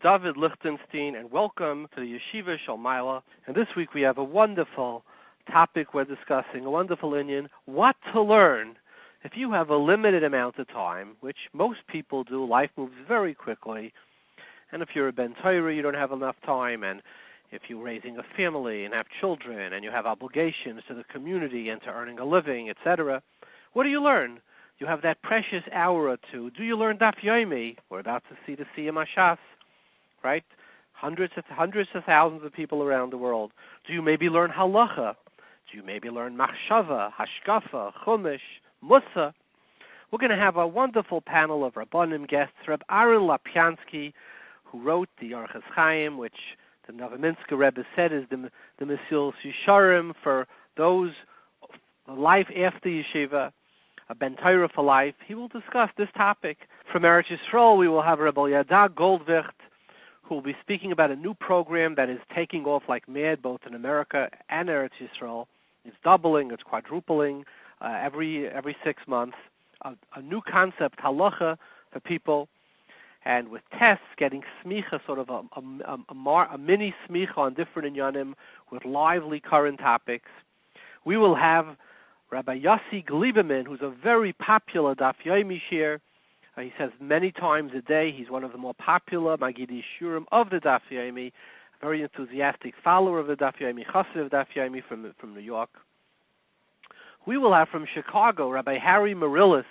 David Lichtenstein, and welcome to the Yeshiva Shalmaila. And this week we have a wonderful topic we're discussing, a wonderful inyan, what to learn. If you have a limited amount of time, which most people do, life moves very quickly, and if you're a Ben Torah, you don't have enough time, and if you're raising a family and have children, and you have obligations to the community and to earning a living, etc., what do you learn? You have that precious hour or two. Do you learn Daf Yomi? We're about to see the Siyum Hashas, right? Hundreds of thousands of people around the world. Do you maybe learn Halacha? Do you maybe learn Machshava, Hashkafa, Chumas, Musa? We're going to have a wonderful panel of Rabbanim guests. Rabbi Lopiansky, who wrote the Orchos Chaim, which the Skverer Rebbes said is the Mesil Yisharim for those life after Yeshiva, a Ben Torah for life. He will discuss this topic. From Eretz Yisrael, we will have Rabbi Elyada Goldvicht, who will be speaking about a new program that is taking off like mad, both in America and Eretz Yisrael. It's doubling, it's quadrupling every 6 months. A new concept, Halacha, for people, and with tests, getting Semichas, sort of a mini Semicha on different inyanim with lively current topics. We will have Rabbi Glieberman, who's a very popular Daf Yomi shir. He says many times a day. He's one of the more popular Maggid Shurim of the Daf Yomi, a very enthusiastic follower of the Daf Yomi, chassid of Daf Yomi from New York. We will have from Chicago Rabbi Harry Maryles,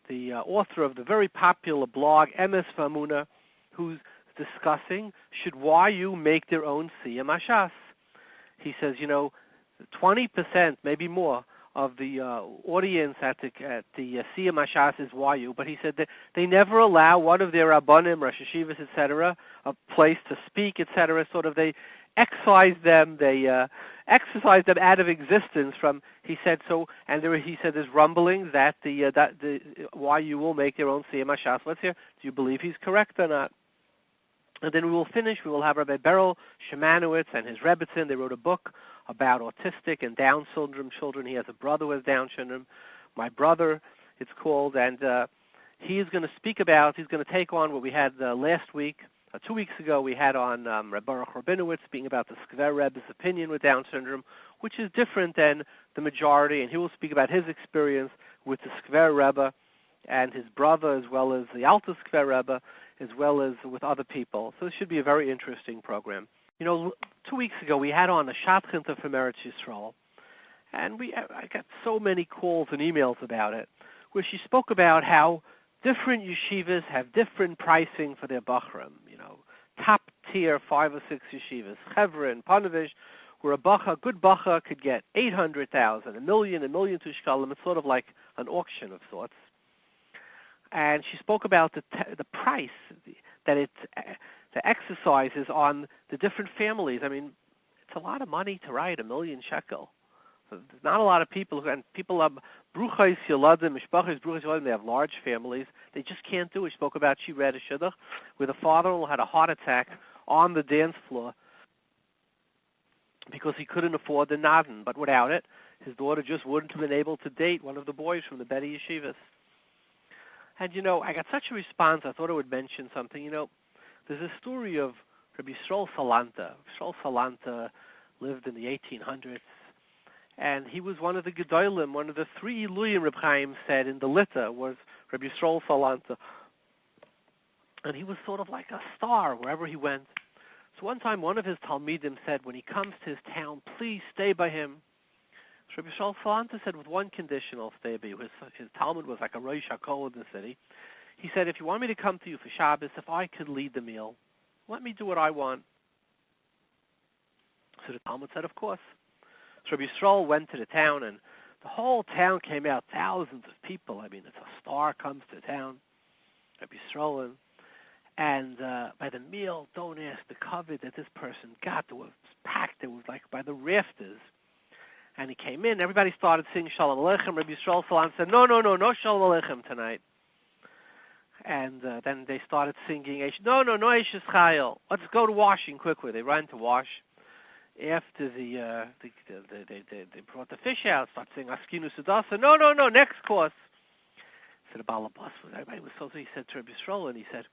the author of the very popular blog Emes Ve'emunah, who's discussing should YU make their own Siyum Hashas. He says, 20%, maybe more, of the audience at the Siyum Hashas is YU, but he said that they never allow one of their Rabbanim, Rosh Yeshivas, etc., a place to speak, etc. Sort of they excise them, exercise them out of existence. From he said so, and he said there's rumblings that the YU will make their own Siyum Hashas. Let's hear. Do you believe he's correct or not? And then we will finish. We will have Rabbi Beryl Shimanowitz and his Rebbetzin. They wrote a book about autistic and Down syndrome children. He has a brother who has Down syndrome. My brother, it's called, and he's going to take on what we had last week. 2 weeks ago, we had on Rabbi Beryl Shimanowitz speaking about the Skverer Rebbes' opinion with Down syndrome, which is different than the majority, and he will speak about his experience with the Skverer Rebbe and his brother, as well as the Alta Skverer Rebbe, as well as with other people. So this should be a very interesting program. 2 weeks ago, we had on a Shadchinta from Eretz Yisrael, and I got so many calls and emails about it, where she spoke about how different yeshivas have different pricing for their bachram. Top tier 5 or 6 yeshivas, Chaver and Panovich, where a good bacha could get 800,000, $1 million, $1.2 million. It's sort of like an auction of sorts. And she spoke about the price that the exercises on the different families. I mean, it's a lot of money to write $1 million shekel. So there's not a lot of people, and people have bruchos yeladim, mishpachos bruchos yeladim. They have large families. They just can't do it. She spoke about she read a shidduch where the father had a heart attack on the dance floor because he couldn't afford the nadin. But without it, his daughter just wouldn't have been able to date one of the boys from the Beti Yeshivas. And, I got such a response, I thought I would mention something. There's a story of Rabbi Yisrael Salanta. Yisrael Salanta lived in the 1800s, and he was one of the Gedolim, one of the 3 Iluyim Reb Chaim said in the Litta was Rabbi Yisrael Salanta. And he was sort of like a star wherever he went. So one time one of his Talmidim said, when he comes to his town, please stay by him. Rabbi Yisrael Salanta said, with one condition, I'll stay by you. His Talmud was like a Rosh HaKol in the city. He said, if you want me to come to you for Shabbos, if I could lead the meal, let me do what I want. So the Talmud said, of course. So Rabbi Yisrael went to the town, and the whole town came out, thousands of people. I mean, it's a star comes to town, Rabbi Yisrael. And by the meal, don't ask the covet that this person got. It was packed. It was like by the rafters. And he came in, everybody started singing Shalom Aleichem. Rabbi Yisrael Salam said, no Shalom Aleichem tonight. And then they started singing, no Eshes Chayil. Let's go to washing quickly. They ran to wash. After they brought the fish out, started singing Askinu Sudasa. No, next course. So the Balabas, everybody was so, he said to Rabbi Yisrael, and he said,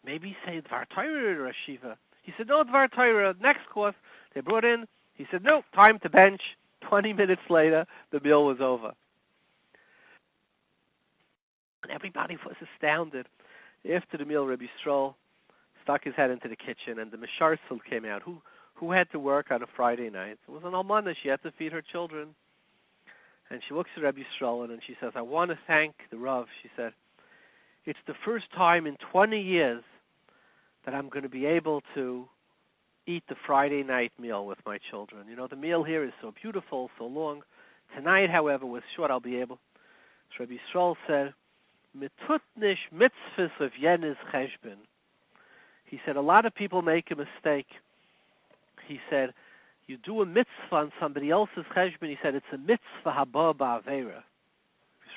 maybe say Dvar Torah or Yeshiva. He said, no, Dvar Torah, next course. They brought in. He said, no, time to bench. 20 minutes later, the meal was over. And everybody was astounded. After the meal, Rabbi Yisrael stuck his head into the kitchen, and the Misharsil came out, who had to work on a Friday night. It was an almana. She had to feed her children. And she looks at Rabbi Yisrael, and she says, I want to thank the Rav. She said, it's the first time in 20 years that I'm going to be able to eat the Friday night meal with my children. You know, the meal here is so beautiful, so long. Tonight, however, was short. I'll be able. So Rabbi Yisrael said, Mitutnish mitzvahs of yenis cheshbon. He said, a lot of people make a mistake. He said, you do a mitzvah on somebody else's cheshbon. He said, it's a mitzvah haba ba'avera.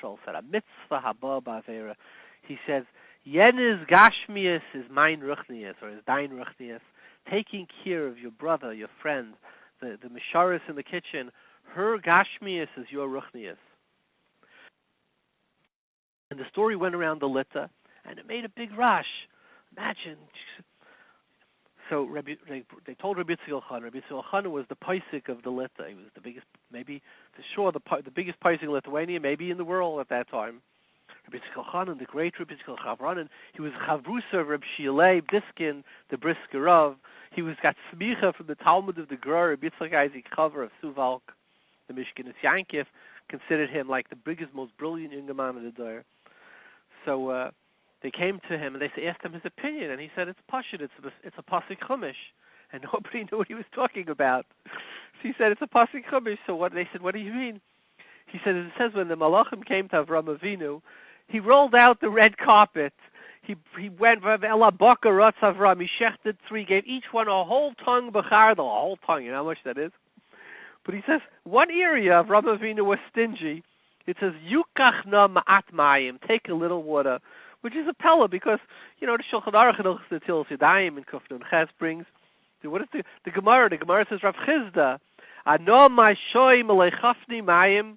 Yisrael said, a mitzvah haba ba'avera. He says, yenis gashmias is mein ruchnias, or is dein ruchnias. Taking care of your brother, your friend, the misharis in the kitchen, her gashmias is your ruchnias. And the story went around the Litta, and it made a big rush. Imagine. So they told Rabbi Tzilchan. Rabbi Tzilchan was the paisik of the Litta. He was the biggest, maybe for sure, the biggest paisik in Lithuania, maybe in the world at that time. Rabbi Tzilchan, and the great Rabbi Tzilchan Chaver, and he was chavrusa of Rabbi Shilei Biskin, the brisker Rav. He was got smicha from the Talmud of the Gra, Rabbi Yitzchak Isaac Chaver of Suvalk, the Mishkanis Yankiv, considered him like the biggest, most brilliant young man of the day. So they came to him and they asked him his opinion, and he said, it's pashut, it's a pasuk chumash, and nobody knew what he was talking about. So he said, it's a pasuk chumash. So they said, what do you mean? He said, it says when the Malachim came to Avram Avinu, he rolled out the red carpet. He went Ela Baka Ratz Avram. He shechted 3, gave each one a whole tongue b'chardal, a whole tongue. You know how much that is? But he says one area of Avram Avinu was stingy. It says, Yukach na ma'at mayim, take a little water, which is a pella because, you know, the Shulchan Aruch and the Tilas Yadayim and Kufnun Ches brings. What is the Gemara? The Gemara says, Rav Chizda, Ano ma'shoim alechafni mayim.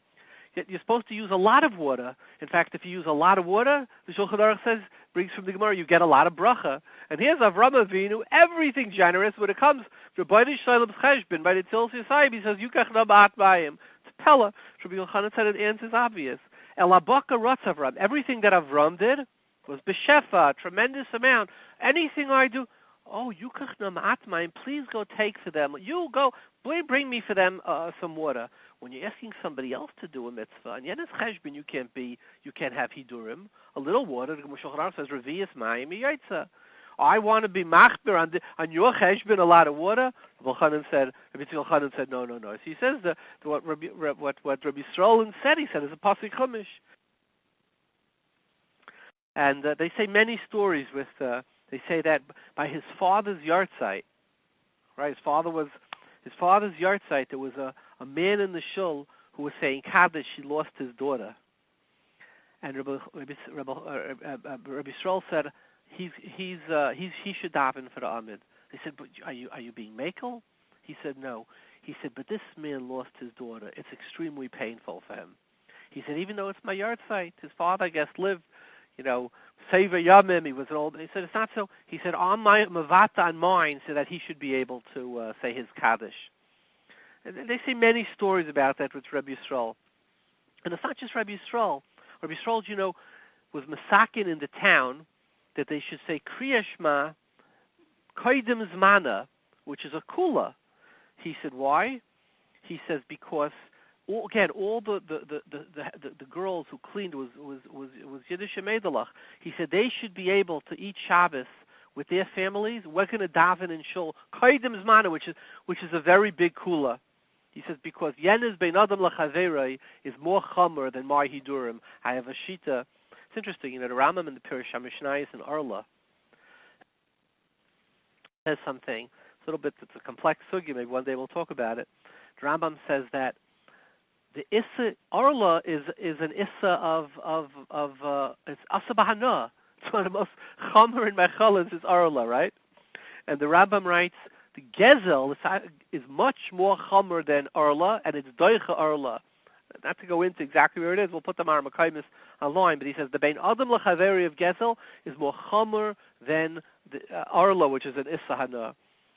You're supposed to use a lot of water. In fact, if you use a lot of water, the Shulchan Aruch says, brings from the Gemara, you get a lot of bracha. And here's Avram Avinu, everything generous when it comes to B'nai Shalom's cheshbon, by the Tilas Yisayim, he says, Yukach na ma'at mayim. Pella. Rabbi Yochanan said the answer is obvious. Elabaka Ratz Avram. Everything that Avram did was b'shefa, tremendous amount. Anything I do, Yukach na ma'at mayim, please go take for them. You go, bring me for them some water. When you're asking somebody else to do a mitzvah, and yenes cheshbon, you can't have hidurim. A little water. The Shulchan Aruch says revius mayim yaitza. I want to be machber on your cheshbon, a lot of water. Rabbi Tzilchan said, no. So he says what Rabbi Yisrael said. He said it's a pasuk chumash. And they say many stories with. They say that by his father's yahrzeit, right? His father's yahrzeit. There was a man in the shul who was saying Kaddish. He lost his daughter, and Rabbi Yisrael said, he should daven for the Amid. They said, but are you being makel? He said, no. He said, but this man lost his daughter. It's extremely painful for him. He said, even though it's my yahrzeit, his father, I guess, lived, Sever Yamim. He was an old. He said, it's not so. He said, on my mavata on mine, so that he should be able to say his kaddish. And they say many stories about that with Rabbi Yisrael. And it's not just Rabbi Yisrael. Rabbi Yisrael, was masakin in the town that they should say Kriya Shema Koidim Zmana, which is a kula. He said, why? He says because all the girls who cleaned was Yiddish Meidalach. He said they should be able to eat Shabbos with their families. We're going to daven in shul Koidim Zmana, which is a very big kula. He says because Yenes Bein Adam L'Chaverei is more chamer than Mar Hidurim. I have a shita. It's interesting, the Rambam in the Pirush HaMishnayos in Arla says something. It's a little bit. It's a complex sugya. Maybe one day we'll talk about it. The Rambam says that the Issa Arla is an Issa of it's Asa Bahana. It's one of the most chamer in Mechalas is Arla, right? And the Rambam writes the Gezel is much more chamer than Arla, and it's Doicha Arla. not to go into exactly where it is, we'll put the Marmakaimis online, but he says the Bein Adam L'Chaveri of Gezel is more chomer than the Arlo, which is an Issa.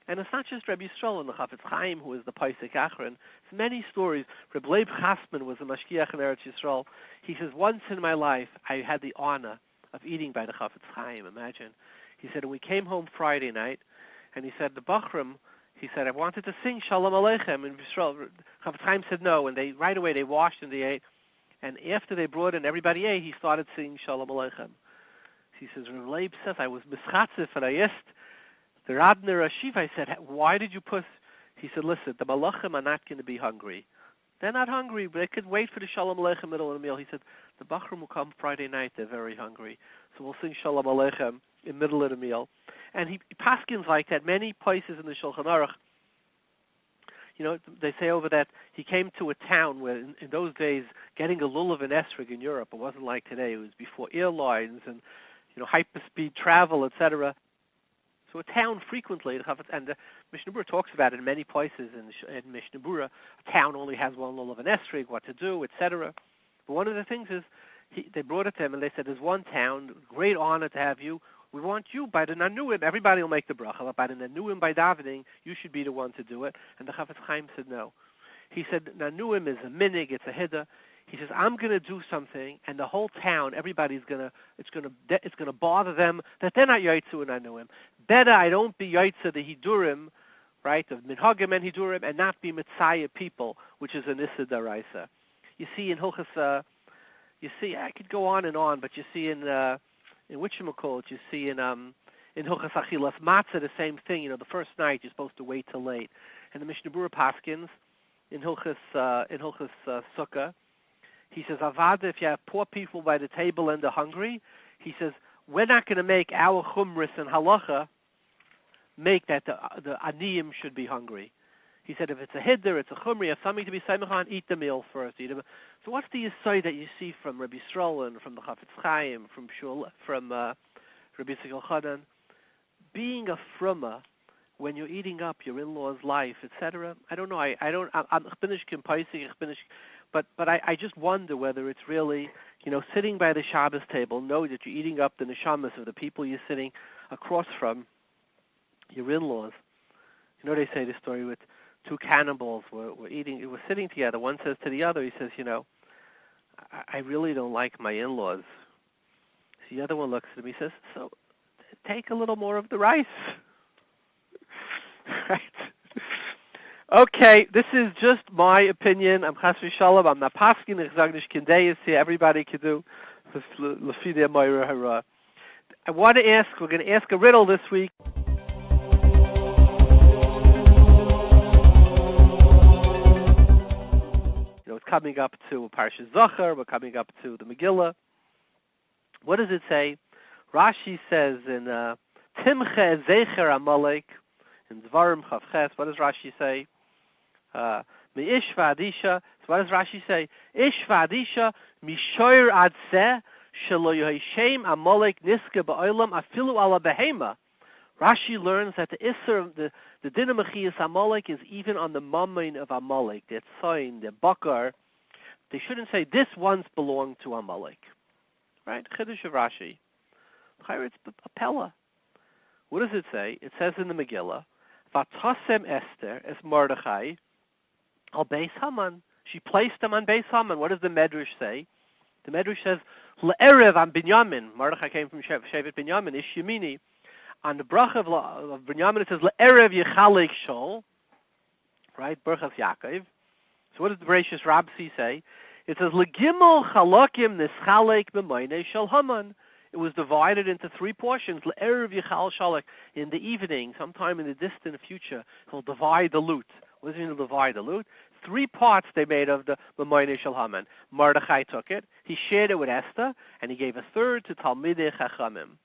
And it's not just Rabbi Yisrael and the Chafetz Chaim, who is the Paisik Aharon. It's many stories. Reb Leib Chasman was a Mashkiach in Eretz Yisrael. He says, once in my life, I had the honor of eating by the Chafetz Chaim, imagine. He said, and we came home Friday night, and he said, the Bachram, he said, I wanted to sing Shalom Aleichem. And Yisrael, Chafetz Chaim said no, and they right away they washed and they ate. And after they brought in, everybody ate, he started singing Shalom Aleichem. He says, Reb Leib says, I was mischatzif, and I asked the Radner Ashiv, I said, why did you put? He said, listen, the Malachim are not going to be hungry. They're not hungry, but they could wait for the Shalom Aleichem middle of the meal. He said, the Bachrim will come Friday night, they're very hungry. So we'll sing Shalom Aleichem in the middle of the meal. And he paskins like that. Many places in the Shulchan Aruch, you know, they say over that he came to a town where in those days getting a lulav and esrog in Europe, it wasn't like today. It was before airlines and, you know, hyperspeed travel, etc. So a town frequently, and the Mishnah Berurah talks about it in many places in Mishnah Berurah, a town only has one lulav and esrog, what to do, etc. But one of the things is, they brought it to him and they said, there's one town, great honor to have you. We want you by the Nanuim. Everybody will make the bracha, but by the Nanuim, by davening, you should be the one to do it. And the Chafetz Chaim said no. He said, Nanuim is a minig, it's a hiddah. He says, I'm going to do something, and the whole town, everybody's it's going to bother them that they're not Yaitzu and Nanuim. Better I don't be Yaitzu the Hidurim, right, of Minhagim and Hidurim, and not be Mitzayah people, which is an Issa Daraisa. You see in Hilchas, I could go on, but you see in Witchemacult, you see in Hilchas Achilas Matzah, the same thing. You know, the first night you're supposed to wait till late. And the Mishnah Berurah paskins in Hilchas Sukkah, he says, Avada, if you have poor people by the table and they're hungry, he says, we're not going to make our Chumras and Halacha make that the Aniyim should be hungry. He said, if it's a Hiddur, it's a Chumri, you have something to be Semichas, eat the meal first. So what's the Yisai that you see from Rabbi Yisrael and from the Chafetz Chaim, from Rabbi Yisrael Chanan? Being a frumma when you're eating up your in-law's life, etc. I don't know. I'm but I just wonder whether it's really, you know, sitting by the Shabbos table, know that you're eating up the neshamas of the people you're sitting across from, your in-laws. You know, they say the story with two cannibals were sitting together. One says to the other, he says, you know, I really don't like my in-laws. So the other one looks at him, he says, so take a little more of the rice. Right? Okay, this is just my opinion. I'm Chas v'Shalom. I'm not paskin. Ich sage nicht kindeyes here. Everybody can do. I want to ask. We're going to ask a riddle this week. You know, it's coming up to Parshas Zachar. We're coming up to the Megillah. What does it say? Rashi says in Timche Zecher Amalek in Dvarim Chavches. What does Rashi say? Ish v'adisha. So what does Rashi say? Ish v'adisha mishoyer adseh shelo yohishem amalek niska ba'olam afilu ala behema. Rashi learns that the isser, the din of mechias amalek is even on the mammon of amalek. The tzayin, the bakar. They shouldn't say this once belonged to amalek. Right? Chiddush of Rashi. It's a pella. What does it say? It says in the Megillah, Vatasem Esther es Mordechai al Beis Haman. She placed them on Beis Haman. What does the Medrash say? The Medrash says, Le'erev am Binyamin. Mordechai came from Shevet Binyamin, Ish Yemini. On the bracha of Binyamin, it says, Le'erev Yechalek Shol. Right? Berchas Yaakov. So what does the Bereshis Rabsi say? It says, Legimel Chalakim Nischalek B'mayne Shel Haman. It was divided into three portions. Le'erev Yechal Shalek. In the evening, sometime in the distant future, he'll divide the loot. What does he mean to divide the loot? Three parts they made of the B'mayne Shel Haman. Mordechai took it. He shared it with Esther, and he gave a third to Talmidei Chachamim.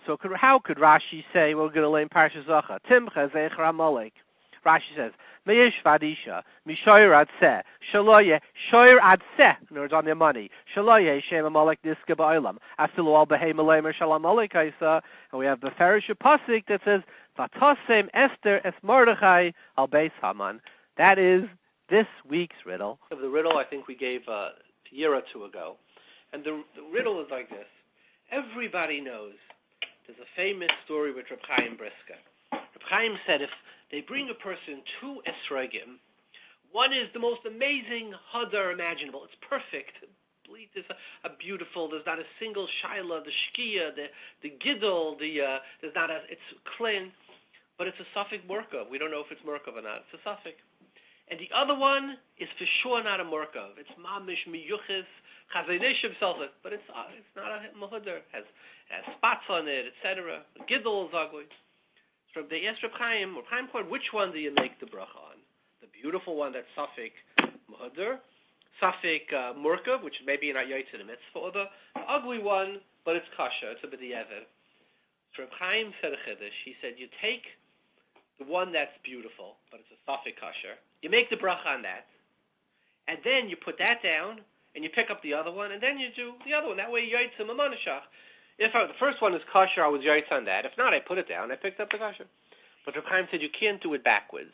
So how could Rashi say, we're going to learn Parshas Zachar, Timcha Zecher Amalek? Rashi says, Meish Vadisha, Mishoyer Adseh, Shaloye, Shoyer Adseh, in other words, on their money, Shaloye, Shem Amalek Niska Ba'olam, Afilu Al Behem Alemer Shal Amalek Isa, and we have the Farish Pasik that says, Vatasem Esther Es Mordechai Al Beis Haman. That is this week's riddle. The riddle I think we gave a year or two ago. And the riddle is like this. Everybody knows there's a famous story with Reb Chaim Brisker. Reb Chaim said if they bring a person to Esrogim, one is the most amazing Hadar imaginable. It's perfect. There's a beautiful, there's not a single Shaila, the Shkia, the Gidol, there's not it's clean, but it's a Safek Murkov. We don't know if it's Murkov or not. It's a Safek. And the other one is for sure not a Murkov. It's Mamish, Miyuchis, Chazanish himself, but it's not a Mahudar. It has spots on it, etc. The Gidol is ugly. So they asked Reb Chaim, which one do you make the bracha on? The beautiful one that's Safek Mahudar, Safek Murkav, which may be in Yotze the Mitzvah, or the ugly one, but it's kasha, it's a b'di'evet. So Reb Chaim said a chiddush. He said, you take the one that's beautiful, but it's a Safek kasher. You make the bracha on that, and then you put that down, and you pick up the other one, and then you do the other one. That way, Yotze Mamanashach. If the first one is kasher, I was Yotze on that. If not, I put it down. I picked up the kasher. But Reb Chaim said, you can't do it backwards.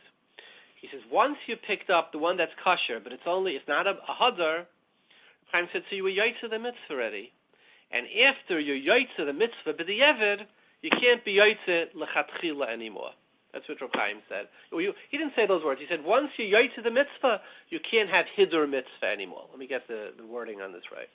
He says, once you picked up the one that's kosher, but it's not a hadar, Chaim said, so you were Yotze the mitzvah already. And after you're Yotze the mitzvah, but the Eved, you can't be Yotze lechatchila anymore. That's what Chaim said. He didn't say those words. He said, once you're Yotze the mitzvah, you can't have hidur mitzvah anymore. Let me get the wording on this right.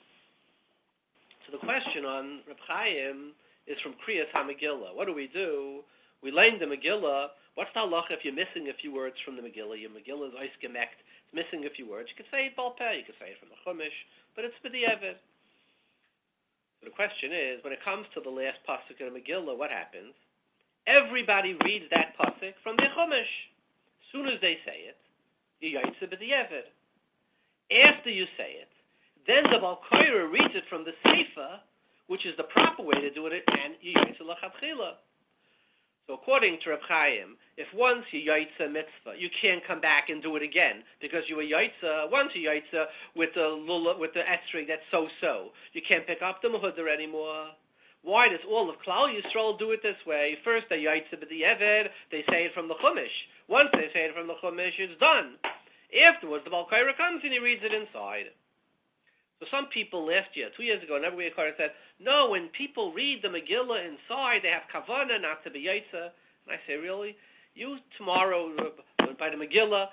So the question on Reb Chaim is from Kriyas HaMegillah. What do? We learn the Megillah. What's the halacha if you're missing a few words from the Megillah? Your Megillah is oisgemekt. It's missing a few words. You could say it bal peh. You could say it from the Chumash, but it's b'di'evet. So the question is, when it comes to the last pasuk in the Megillah, what happens? Everybody reads that pasuk from the Chumash. As soon as they say it, you Yotze b'di'evet. After you say it, then the Bal Koira reads it from the Sefer, which is the proper way to do it, and you Yotze l'chatchila. So according to Reb Chaim, if once you Yotze mitzvah, you can't come back and do it again because you were Yotze, once you Yotze with the esrog that's so. You can't pick up the Mahudar anymore. Why does all of Klal Yisrael do it this way? First they Yotze b'di'evet, they say it from the Chumash. Once they say it from the Chumash, it's done. Afterwards, the Bal Koira comes and he reads it inside. So some people last year, 2 years ago, in every Koira said, no, when people read the Megillah inside, they have kavanah not to be Yotze. And I say, really? You tomorrow, by the Megillah,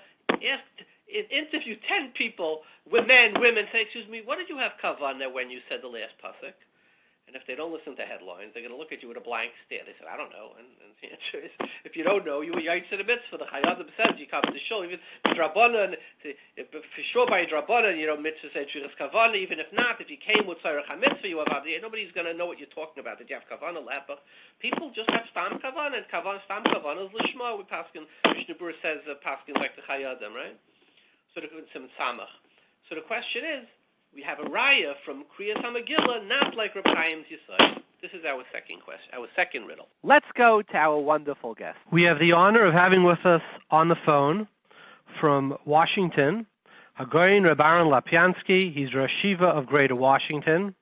interview 10 people, men, women, say, excuse me, what did you have kavanah when you said the last pasuk? And if they don't listen to headlines, they're going to look at you with a blank stare. They said, I don't know. And the answer is, if you don't know, you were Yotze the mitzvah. The Chayadim says you come to shul. Even Drabanan, for sure by Drabanan, mitzvah said Shrichas Kavanah. Even if not, if you came with Tzarech HaMitzvah, you have nobody's going to know what you're talking about. Did you have Kavanah, Lepach? People just have Stam Kavanah. And Stam Kavanah is Lishma. Mishnah Berurah says Paskin like the Chayadim, right? So the question is, we have a raya from Kriyas HaMegillah, not like Reb Chaim's Yisod. This is our second question, our second riddle. Let's go to our wonderful guest. We have the honor of having with us on the phone from Washington, Aharon Rabbi Beryl Lopiansky. He's Rosh HaYeshiva of Greater Washington.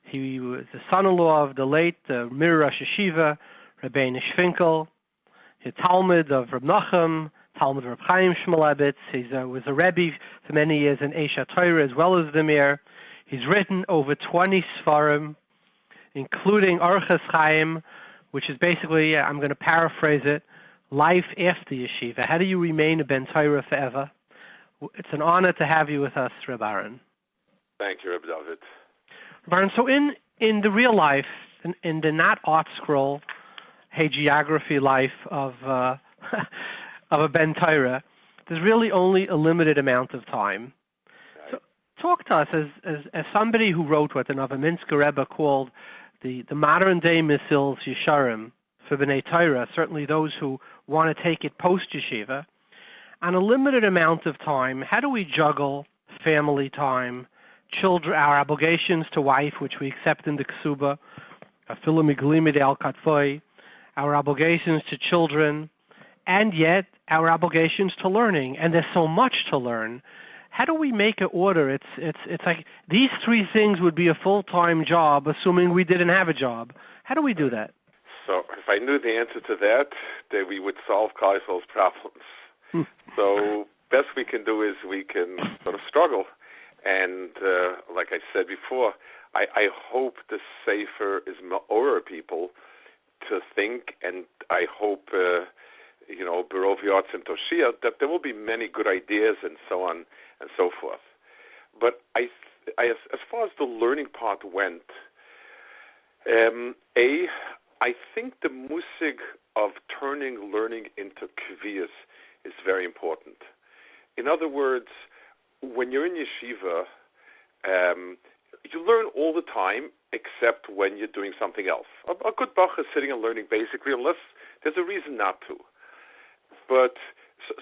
He was the son-in-law of the late Mir Rosh HaYeshiva, Rabbi Nishfinkel. He's Talmud of Reb Nachum, Talmud Reb Chaim Shmulevitz. He was a Rebbe for many years in Esha Torah as well as the Mir. He's written over 20 Sfarim, including Orchos Chaim, which is basically, I'm going to paraphrase it, life after Yeshiva. How do you remain a Ben Torah forever? It's an honor to have you with us, Reb Aharon. Thank you, Reb David. Reb Aharon, so in the real life, in the not art scroll, hagiography life of a Ben Torah, there's really only a limited amount of time. Right. So talk to us as somebody who wrote what the Novominsker Rebbe called the modern day Mesilas Yesharim for B'nai Torah, certainly those who want to take it post Yeshiva. On a limited amount of time, how do we juggle family time, children, our obligations to wife, which we accept in the Ksuba, our obligations to children, and yet our obligations to learning, and there's so much to learn. How do we make an order? It's like these three things would be a full-time job, assuming we didn't have a job. How do we do that? So if I knew the answer to that, then we would solve Kaisel's problems. So best we can do is we can sort of struggle. And like I said before, I hope the Sefer is ma'orer people to think, and I hope, Berov Yotzim Toshia, that there will be many good ideas and so on and so forth. But as far as the learning part went, I think the musig of turning learning into kviyas is very important. In other words, when you're in yeshiva, you learn all the time except when you're doing something else. A good bach is sitting and learning basically, unless there's a reason not to. But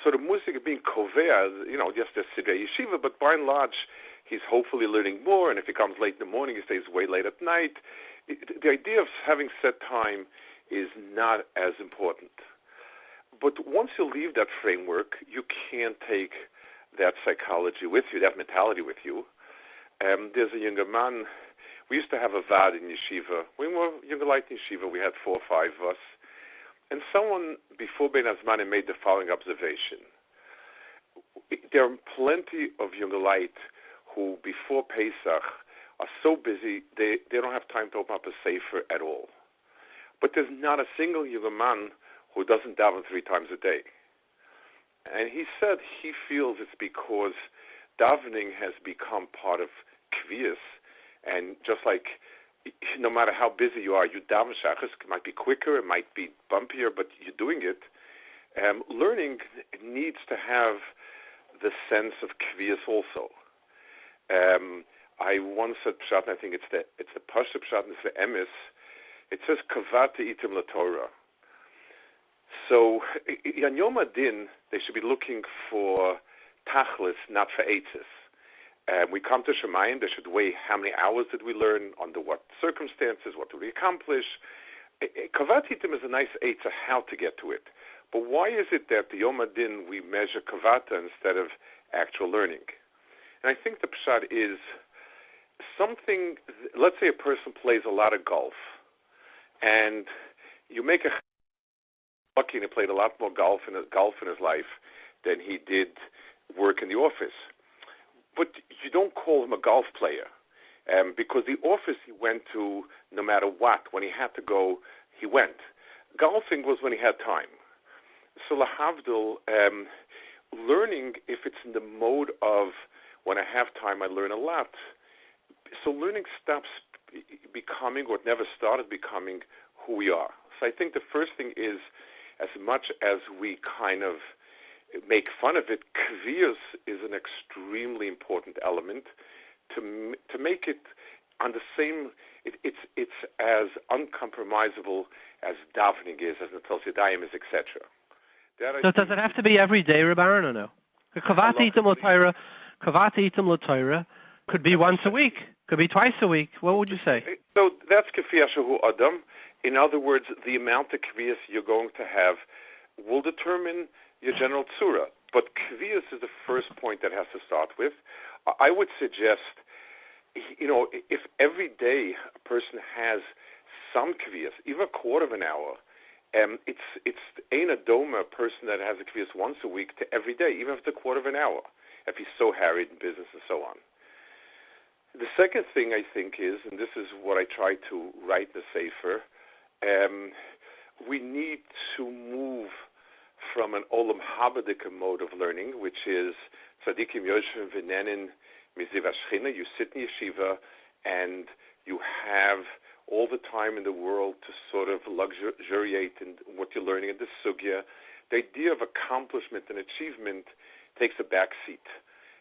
so the musig of being kover, yes, there's sidrei yeshiva, but by and large, he's hopefully learning more, and if he comes late in the morning, he stays way late at night. The idea of having set time is not as important. But once you leave that framework, you can't take that psychology with you, that mentality with you. There's a younger man. We used to have a vad in yeshiva. We were younger light in yeshiva. We had 4 or 5 of us. And someone before Ben Azmanim made the following observation. There are plenty of younger light who before Pesach are so busy they don't have time to open up a sefer at all. But there's not a single younger man who doesn't daven 3 times a day. And he said he feels it's because davening has become part of kviyas, and just like no matter how busy you are, you daven shachas. It might be quicker, it might be bumpier, but you're doing it. Learning needs to have the sense of kviyas also. I once said pshat, and I think it's the Pasha pshat, and it's the Emes. It says kavata itim laTorah. So in Yom Adin, they should be looking for tachlis, not for eitzes. We come to Shemayim, they should weigh how many hours did we learn, under what circumstances, what did we accomplish. Kavat hitim is a nice eitzah how to get to it. But why is it that the Yom Adin we measure kavata instead of actual learning? And I think the pshat is something, let's say a person plays a lot of golf, and you make a lucky and he played a lot more golf in his life than he did work in the office. But you don't call him a golf player because the office he went to, no matter what, when he had to go, he went. Golfing was when he had time. So lahavdil, learning, if it's in the mode of when I have time, I learn a lot. So learning stops becoming, or it never started becoming, who we are. So I think the first thing is, as much as we kind of make fun of it, kviyas is an extremely important element to make it on the same. It's as uncompromisable as davening is, as Natal Yadayim is, etc. So does it have to be every day, Rabbi Aharon, or no? Kavata itim l'Torah could be once a week, could be twice a week. What would you say? So that's kafiyah shehu adam. In other words, the amount of kviyas you're going to have will determine your general tzura. But kviyas is the first point that has to start with. I would suggest, if every day a person has some kviyas, even a quarter of an hour, it's ein adoma, a person that has a kviyas once a week to every day, even if it's a quarter of an hour, if he's so harried in business and so on. The second thing I think is, and this is what I try to write in the Sefer, we need to move from an olam habadika mode of learning, which is tzadikim yoshvim v'nenin miziv hashchina. You sit in yeshiva and you have all the time in the world to sort of luxuriate in what you're learning in the sugya. The idea of accomplishment and achievement takes a back seat.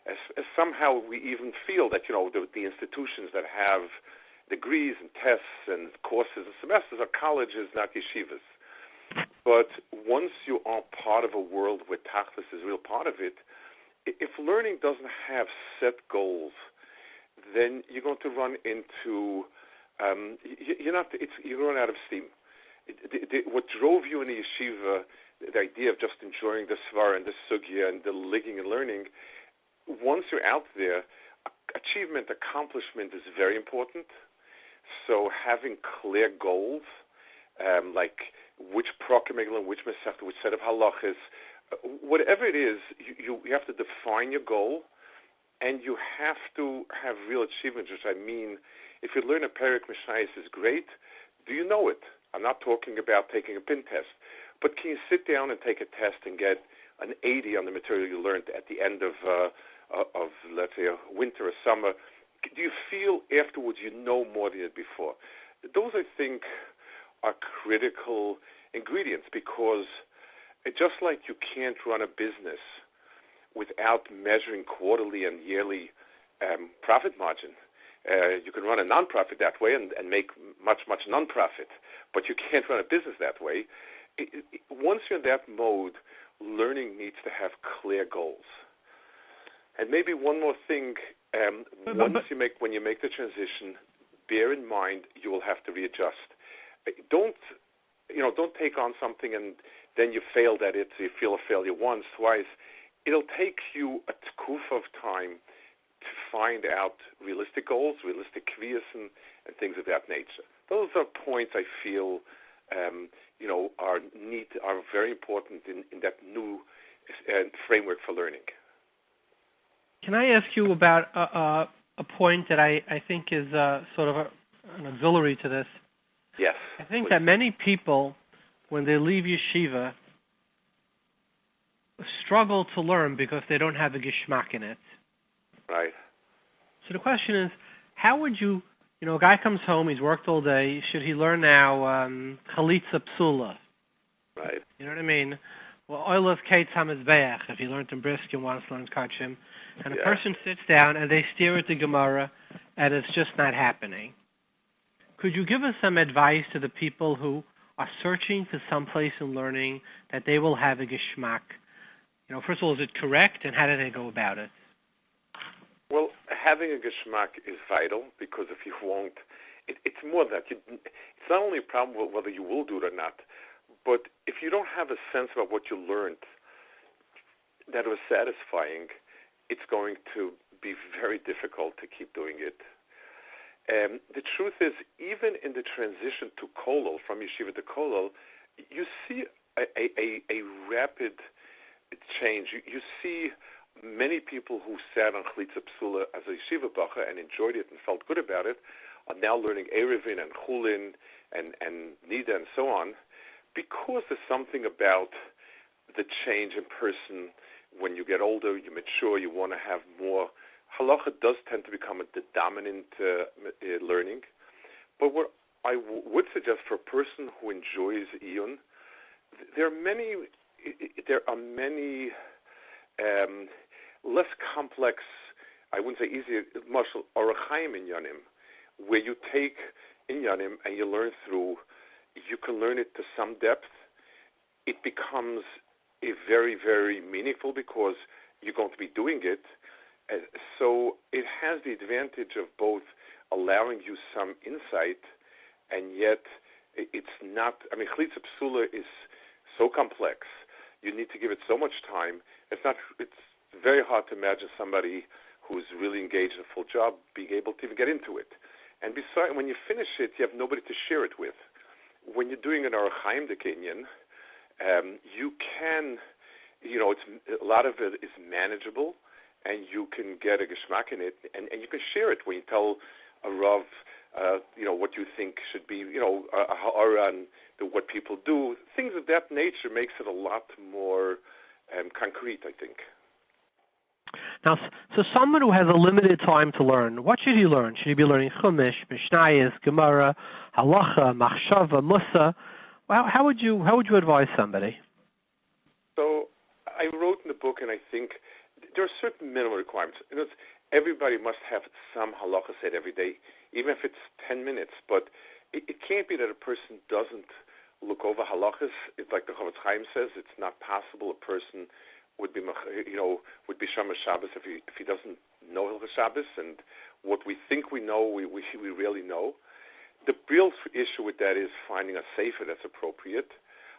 As somehow we even feel that, the institutions that have degrees and tests and courses and semesters are colleges, not yeshivas. But once you are part of a world where tachlis is a real part of it, if learning doesn't have set goals, then you're going to run into, you run out of steam. What drove you in the yeshiva, the idea of just enjoying the svara and the sugya and the ligging and learning, once you're out there, achievement, accomplishment is very important. So having clear goals, like which prokem, which mesech, which set of halachas, whatever it is, you have to define your goal, and you have to have real achievements, which I mean, if you learn a Perek Mishayis is great, do you know it? I'm not talking about taking a pin test, but can you sit down and take a test and get an 80 on the material you learned at the end of let's say, a winter or summer? Do you feel afterwards you know more than you did before? Those, I think, are critical ingredients, because just like you can't run a business without measuring quarterly and yearly profit margin. You can run a non-profit that way and make much non-profit, but you can't run a business that way. Once you're in that mode, learning needs to have clear goals. And maybe one more thing, when you make the transition, bear in mind you will have to readjust. Don't take on something and then you failed at it, so you feel a failure once, twice. It'll take you a tkuf of time to find out realistic goals, realistic kviyas, and things of that nature. Those are points I feel are very important in that new framework for learning. Can I ask you about a point that I think is sort of an auxiliary to this? Yes. I think that many people, when they leave yeshiva, struggle to learn because they don't have a geschmack in it. Right. So the question is, how would you, a guy comes home, he's worked all day, should he learn now chalitza psula? Right. You know what I mean? Well, oil of Kates Hamizbeach, if he learned in Brisk and wants to learn Kachim, and a person sits down and they stare at the Gemara and it's just not happening. Could you give us some advice to the people who are searching for some place in learning that they will have a geschmack? First of all, is it correct, and how do they go about it? Well, having a geschmack is vital, because if you won't, it's more that it's not only a problem with whether you will do it or not, but if you don't have a sense about what you learned that was satisfying, it's going to be very difficult to keep doing it. The truth is, even in the transition to kollel, from yeshiva to kollel, you see a rapid change. You see many people who sat on chalitza psula as a yeshiva bacha and enjoyed it and felt good about it are now learning erevin and chulin and nida and so on, because there's something about the change in person. When you get older, you mature, you want to have more. Halacha does tend to become the dominant learning. But what I would suggest for a person who enjoys iyun, there are many less complex, I wouldn't say easier, marshal orachaim inyanim, where you take inyanim and you learn through. You can learn it to some depth. It becomes very, very meaningful because you're going to be doing it. So it has the advantage of both allowing you some insight, and yet it's not. Chalitza psula is so complex. You need to give it so much time. It's very hard to imagine somebody who's really engaged in a full job being able to even get into it. And besides, when you finish it, you have nobody to share it with. When you're doing an Arachaim Dekenyan, you can, it's a lot of it is manageable, and you can get a geschmack in it, and you can share it when you tell a Rav, what you think should be, Aharon, what people do. Things of that nature makes it a lot more concrete, I think. Now, so someone who has a limited time to learn, what should he learn? Should he be learning Chumash, Mishnayos, Gemara, Halacha, Machshava, Musa? How would you advise somebody? So I wrote in the book, and I think there are certain minimum requirements. Everybody must have some halacha said every day, even if it's 10 minutes. But it can't be that a person doesn't look over halachas. It's like the Chavetz Chaim says, it's not possible a person would be Shomer Shabbos if he doesn't know Hilchos Shabbos, and what we think we know, we really know. The real issue with that is finding a sefer that's appropriate.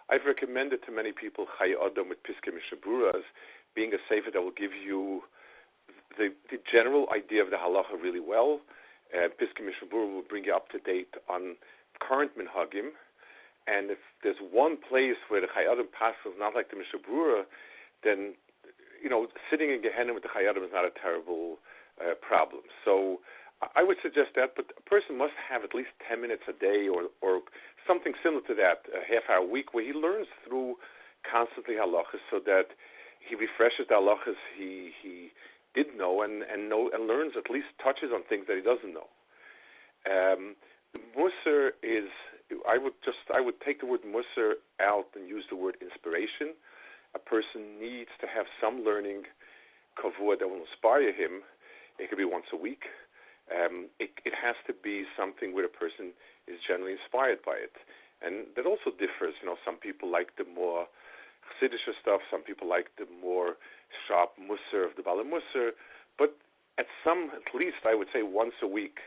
I've recommended to many people Elyada with Piskei Mishabura as being a sefer that will give you the general idea of the halacha really well. Piskei Mishabura will bring you up to date on current minhagim. And if there's one place where the Elyada passes not like the Mishabura, then sitting in Gehenna with the Chayadim is not a terrible problem. So I would suggest that, but a person must have at least 10 minutes a day or something similar to that, a half-hour a week, where he learns through constantly halachas, so that he refreshes the halachas he did know and learns, at least touches on things that he doesn't know. Musar is, I would take the word musar out and use the word inspiration. A person needs to have some learning kavod that will inspire him. It could be once a week. It has to be something where a person is generally inspired by it. And that also differs. Some people like the more Chassidish stuff. Some people like the more sharp musar of the Bala Musar. But at least I would say once a week,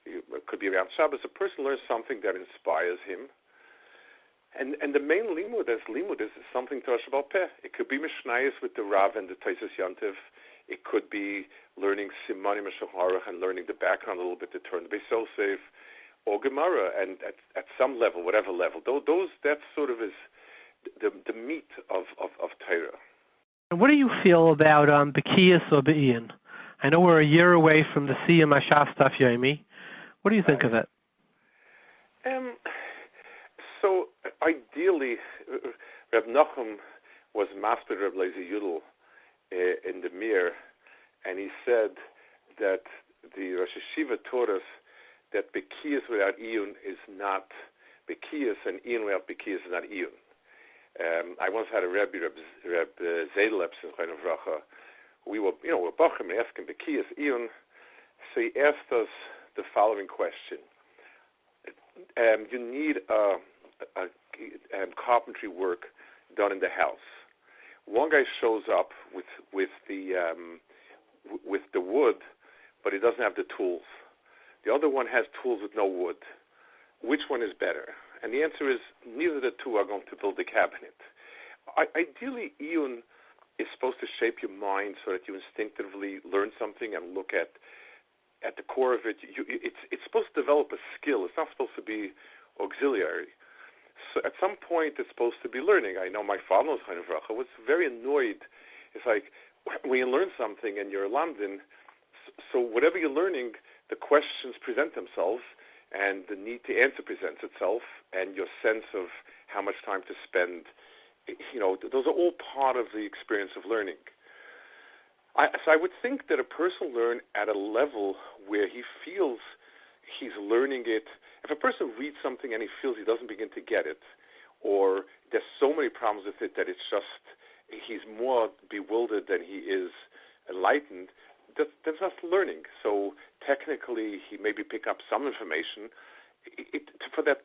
it could be around Shabbos, a person learns something that inspires him. And the main limud is something Torah Sheba'al Peh. It could be Mishnayos with the Rav and the Taisus Yontif. It could be learning Simanim HaShaharach and learning the background a little bit to turn the Beis Yosef, or Gemara, and at some level, whatever level. That sort of is the meat of Torah. And what do you feel about Bekiyas or Be'iyun? I know we're a year away from the Siyum Hashas Daf Yomi. What do you think of it? So ideally, Reb Nachum was master Reb Lezer Yudel in the Mir, and he said that the Rosh HaYeshiva taught us that Bekiyas without Iyun is not Bekiyas, and Iyun without Bekiyas is not Iyun. I once had a Rebbe, Reb Zedelep, in Chayin Vracha. We were Bachim, and asking Bekiyas, Iyun. So he asked us the following question. You need carpentry work done in the house. One guy shows up with the wood, but he doesn't have the tools. The other one has tools with no wood. Which one is better? And the answer is neither of the two are going to build a cabinet. Ideally, Iyun is supposed to shape your mind so that you instinctively learn something and look at the core of it. It's supposed to develop a skill. It's not supposed to be auxiliary. So at some point, it's supposed to be learning. I know my father was very annoyed. It's like when you learn something and you're London, so whatever you're learning, the questions present themselves, and the need to answer presents itself, and your sense of how much time to spend, those are all part of the experience of learning. So I would think that a person learn at a level where he feels he's learning it. If a person reads something and he feels he doesn't begin to get it, or there's so many problems with it that it's just he's more bewildered than he is enlightened, that's not learning. So technically he maybe pick up some information. For that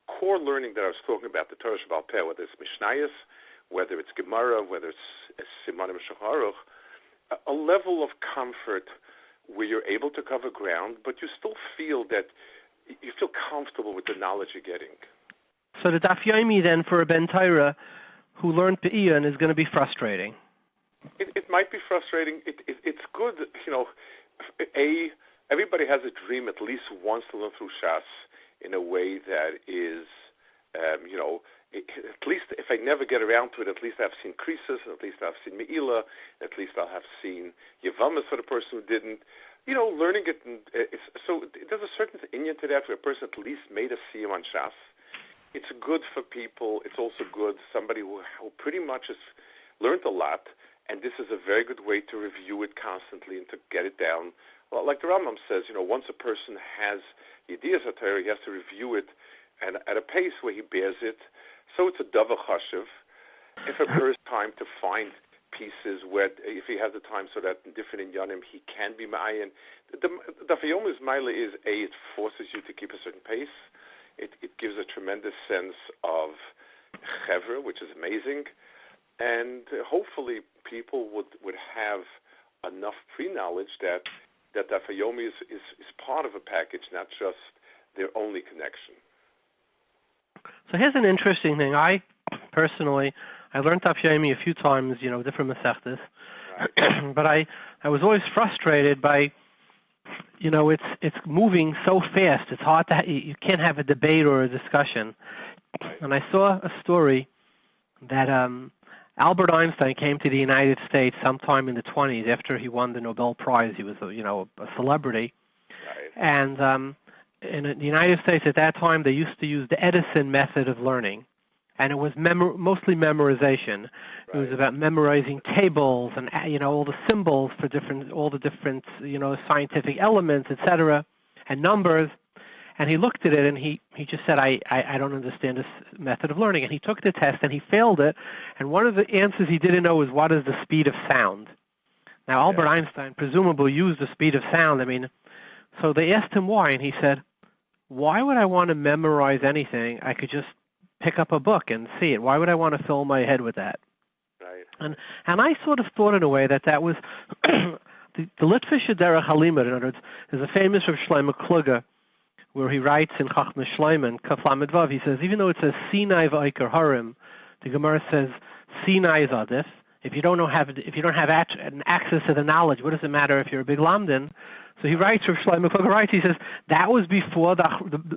core learning that I was talking about, the Torah Sheba'al Peh, whether it's Mishnayos, whether it's Gemara, whether it's Simanim HaShaharach, a level of comfort where you're able to cover ground, but you still feel that you feel comfortable with the knowledge you're getting. So the Daf Yomi then for a Ben Torah who learned Be'iyun is going to be frustrating. It might be frustrating. It's good, everybody has a dream at least once to learn through Shas in a way that is, at least if I never get around to it, at least I've seen Krisis, at least I've seen Me'ila, at least I'll have seen Yevamas for the person who didn't. Learning it. So there's a certain inyan to that where a person at least made a Siyum on Shas. It's good for people. It's also good, somebody who pretty much has learned a lot, and this is a very good way to review it constantly and to get it down. Well, like the Rambam says, once a person has the ideas of Torah, he has to review it and at a pace where he bears it. So it's a davar chashuv. If a person has time to find pieces where, if he has the time so that in different inyanim he can be ma'ayin. The Daf Yomi's maila is, it forces you to keep a certain pace. It gives a tremendous sense of Chaver, which is amazing. And hopefully people would have enough pre-knowledge that Daf Yomi is part of a package, not just their only connection. So here's an interesting thing. I learned Daf Yomi a few times, different Masechtas, right. But I was always frustrated by, it's moving so fast. It's hard you can't have a debate or a discussion. Right. And I saw a story that Albert Einstein came to the United States sometime in the 20s after he won the Nobel Prize. He was, a celebrity. Right. And in the United States at that time, they used to use the Edison method of learning. And it was mostly memorization. Right. It was about memorizing tables and, all the symbols for all the different, scientific elements, etc., and numbers. And he looked at it and he just said, I don't understand this method of learning. And he took the test and he failed it. And one of the answers he didn't know was, what is the speed of sound? Now, Albert Einstein presumably used the speed of sound. So they asked him why, and he said, why would I want to memorize anything? I could just pick up a book and see it. Why would I want to fill my head with that? Right. And I sort of thought in a way that was the Litvische Derech Halimud. In other words, there's a famous Rav Shlomo Kluger where he writes in Chachmas Shleiman, Kaf Lamed Vav, he says, even though it says Sinai v'Iker Harim, the Gemara says Sinai is Adif. If you don't have access to the knowledge, what does it matter if you're a big lamdan? So he writes, Rav Shlomo Kluger writes, he says, that was before the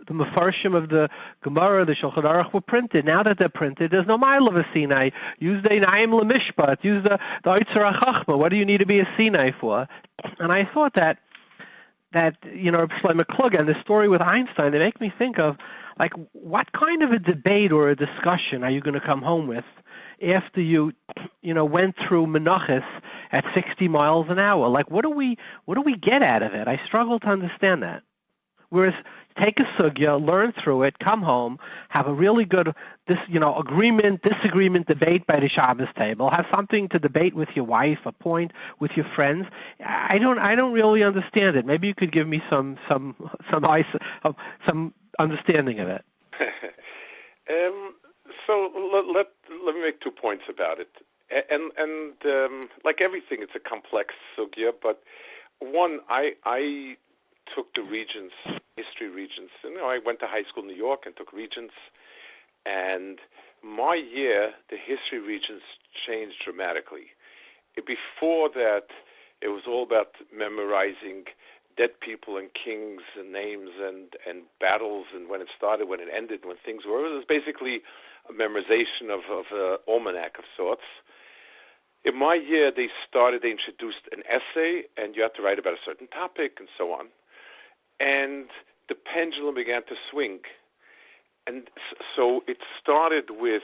Mefarshim of the Gemara, the Shulchan Aruch were printed. Now that they're printed, there's no mile of a Sinai. Use the Naim Lemishpat, use the Oitzer HaChachma. What do you need to be a Sinai for? And I thought that Rav Shlomo Kluger and the story with Einstein, they make me think of, like, what kind of a debate or a discussion are you going to come home with after you went through Menachos at 60 miles an hour? Like, what do we get out of it? I struggle to understand that. Whereas, take a sugya, learn through it, come home, have a really good agreement, disagreement, debate by the Shabbos table, have something to debate with your wife, a point with your friends. I don't really understand it. Maybe you could give me some understanding of it. So let me make 2 points about it. And like everything, it's a complex sugya. But one, I took the Regents, history Regents. I went to high school in New York and took Regents. And my year, the history Regents changed dramatically. Before that, it was all about memorizing dead people and kings and names and battles and when it started, when it ended, when things were. It was basically a memorization of an almanac of sorts. In my year, they introduced an essay, and you had to write about a certain topic and so on. And the pendulum began to swing. And so it started with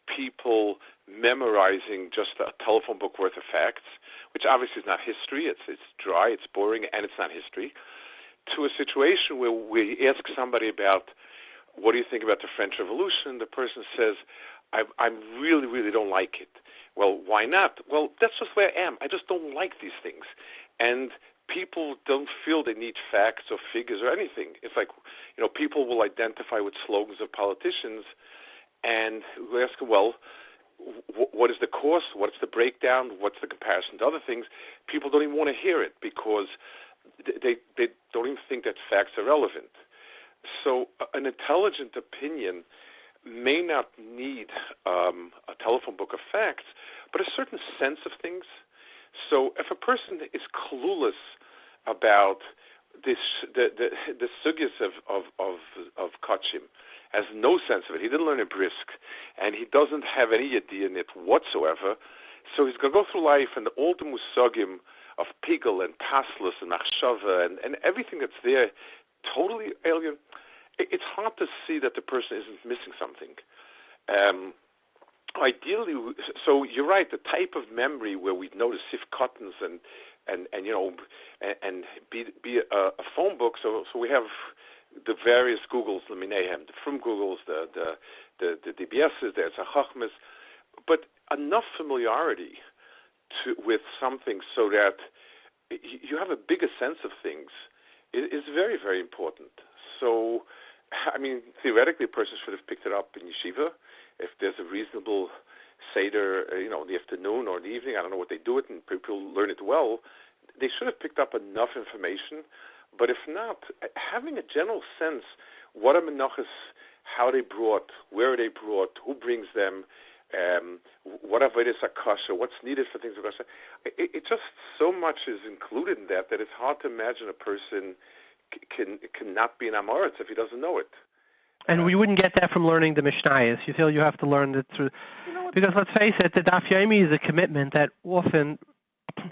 people memorizing just a telephone book worth of facts, which obviously is not history. It's dry, it's boring, and it's not history, to a situation where we ask somebody about, what do you think about the French Revolution? The person says, I really, really don't like it. Well, why not? Well, that's just where I am. I just don't like these things. And people don't feel they need facts or figures or anything. It's like, people will identify with slogans of politicians, and we ask them, well, what is the course? What's the breakdown? What's the comparison to other things? People don't even want to hear it because they don't even think that facts are relevant. So an intelligent opinion may not need a telephone book of facts, but a certain sense of things. So if a person is clueless about the sugyas of Kachim, has no sense of it, he didn't learn in Brisk, and he doesn't have any idea in it whatsoever, so he's going to go through life and all the musagim of Pigel and Tasslus and Achshava and everything that's there, totally alien. It's hard to see that the person isn't missing something. Ideally, so you're right, the type of memory where we know the Sif Cottons and be a phone book, so we have the various Googles, the Minahem, the From Googles, the DBSs, there's a Chachmas, but enough familiarity with something so that you have a bigger sense of things is very, very important. So, theoretically, a person should have picked it up in Yeshiva. If there's a reasonable Seder, in the afternoon or the evening, I don't know what they do it, and people learn it well, they should have picked up enough information. But if not, having a general sense, what are menachos, how they brought, where are they brought, who brings them, what avodas akasha, what's needed for things akasha. It just so much is included in that it's hard to imagine a person cannot be an Amoritz if he doesn't know it. And we wouldn't get that from learning the Mishnayos. You feel you have to learn it through... Because let's face it, the Daf Yomi is a commitment that often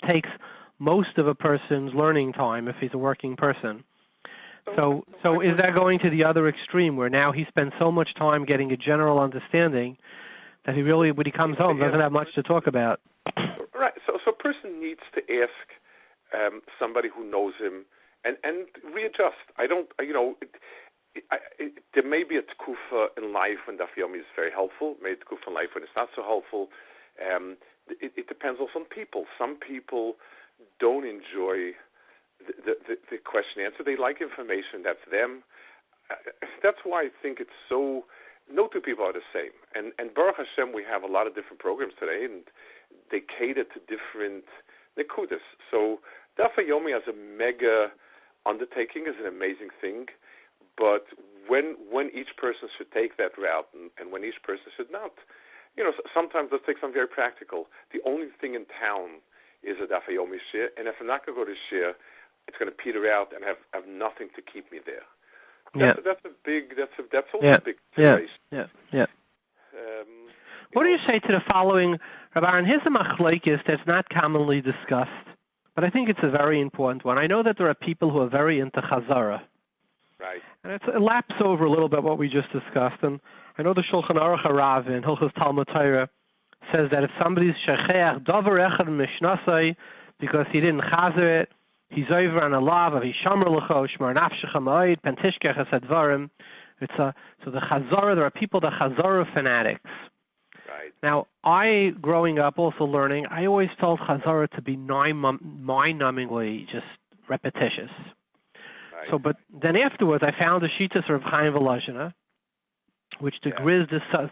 takes most of a person's learning time if he's a working person. So is that going to the other extreme where now he spends so much time getting a general understanding that he really, when he comes home, doesn't have much to talk about? Right. So a person needs to ask somebody who knows him and readjust. There may be a tkufa in life when Daf Yomi is very helpful, maybe a tkufa in life when it's not so helpful. It depends also on people. Some people don't enjoy the question and answer. They like information. That's them. That's why I think it's so... No two people are the same. And Baruch Hashem, we have a lot of different programs today, and they cater to different nekudas. So Daf Yomi as a mega undertaking is an amazing thing. But when each person should take that route and when each person should not, sometimes let's take something very practical. The only thing in town is a Daf Yomi shir, and if I'm not going to go to shir, it's going to peter out and have nothing to keep me there. That's a big. That's also a big situation. What do you say to the following, Rabbi Aharon? Here's a machlokes that's not commonly discussed, but I think it's a very important one. I know that there are people who are very into chazara. Right. And it laps over a little bit what we just discussed. And I know the Shulchan Aruch Harav in Hilchos Talmud Torah says that if somebody's shecheach davar echad mishnasai because he didn't chazer it, he's over on a lav of hishamar lecho shmar nafshecha ma'od pentishkech esadvarim. So the chazara, there are people, the chazara fanatics. Right. Now, growing up, also learning, I always felt chazara to be mind-numbingly just repetitious. So, but then afterwards, I found a Shittas of Chaim Volozhiner, which the Grizz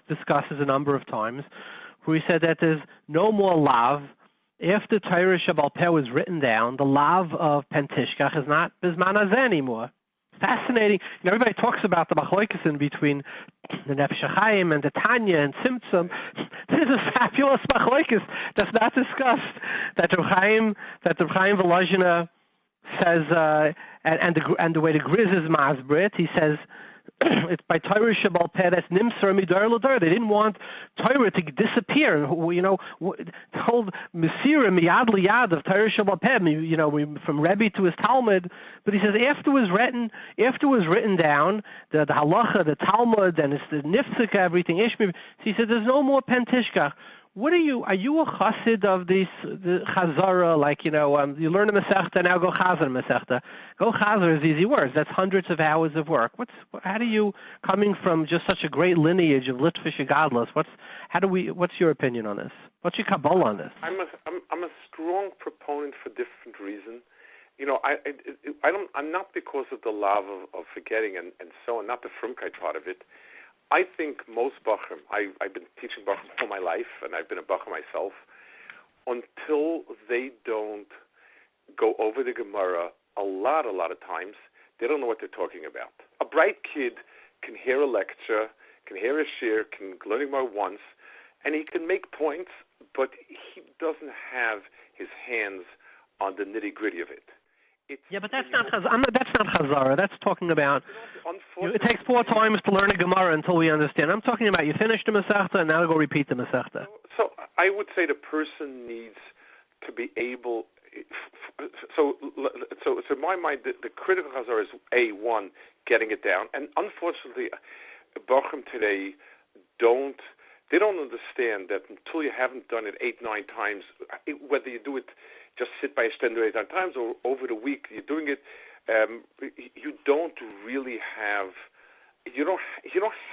discusses a number of times, where he said that there's no more lav. After Torah Shabbal Peh was written down, the lav of Pentishkach is not Bizman Hazeh anymore. Fascinating. Everybody talks about the machlokes in between the Nefesh HaChaim and the Tanya and Tzimtzum. This is a fabulous machlokes that's not discussed. That Reb Chaim Volozhiner says, and the way the Grizz is masbrit, he says it's by Torah Shabbal Peh that's nimser midor l'dor. They didn't want Torah to disappear. The whole mesira miyad liyad of Torah Shabbal Peh. From Rebbe to his Talmud. But he says after it was written down, the Halacha, the Talmud, and it's the Niftzika, everything. So he said there's no more Pentishkach. Are you a chassid of the chazara? You learn a Masechta, now go chazer Masechta. Go chazer is easy words. That's hundreds of hours of work. How do you, coming from just such a great lineage of Litvish Gadlus, what's your opinion on this? What's your Kabbalah on this? I'm a strong proponent for different reasons. I'm not because of the love of forgetting and so on, not the frumkeit part of it. I think most Bachrim, I've been teaching Bachrim all my life, and I've been a Bachrim myself, until they don't go over the Gemara a lot of times, they don't know what they're talking about. A bright kid can hear a lecture, can hear a shiur, can learn Gemara once, and he can make points, but he doesn't have his hands on the nitty-gritty of it. But that's not chazara. That's talking about it takes 4 times to learn a Gemara until we understand. I'm talking about you finished the Masechta and now go repeat the Masechta. So I would say the person needs to be able. So in my mind, the critical chazara is one, getting it down, and unfortunately, Bachrim today don't understand that until you haven't done it 8-9 times, whether you do it. Just sit by a stender 8 times, or over the week you're doing it. You don't really have. You don't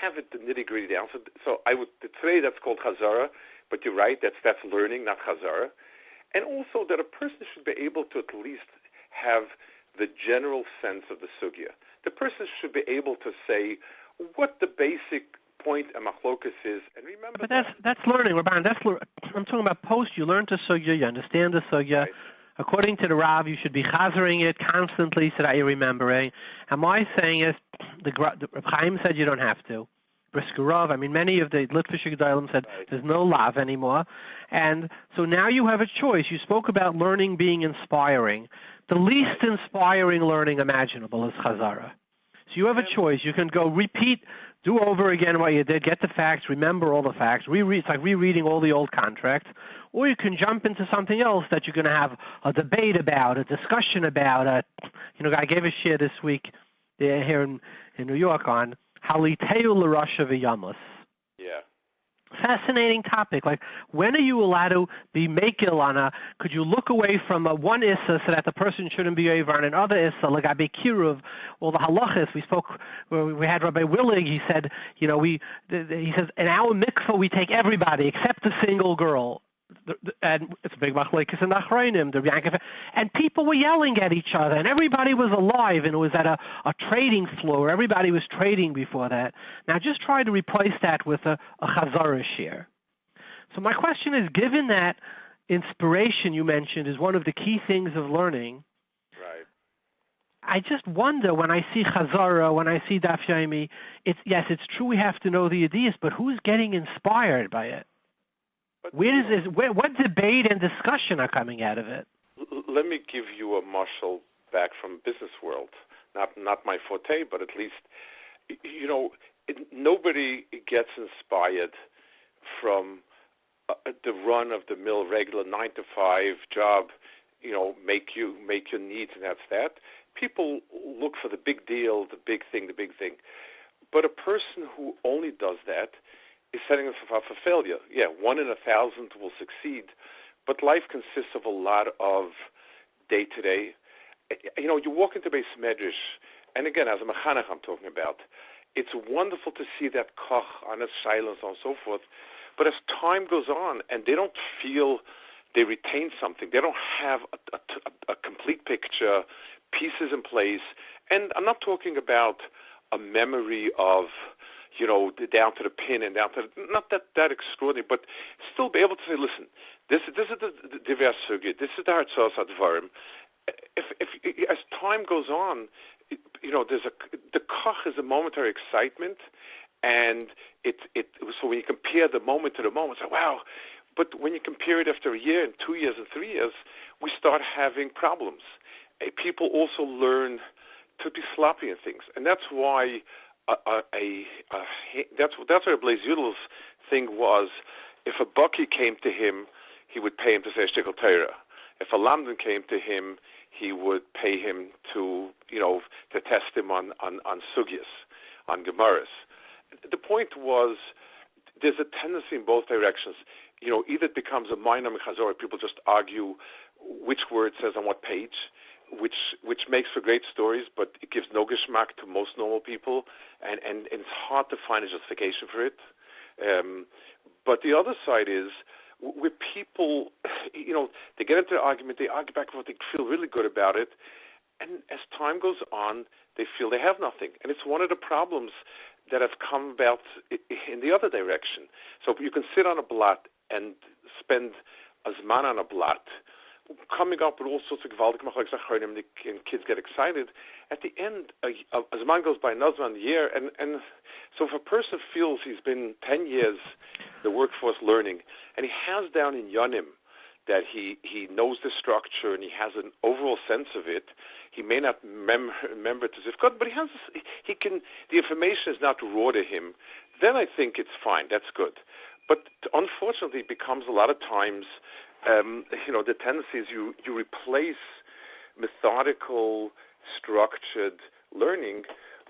have it the nitty gritty down. So I would today that's called chazara, but you're right. That's learning, not chazara. And also that a person should be able to at least have the general sense of the sugya. The person should be able to say what the basic point a machlokas is, and remember. But that's learning, Rabban. I'm talking about post. You learn the sugya, you understand the sugya. Right. According to the Rav, you should be chazering it constantly so that you're remembering. And my saying is, the Reb Chaim said you don't have to. Brisker Rav, many of the Litvish Gedolim said there's no lav anymore. And so now you have a choice. You spoke about learning being inspiring. The least inspiring learning imaginable is chazara. So you have a choice. You can go do over again what you did, get the facts, remember all the facts, it's like rereading all the old contracts, or you can jump into something else that you're going to have a debate about, a discussion about. I gave a share this week here in New York on Haliteu l'Rosh v'Yamos. Yeah. Fascinating topic. Like, when are you allowed to be makil on could you look away from one issa so that the person shouldn't be over on another issa, like Abekiruv, or the halachas? We had Rabbi Willig, he said, he says, in our mikvah we take everybody except the single girl. And it's a big machlekes in Aharon, and people were yelling at each other, and everybody was alive, and it was at a trading floor. Everybody was trading before that. Now just try to replace that with a chazara share. So my question is, given that inspiration you mentioned is one of the key things of learning, right? I just wonder when I see chazara, when I see Daf Yomi, it's true we have to know the ideas, but who's getting inspired by it? But what debate and discussion are coming out of it? Let me give you a marshal back from business world. Not my forte, but at least, nobody gets inspired from the run-of-the-mill regular 9-to-5 job, make your needs, and that's that. People look for the big deal, the big thing. But a person who only does that is setting himself up for failure. Yeah, 1 in 1,000 will succeed, but life consists of a lot of day-to-day. You walk into Beis Medrash, and again, as a mechanech I'm talking about, it's wonderful to see that koch, honest silence, and so forth, but as time goes on, and they don't feel they retain something, they don't have a complete picture, pieces in place, and I'm not talking about a memory of down to the pin and down to not that extraordinary, but still be able to say, listen, this is the divya sugya, this is the hartzos advarim. If as time goes on, the koch is a momentary excitement, and so when you compare the moment to the moment, it's like, wow. But when you compare it after a year and 2 years and 3 years, we start having problems. People also learn to be sloppy in things, and that's why. That's what Blaise Yudel's thing was. If a Bucky came to him, he would pay him to say Shtickle Torah. If a Lamdan came to him, he would pay him to test him on sugyas, on gemaras. The point was, there's a tendency in both directions. Either it becomes a minor mechazor, people just argue which word says on what page, which makes for great stories, but it gives no geschmack to most normal people, and it's hard to find a justification for it. But the other side is, where people, they get into an argument, they argue back and forth, they feel really good about it, and as time goes on, they feel they have nothing. And it's one of the problems that have come about in the other direction. So you can sit on a blot and spend a zman on a blot, coming up with all sorts of gewaltig machlokes Aharonim, and kids get excited. At the end, as man goes by another year, and so if a person feels he's been 10 years the workforce learning, and he has down in Yonim that he knows the structure and he has an overall sense of it, he may not remember it as if good, but the information is not raw to him, then I think it's fine, that's good. But unfortunately, it becomes a lot of times, the tendency is you replace methodical, structured learning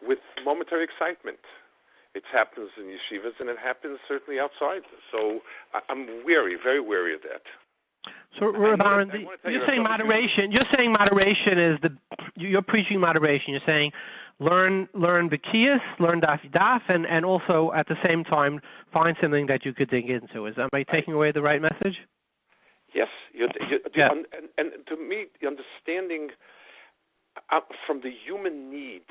with momentary excitement. It happens in yeshivas, and it happens certainly outside. So I'm very wary of that. So, Rabbi, you're saying moderation. You're saying moderation is you're preaching moderation. You're saying learn B'kiyas, learn Daf, and also at the same time find something that you could dig into. Am I taking away the right message? Yes. Yeah. And to me, the understanding from the human need,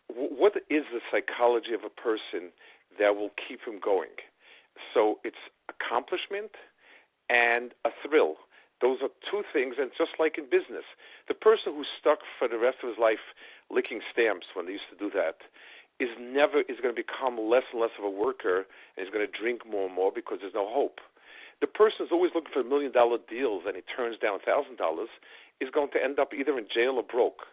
what is the psychology of a person that will keep him going? So it's accomplishment and a thrill. Those are two things, and just like in business, the person who's stuck for the rest of his life licking stamps when they used to do that is going to become less and less of a worker, and is going to drink more and more because there's no hope. The person who's always looking for $1 million deals and he turns down $1,000 is going to end up either in jail or broke.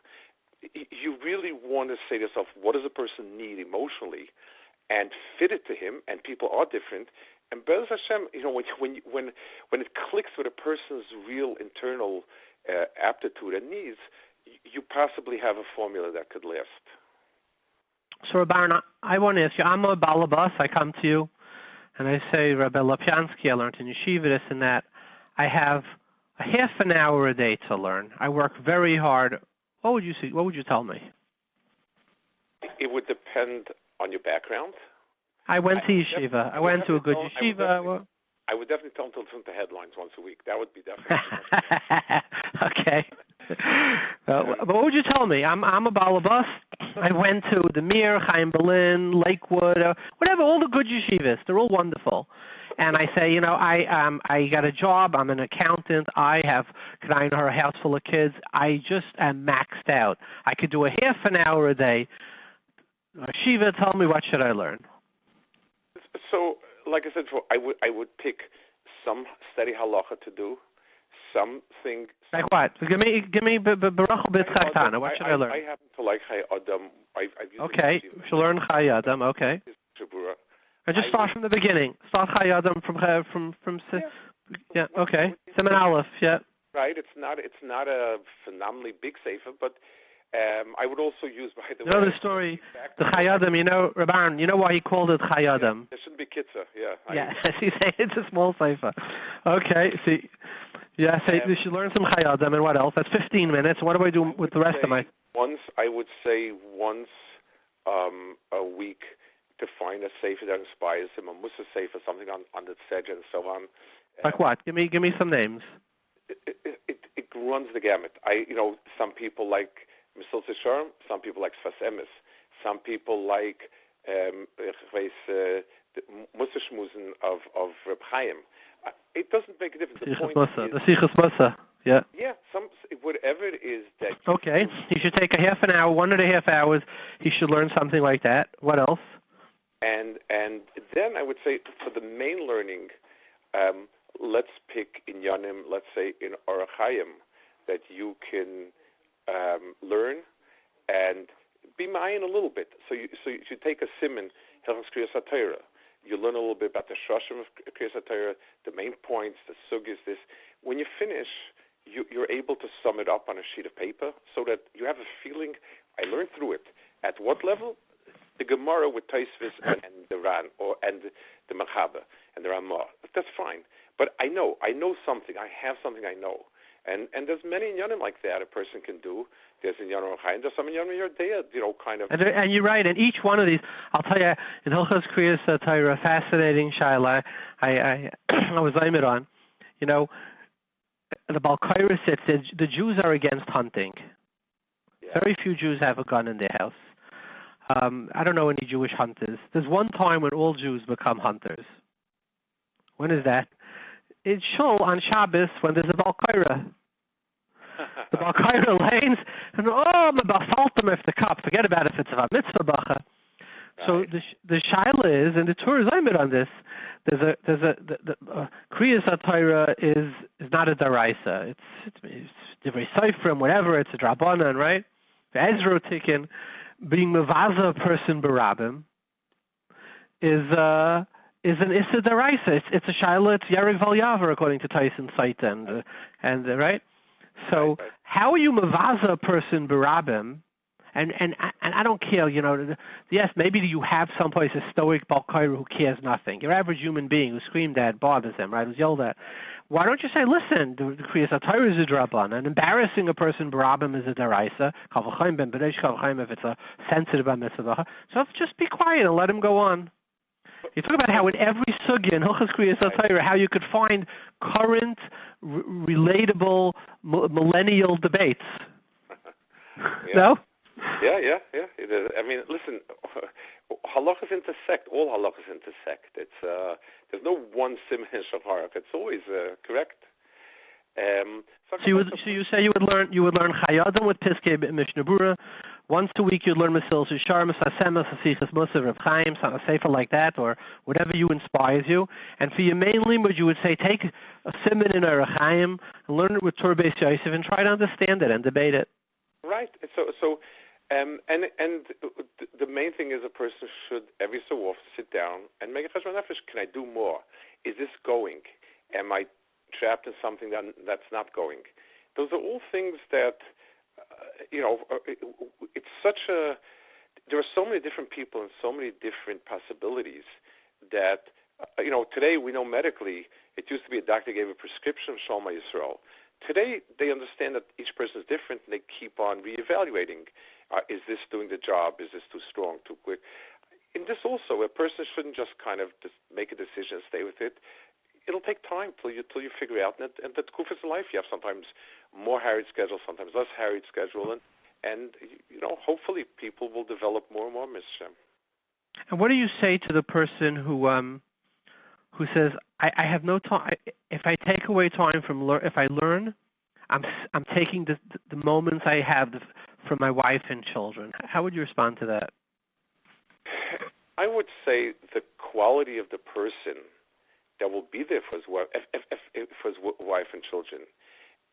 you really want to say to yourself, what does a person need emotionally, and fit it to him. And people are different. And Be'ez Hashem, when it clicks with a person's real internal aptitude and needs, you possibly have a formula that could last. So, Rabbi, I want to ask you, I'm a balabas. I come to you, and I say, Rabbi Lopiansky, I learned in Yeshiva this and that. I have a half an hour a day to learn. I work very hard. What would you say? What would you tell me? It would depend on your background. I went to Yeshiva. I went to a good Yeshiva. I would definitely tell them to listen to headlines once a week. That would be definitely okay. But what would you tell me? I'm a balabas. I went to the Mir, Chaim Berlin, Lakewood, whatever, all the good yeshivas. They're all wonderful. And I say, I got a job. I'm an accountant. I have a house full of kids. I just am maxed out. I could do a half an hour a day. Shiva, tell me, what should I learn? So, like I said before, I would pick some steady halacha to do, something. Like what? Give me Baruch B'Tzaktana. What should I learn? I happen to like Chayadam. Okay, we should learn Chayadam. Okay. And just start from the beginning. Start Chayadam from yeah. Okay. Semen Aleph. Yeah. Right. It's not a phenomenally big sefer, but I would also use, by the way. You know the story, the Chayadam. Rabban. You know why he called it Chayadam? There shouldn't be kitzah. Yeah. Yeah. He's saying it's a small sefer. Okay. See. Yeah. So you should learn some Chayadam, and what else? That's 15 minutes. What do I do with the rest of my? I would say once a week, to find a sefer that inspires him, a Musa sefer, something on the tzedge and so on. Like what? Give me some names. It runs the gamut. Some people like Misil Sisharm, some people like Sfas Emes, some people like the Musa Shmuzen of Reb Chaim. It doesn't make a difference. The Siyum Hashas. Yeah. Yeah, whatever it is that. Okay, he should take a half an hour, 1.5 hours. He should learn something like that. What else? And then I would say for the main learning, let's pick in Yanim, let's say in Or Chaim, that you can learn and be ma'ayin a little bit. So you should take a siman, Hilchos Kriyas HaTorah. You learn a little bit about the Shoshim of Kriyas HaTorah, the main points, the sugis, this. When you finish, you're able to sum it up on a sheet of paper so that you have a feeling, I learned through it. At what level? The Gemara with Taisvis and the Ran, and the Machaber and the Ramah. That's fine. But I know something. I have something I know. And there's many inyanim like that a person can do. There's inyanim Chaim. There's some inyanim you're dead, kind of. And you're right. And each one of these, I'll tell you, in Hilchos Kriyas HaTorah, fascinating shaila. I was aimed on. The Balkaira says the Jews are against hunting. Yeah. Very few Jews have a gun in their house. I don't know any Jewish hunters. There's one time when all Jews become hunters. When is that? It's Shul on Shabbos when there's a Balkaira. The Balkaira lanes, and I'm about to the cup. Forget about it if it's a mitzvah bacha. So the shaila is, and the Torah is aimed on this. The Kriyas HaTorah is not a daraisa. It's divrei seifrim, whatever. It's a drabanan, right? The Ezra Tikkun, being mevaza a person barabim is an issa daraisa. It's a shaila. It's yareg val yaver according to Tyson Site and right. So how are you mevaza a person barabim? And I don't care, yes, maybe you have someplace a stoic Balkaira who cares nothing. Your average human being who screamed at bothers him, right, who's yelled at. Why don't you say, listen, the Kriyas HaTorah is a draban, and embarrassing a person barabim is a daraisa, kavachayim ben bereish kavachayim if it's a sensitive mitzvah. So just be quiet and let him go on. You talk about how in every sugya in Hilchos Kriyas HaTorah, how you could find current, relatable, millennial debates. Yeah. No? Yeah. I mean, listen, halachas intersect. All halachas intersect. It's there's no one siman shachar. It's always correct. So you say you would learn Chayadam with Piskei Mishnah Berurah. Once a week you'd learn Misil Sishar, Misasemas, Siyum Hashas, Reb Chaim, a sefer like that, or whatever inspires you. And for your main limud, you would say take a siman in a Chaim and learn it with Torah Beis Yosef and try to understand it and debate it. Right. And the main thing is a person should every so often sit down and make a cheshbon nefesh. Can I do more? Is this going? Am I trapped in something that's not going? Those are all things that it's such a. There are so many different people and so many different possibilities that today we know medically. It used to be a doctor gave a prescription of Shalom Yisrael. Today, they understand that each person is different, and they keep on reevaluating. Is this doing the job? Is this too strong, too quick? In this also, a person shouldn't just kind of just make a decision and stay with it. It'll take time till you figure out. And the kufas in life, you have sometimes more harried schedule, sometimes less harried schedule, and hopefully people will develop more and more Mishram. And what do you say to the person who says, I have no time. If I take away time if I learn, I'm taking the moments I have from my wife and children. How would you respond to that? I would say the quality of the person that will be there for his wife and children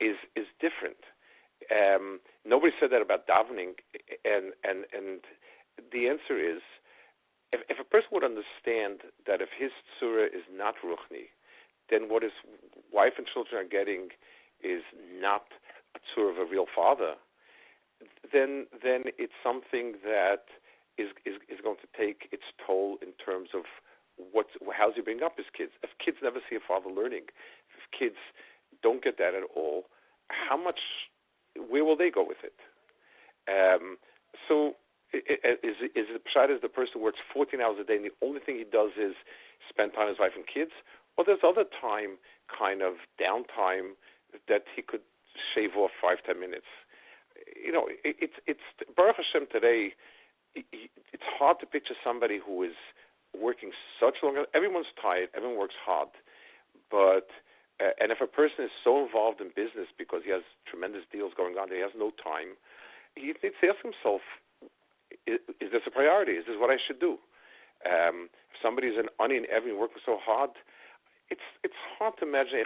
is different. Nobody said that about davening, and the answer is, if a person would understand that if his tzura is not ruchni, then what his wife and children are getting is not a tzura of a real father, then it's something that is going to take its toll in terms of how's he bring up his kids. If kids never see a father learning, if kids don't get that at all, where will they go with it? So is the pshat is the person works 14 hours a day and the only thing he does is spend time with his wife and kids, or there's other time, kind of downtime, that he could shave off 5-10 minutes. It's Baruch Hashem today. It's hard to picture somebody who is working such long. Everyone's tired. Everyone works hard, but and if a person is so involved in business because he has tremendous deals going on, that he has no time, he needs to ask himself, is this a priority? Is this what I should do? If somebody's an onion every working so hard, it's hard to imagine.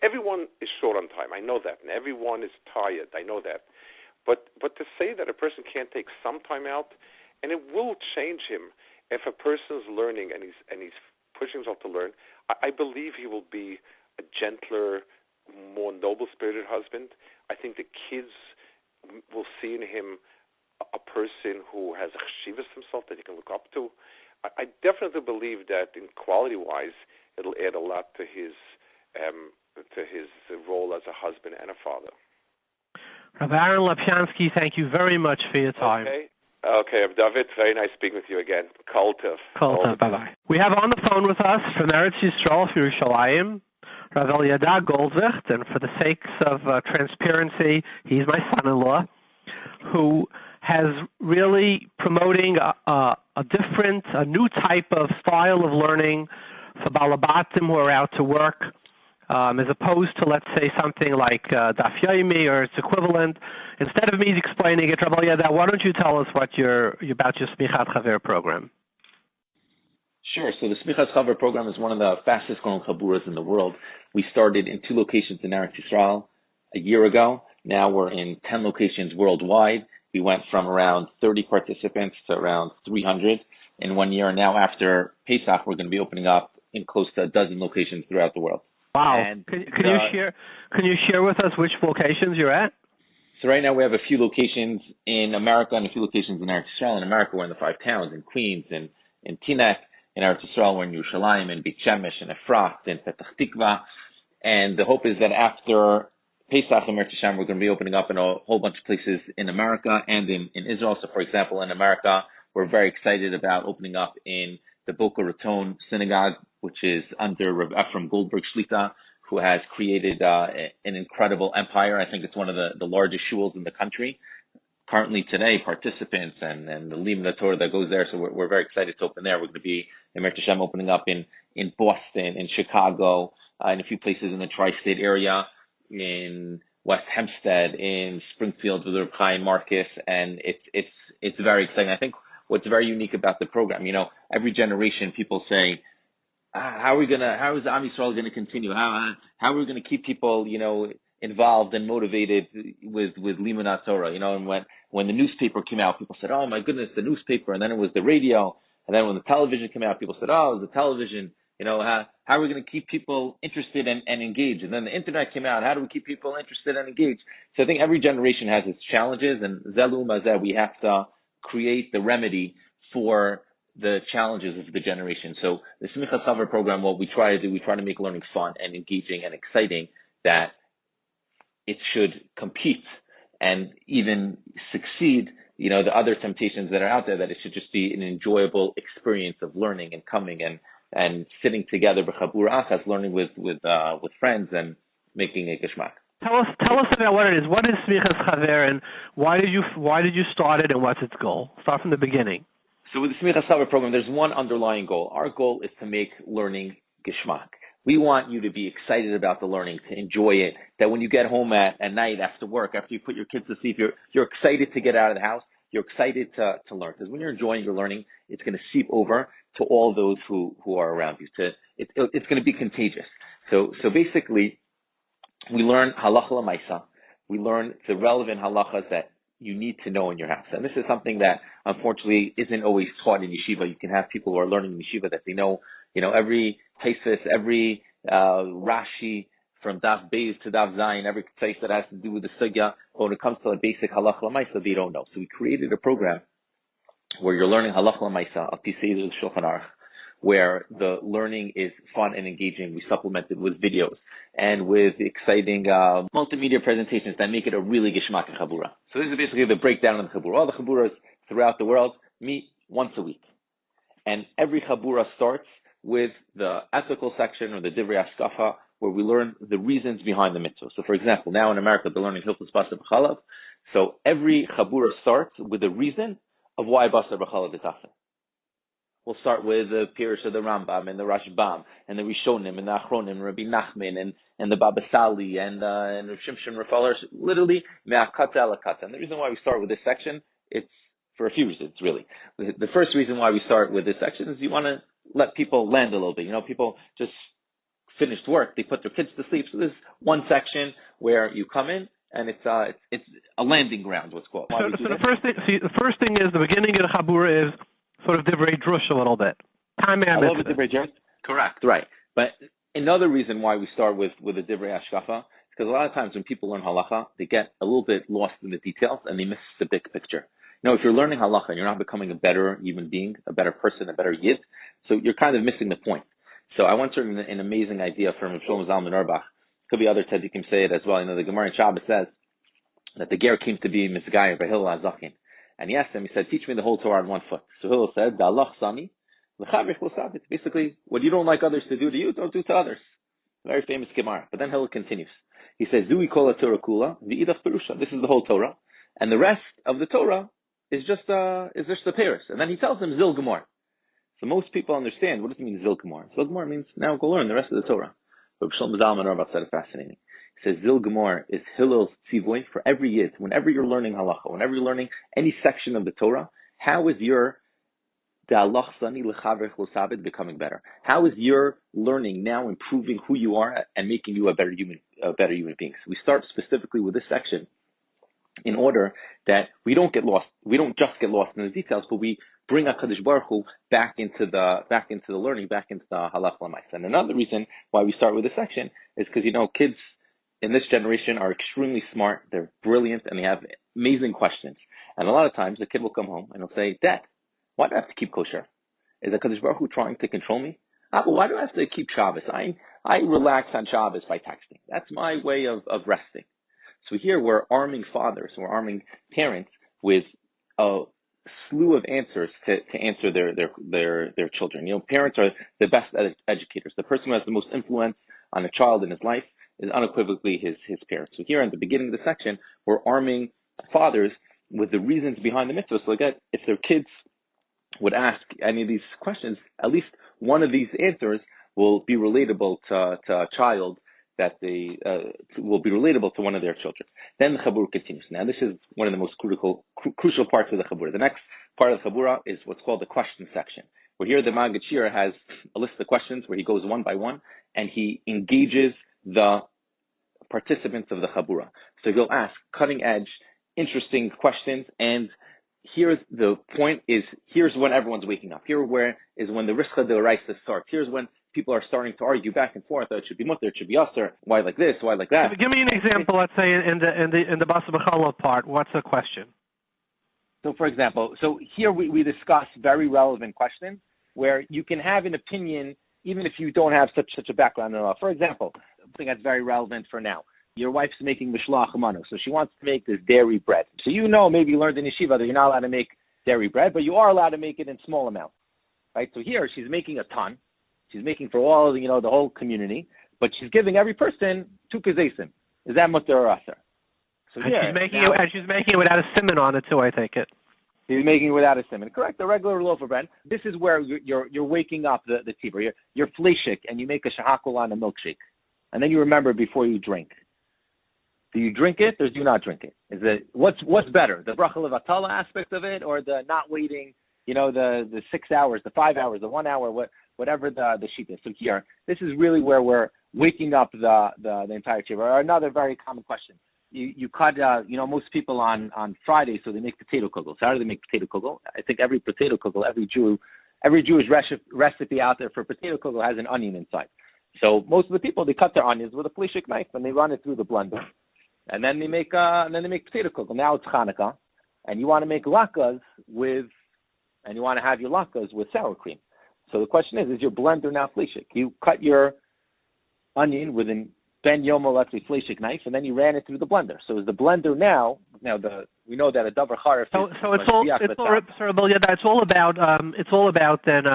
Everyone is short on time. I know that, and everyone is tired. I know that, but to say that a person can't take some time out, and it will change him if a person is learning and he's pushing himself to learn. I believe he will be a gentler, more noble-spirited husband. I think the kids will see in him a person who has a cheshivas himself that he can look up to. I definitely believe that in quality-wise, it'll add a lot to his role as a husband and a father. Rabbi Aaron Lopiansky, thank you very much for your time. Okay, David, very nice speaking with you again. Kol tov. Bye-bye. We have on the phone with us from Eretz Yisrael, Yerushalayim, Rabbi Elyada Goldvicht, and for the sakes of transparency, he's my son-in-law, who has really promoting a new type of style of learning for balabatim who are out to work, as opposed to, let's say, something like Daf Yomi or its equivalent. Instead of me explaining it, Rabbi Elyada, why don't you tell us about your Smichas Chaver program? Sure. So the Semichas Chaver program is one of the fastest growing chaburas in the world. We started in 2 locations in Eretz Yisrael a year ago. Now we're in 10 locations worldwide. We went from around 30 participants to around 300 in 1 year. Now after Pesach, we're going to be opening up in close to a dozen locations throughout the world. Wow. And, can you share with us which locations you're at? So right now we have a few locations in America and a few locations in Eretz Yisrael. In America, we're in the 5 towns, in Queens, in Teaneck. In Eretz Yisrael, we're in Yerushalayim, in Beit Shemesh, in Efrat, in Petach Tikva. And the hope is that after Pesach and Eretz Yisrael, we're going to be opening up in a whole bunch of places in America and in Israel. So, for example, in America, we're very excited about opening up in the Boca Raton Synagogue, which is under Rabbi Ephraim Goldberg Shlita, who has created an incredible empire. I think it's one of the largest shuls in the country. Currently today, participants and the Limud Torah that goes there, so we're very excited to open there. We're going to be in Eretz Yisrael opening up in Boston, in Chicago, in a few places in the tri-state area, in West Hempstead, in Springfield with Reb Chaim Marcus, and it's very exciting. I think what's very unique about the program, every generation people say, how is Am Yisrael going to continue? How are we going to keep people, involved and motivated with Limanat Torah, and when the newspaper came out, people said, oh my goodness, the newspaper, and then it was the radio, and then when the television came out, people said, oh, it was the television, how are we going to keep people interested and engaged? And then the internet came out, how do we keep people interested and engaged? So I think every generation has its challenges, and Zelu Mazeh, we have to create the remedy for the challenges of the generation. So the Semichas Chaver program, what we try to do, we try to make learning fun and engaging and exciting, that it should compete and even succeed, the other temptations that are out there, that it should just be an enjoyable experience of learning and coming and sitting together, learning with friends and making a geschmack. Tell us about what it is. What is Smichas Chaver, and why did you start it, and what's its goal? Start from the beginning. So with the Semichas Chaver program, there's one underlying goal. Our goal is to make learning geschmack. We want you to be excited about the learning, to enjoy it, that when you get home at night after work, after you put your kids to sleep, you're excited to get out of the house, you're excited to learn. Because when you're enjoying your learning, it's going to seep over to all those who are around you. It's going to be contagious. So basically, we learn halacha l'maisa. We learn the relevant halachas that you need to know in your house. And this is something that, unfortunately, isn't always taught in yeshiva. You can have people who are learning in yeshiva that they know, every Taisus, every Rashi, from Daf Beis to Daf Zayin, every place that has to do with the sugya. But when it comes to a basic halacha l'maisa, they don't know. So we created a program where you're learning halacha l'maisa, al pi seder Shulchan Aruch, where the learning is fun and engaging. We supplement it with videos and with exciting multimedia presentations that make it a really geschmack chabura. So this is basically the breakdown of the chabura. All the chaburas throughout the world meet once a week. And every chabura starts with the ethical section, or the divrei haskafa, where we learn the reasons behind the mitzvah. So for example, now in America, they're learning hilchos basar b'chalav. So every chabura starts with the reason of why basar b'chalav is aser. We'll start with the Pirush of the Rambam and the Rashbam and the Rishonim and the Aharon and Rabbi Nachman and the Baba Sali and Shimshon Rafael, literally me'akata alakata. And the reason why we start with this section, it's for a few reasons, really. The first reason why we start with this section is you want to let people land a little bit. People just finished work, they put their kids to sleep. So there's one section where you come in, and it's a landing ground, what's called. So the first thing is, the beginning of the Chabura is sort of divrei drush a little bit. Time and I love the divrei drush. Correct. Right. But another reason why we start with the divrei hashkafa is because a lot of times when people learn halacha, they get a little bit lost in the details and they miss the big picture. If you're learning halacha and you're not becoming a better human being, a better person, a better yid, so you're kind of missing the point. So I once heard an amazing idea from Shlomo Zalman Auerbach. Could be other tzaddikim say it as well. The Gemara in Shabbos says that the ger came to be misgayer by Hillel HaZakin. And he asked him, he said, teach me the whole Torah on 1 foot. So Hillel said, Da'alach sami, l'chavich l'sabit. Basically, what you don't like others to do to you, don't do to others. Very famous Gemara. But then Hillel continues. He says, Zui kol Torah kula, v'idach perusha. This is the whole Torah. And the rest of the Torah is just the Paris. And then he tells them Zil Gemara. So most people understand, what does it mean Zil Gemara? Zil Gemara means now go learn the rest of the Torah. But Shlomo Zalman Auerbach said it fascinating. He says Zil Gemara is Hillel's tzivoy for every yid. Whenever you're learning halacha, whenever you're learning any section of the Torah, how is your da'alach sani l'chavich l'sabit becoming better? How is your learning now improving who you are and making you a better human being? So we start specifically with this section in order that we don't get lost. We don't just get lost in the details, but we bring HaKadosh Baruch Hu back into the learning, back into the halacha l'maisa. And another reason why we start with this section is because kids in this generation are extremely smart. They're brilliant, and they have amazing questions. And a lot of times, the kid will come home and he'll say, "Dad, why do I have to keep kosher? Is HaKadosh Baruch Hu trying to control me? But why do I have to keep Shabbos? I relax on Shabbos by texting. That's my way of resting." So here we're arming fathers, we're arming parents with a slew of answers to answer their children. Parents are the best educators. The person who has the most influence on a child in his life is unequivocally his parents. So here in the beginning of the section, we're arming fathers with the reasons behind the mitzvah. So again, if their kids would ask any of these questions, at least one of these answers will be relatable to a child, that they will be relatable to one of their children. Then the Chabur continues. Now this is one of the most crucial parts of the Chabur. The next part of the Chabura is what's called the question section, where here the Maggid Shiur has a list of questions where he goes one by one and he engages the participants of the Chabura. So you'll ask cutting-edge, interesting questions, and here's the point: here's when everyone's waking up. Here is when the Rischa D'Oraisa starts. Here's when people are starting to argue back and forth. It should be mutter, it should be aser. Why like this? Why like that? Give me an example. Let's say in the Basa B'Chalov part. What's the question? So, for example, here we discuss very relevant questions where you can have an opinion even if you don't have such a background in law. For example, something that's very relevant for now. Your wife's making mishloach manu, so she wants to make this dairy bread. So maybe you learned in yeshiva that you're not allowed to make dairy bread, but you are allowed to make it in small amounts, right? So here she's making a ton. She's making for all, the whole community, but she's giving every person 2 kazesim. Is that mutter or aser? So she's making it without a simon on it too, I take it. He's making it without a simon. Correct, the regular loaf of bread. This is where you're waking up the tzibur. You're fleshik, and you make a shahakol on a milkshake. And then you remember before you drink. Do you drink it or do you not drink it? What's better, the bracha levatala aspect of it, or the not waiting, the 6 hours, the 5 hours, the 1 hour, whatever the sheet is. So here, this is really where we're waking up the entire Chaver. Or another very common question. You cut, most people on Friday, so they make potato kugel. So how do they make potato kugel? I think every potato kugel, every Jewish recipe out there for potato kugel has an onion inside. So most of the people, they cut their onions with a fleshik knife and they run it through the blender. And then they make potato kugel. Now it's Hanukkah, and you want to make latkes and you want to have your latkes with sour cream. So the question is your blender now fleshik? You cut your onion with an ben yomo, let's say, fleshik knife, and then you ran it through the blender. So is the blender now we know that a davar charif. So it's all about then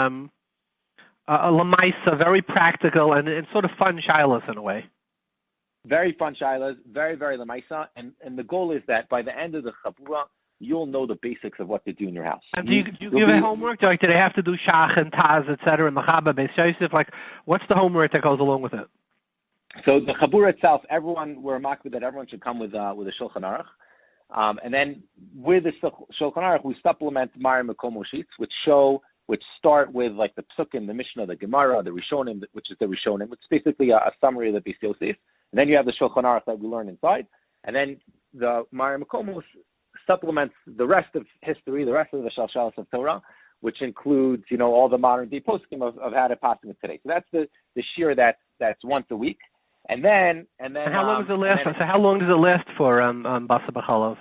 a lamaisa, very practical and sort of fun shilas in a way. Very fun shilas, very, very lamaisa, and the goal is that by the end of the chabura, you'll know the basics of what to do in your house. And do you give a homework? Do they have to do shach and taz, etc., and machaba beis Yosef? Like, what's the homework that goes along with it? So the chabura itself, we're Maggid that everyone should come with a Shulchan Aruch. And then with the Shulchan Aruch, we supplement Ma'ir Mekomo sheets, which start with like the Psukim, the Mishnah, the Gemara, the Rishonim, which is the Rishonim, which is basically a summary of the Beis Yosef. And then you have the Shulchan Aruch that we learn inside. And then the Ma'ir Mekomo supplements the rest of history, the rest of the Shalshalas of Torah, which includes, all the modern day poskim of how to pass it today. So that's the shiur that's once a week. And then how long does it last? So how long does it last for Basa B'Chalov?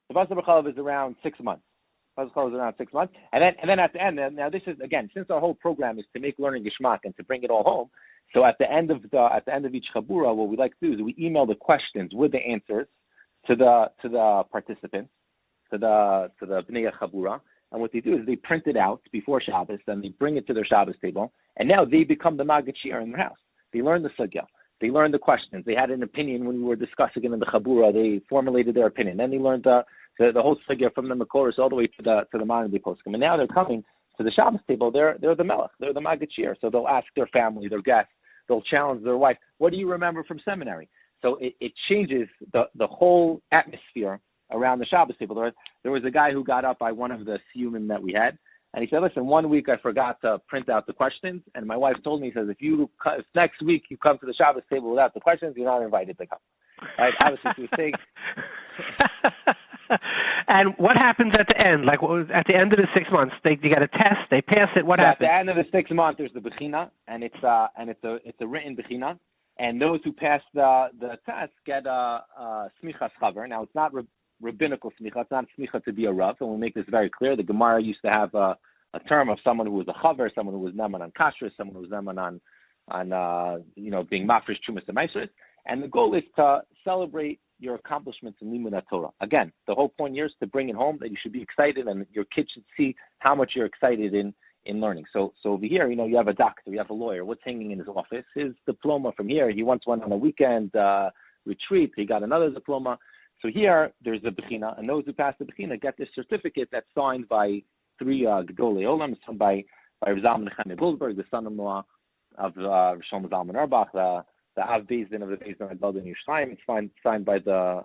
The Basa B'Chalov is around 6 months. Basa B'Chalov is around 6 months, and then at the end. Now this is again, since our whole program is to make learning gishmak and to bring it all home. So at the end of each chabura, what we like to do is we email the questions with the answers to the participants, to the bnei chabura, and what they do is they print it out before Shabbos, and they bring it to their Shabbos table, and now they become the Maggid Shiur in their house. They learn the sugya. They learned the questions. They had an opinion when we were discussing it in the Chabura. They formulated their opinion. Then they learned the whole sugya from the Makoros all the way to the modern day poskim. And now they're coming to the Shabbos table. They're the Melech. They're the Maggid Shiur. So they'll ask their family, their guests. They'll challenge their wife. What do you remember from seminary? So it changes the whole atmosphere around the Shabbos table. There was a guy who got up by one of the Siyumim that we had. And he said, listen, 1 week I forgot to print out the questions, and my wife told me, he says, if next week you come to the Shabbos table without the questions, you're not invited to come. Right? Obviously, she was saying. And what happens at the end? Like at the end of the 6 months, they get a test, they pass it. What happens? At the end of the 6 months, there's the bechina, and it's a written bechina, and those who pass the test get a Semichas Chaver. Now it's not rabbinical smicha. It's not smicha to be a rav, and we'll make this very clear. The Gemara used to have a term of someone who was a chaver, someone who was neman on kashrus, someone who was neman on being mafresh chumas and meisres. And the goal is to celebrate your accomplishments in limud Torah. Again, the whole point here is to bring it home, that you should be excited, and your kids should see how much you're excited in learning. So over here, you have a doctor, you have a lawyer. What's hanging in his office? His diploma from here. He once went on a weekend retreat. He got another diploma. So here, there's a bechina, and those who pass the bechina get this certificate that's signed by 3 Gedolei Olam, signed by Rav Zalman Nechemia Goldberg, the son-in-law of Shlomo Zalman Auerbach, the Av Beis Din of the Beis Din of Yerushalayim. It's signed by the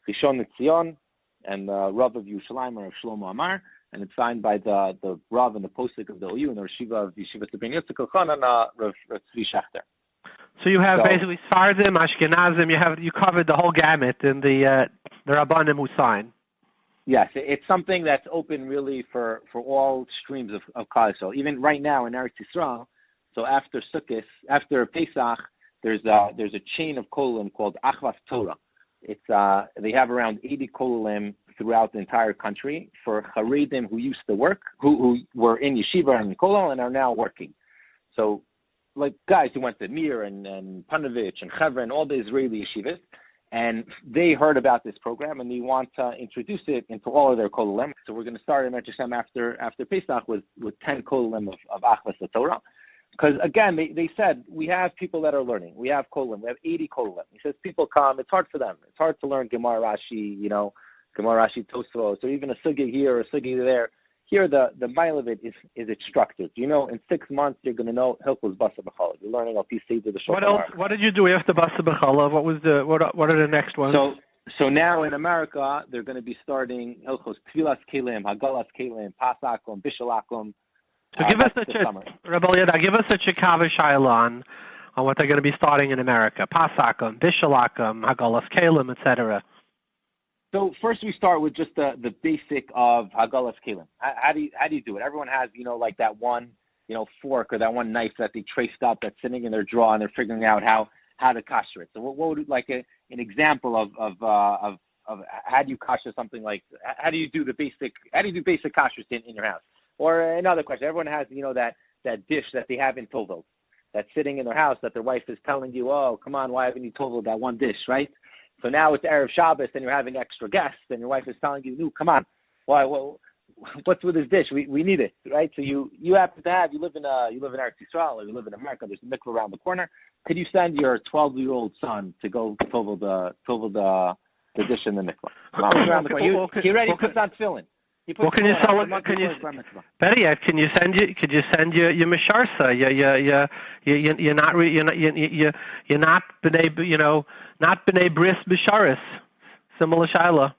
Rishon Tzion and the Rav of Yerushalayim, Rav Shlomo Amar, and it's signed by the Rav and the Posek of the OU and the Yeshiva of Yeshiva Tzibrin Yitzchak Elchanan, Rav Tzvi Shachter. So you have basically Sfardim, Ashkenazim. You covered the whole gamut in the Rabbanim who sign. Yes, it's something that's open really for all streams of Klal Yisrael. Even right now in Eretz Yisrael, so after Sukkot, after Pesach, there's a chain of kollel called Achvas Torah. It's they have around 80 kollel throughout the entire country for Haredim who used to work, who were in Yeshiva and kollel and are now working. So, like guys who went to Mir and Panovich and Chaver and all the Israeli yeshivas, and they heard about this program and they want to introduce it into all of their kollel. So we're going to start in Hashem after Pesach with 10 kollel of Achvas Torah. Because again, they said we have people that are learning. We have kollel. We have 80 kollel. He says people come. It's hard for them. It's hard to learn Gemara Rashi, Gemara Rashi Tosfos, or even a sugi here or a sugi there. Here, the mile of it is it's structured. In 6 months you're going to know Hilchos Basa B'Chala. You're learning al Pisei to the Shulchan Aruch. What else? What did you do after Basa B'Chala? What are the next ones? So now in America they're going to be starting Hilchos Tfilas Kelim, Hagalas Kelim, Pasakum, Bishalakum. So give us Rabbi Elyada, give us a Chaver Shaila on what they're going to be starting in America. Pasakum, Bishalakum, Hagalas Kelim, etc. So first we start with just the basic of Hagalas Kelim. How do you do it? Everyone has, like that one, fork or that one knife that they traced up that's sitting in their drawer and they're figuring out how to kasher it. So what would like an example of how do you kasher something like, how do you do basic kashrus in your house? Or another question, everyone has, that dish that they have in Tovil that's sitting in their house that their wife is telling you, oh, come on, why haven't you Tovil that one dish, right? So now it's Erev Shabbos and you're having extra guests and your wife is telling you, no, come on, why? What's with this dish? We need it, right? So you happen to have, you live in Eretz Yisrael or you live in America. There's a mikveh around the corner. Could you send your 12-year-old son to go Tovil the dish in the mikveh? Around the corner. He already puts on tefillin. Can you send your misharsa? You're not b'nei bris b'sharis. Similar shaila.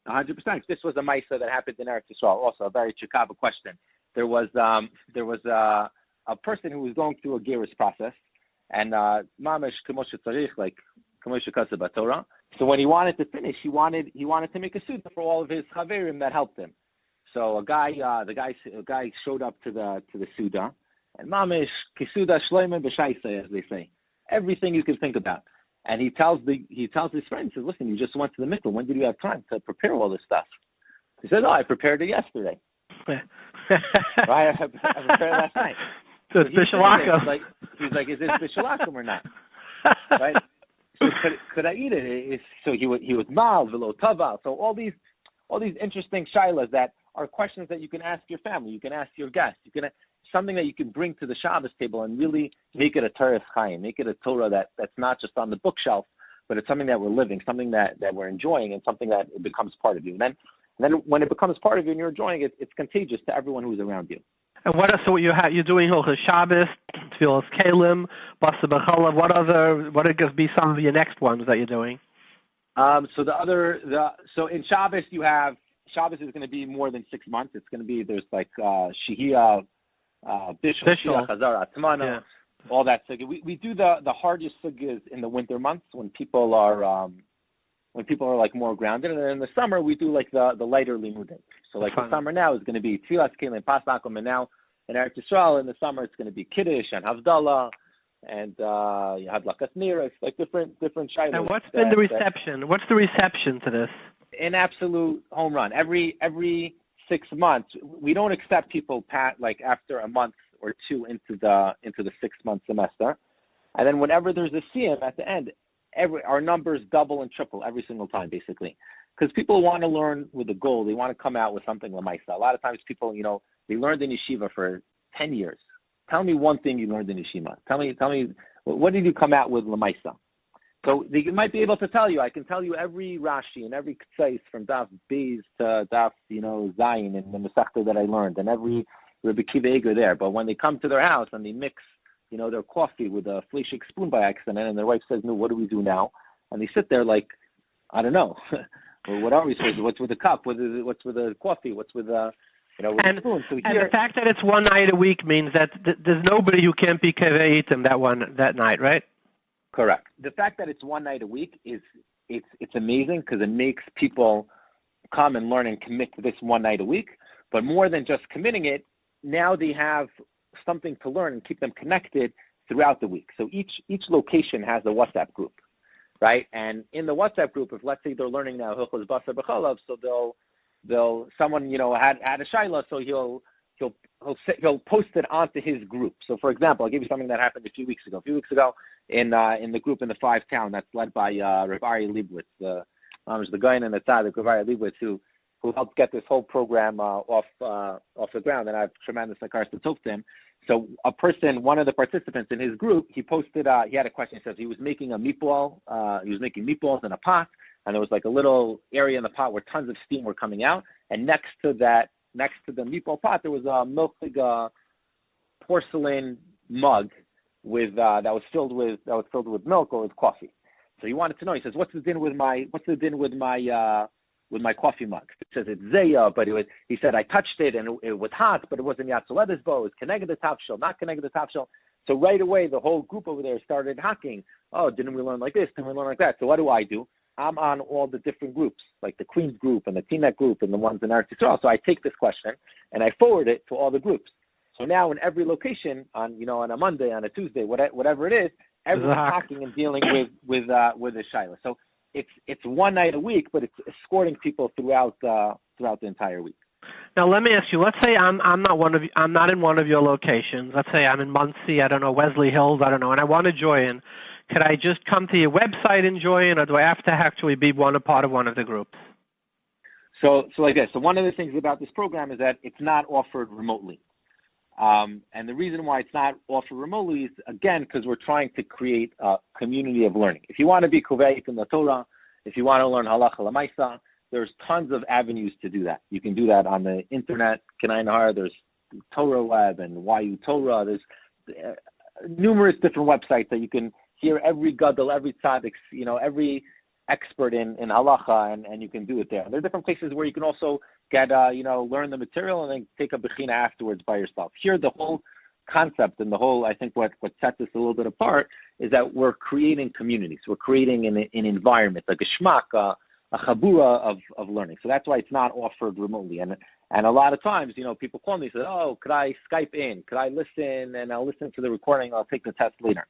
100%. This was a ma'isa that happened in Eretz Yisrael. Also, a very chikava question. There was a person who was going through a gerus process, and mamish k'moshe tzarich, like k'moshe kaseh b'Torah. So when he wanted to finish, he wanted to make a suda for all of his chaverim that helped him. So the guy showed up to the suda, and mamish kisuda shleiman b'shaisa, as they say, everything you can think about. And he tells his friend, he says, listen, you just went to the mikveh. When did you have time to prepare all this stuff? He said, I prepared it yesterday. Right, I prepared it last night. So it's bishalakum. He's like, is this bishalakum or not? Right. So could I eat it? So he was mal velo taval. So all these interesting shilas that are questions that you can ask your family, you can ask your guests, something that you can bring to the Shabbos table and really make it a Torah Chaim, make it a Torah that's not just on the bookshelf, but it's something that we're living, something that we're enjoying, and something that it becomes part of you. And then when it becomes part of you and you're enjoying it, it's contagious to everyone who's around you. And you're doing Hilchos Shabbos, Tfilas Kelim, Basa B'Chala. What are going to be some of your next ones that you're doing? So in Shabbos Shabbos is going to be more than 6 months. It's going to be there's like Shihiyah, Bishul, Chazar, Atmana, all that sugya. We do the hardest sugyas in the winter months when people are like more grounded, and then in the summer we do like the lighter limudim. So like the summer now is going to be Tfilas Kelim, Pasakum, and now in Eretz Yisrael in the summer it's going to be Kiddush and Havdalah and Hadlakas Nira. It's like different shilas. And what's been the reception? What's the reception to this? An absolute home run. Every 6 months, we don't accept people like after a month or two into the 6 month semester, and then whenever there's a siyum at the end, our numbers double and triple every single time, basically, because people want to learn with a goal. They want to come out with something lamaisa. A lot of times, people, they learned in yeshiva for 10 years. Tell me one thing you learned in yeshiva. Tell me, what did you come out with lamaisa? So they might be able to tell you. I can tell you every Rashi and every Ktseis from Daf Beis to Daf, Zayin and the Masechta that I learned, and every Rebbe Kiva Eger there. But when they come to their house and they mix, their coffee with a fleshik spoon by accident, and their wife says, "No, what do we do now?" And they sit there like, I don't know. Well, what are we supposed to do? What's with the cup? What's with the coffee? What's with the with a spoon. So and the fact that it's one night a week means that there's nobody who can't be kaveitim that night, right? Correct. The fact that it's one night a week it's amazing because it makes people come and learn and commit to this one night a week. But more than just committing it, now they have something to learn and keep them connected throughout the week. So each location has a WhatsApp group, right? And in the WhatsApp group, if let's say they're learning now Hilchos Basar B'Chalav, so they'll someone had a shaila, so he'll post it onto his group. So for example, I'll give you something that happened a few weeks ago. In the group in the 5-town that's led by Rabbi Beryl Shimanowitz, the guy in the tzaddik, Rabbi Beryl Shimanowitz, who helped get this whole program off the ground, and I have tremendous regards to talk to him. So one of the participants in his group, he posted, he had a question. He says he was making a meatball. He was making meatballs in a pot, and there was like a little area in the pot where tons of steam were coming out. And next to the meatball pot, there was a porcelain mug that was filled with milk or with coffee. So he wanted to know. He says, "What's the din with my coffee mug?" It says it's zeya, but he said I touched it and it was hot, but it wasn't yatzoledes bo. It was connected to top shell, not connected to top shell. So right away, the whole group over there started hacking. Oh, didn't we learn like this? Didn't we learn like that? So what do? I'm on all the different groups, like the Queens group and the Tinek group and the ones in Eretz Yisrael. So I take this question and I forward it to all the groups. So now in every location, on a Monday, on a Tuesday, whatever it is, everyone's talking and dealing with a shaila. So it's one night a week, but it's escorting people throughout the entire week. Now let me ask you. Let's say I'm not in one of your locations. Let's say I'm in Muncie. I don't know, Wesley Hills. I don't know, and I want to join. Could I just come to your website and join, or do I have to actually be a part of one of the groups? So like this. So one of the things about this program is that it's not offered remotely. And the reason why it's not offered remotely is, again, because we're trying to create a community of learning. If you want to be kuvayit in the Torah, if you want to learn halacha l'maisa, there's tons of avenues to do that. You can do that on the internet, there's Torah Web and YU Torah. There's numerous different websites that you can hear every gadol, every tzaddik, every expert in halacha, and you can do it there. There are different places where you can also get, learn the material and then take a bechina afterwards by yourself. Here, the whole concept and I think what sets us a little bit apart is that we're creating communities. We're creating an environment, a geschmack, a chabura of learning. So that's why it's not offered remotely. And a lot of times, people call me and say, "Oh, could I Skype in? Could I listen? And I'll listen to the recording. I'll take the test later."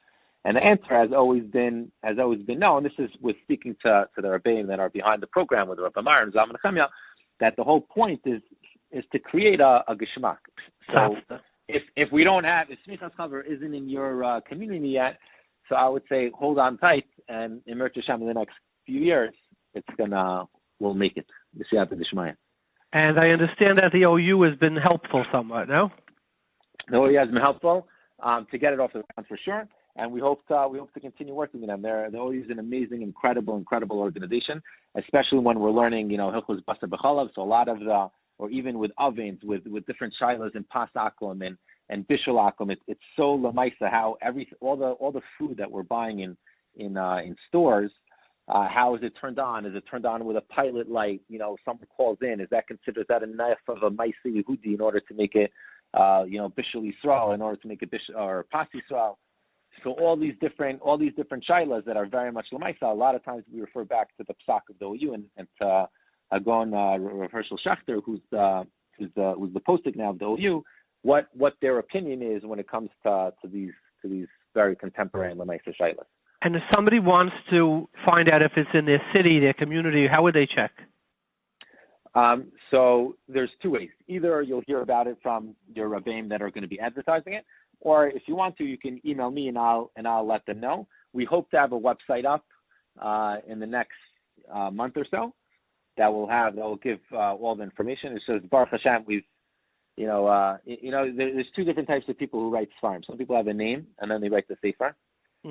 And the answer has always been no. And this is with speaking to the Rebbeim that are behind the program with Rabbi Myron, that the whole point is to create a geschmack. So if we don't have, if Semichas Chaver isn't in your community yet, so I would say hold on tight, and in the next few years, we'll make it. And I understand that the OU has been helpful somewhat, no? The OU has been helpful to get it off the ground for sure. And we hope to continue working with them. The OU is an amazing, incredible organization, especially when we're learning, Hilchos Basar B'Chalav. So a lot of or even with ovens, with different shilas and pas akum and bishul akum, it's so lamaisa how all the food that we're buying in stores, how is it turned on? Is it turned on with a pilot light? Someone calls in. Is that considered a knife of a Maisa Yehudi in order to make it, bishul Yisrael, in order to make it bishul or pas Yisrael? So all these different shilas that are very much lamaisa. A lot of times we refer back to the psak of the OU and to Aharon Rav Hershel Schachter, who's the postik now of the OU, what their opinion is when it comes to these very contemporary lamaisa shilas. And if somebody wants to find out if it's in their city, their community, how would they check? So there's two ways. Either you'll hear about it from your Rebbeim that are going to be advertising it, or if you want to, you can email me and I'll let them know. We hope to have a website up in the next month or so that will give all the information. It says Baruch Hashem. There's two different types of people who write Sfarim. Some people have a name and then they write the Sefer.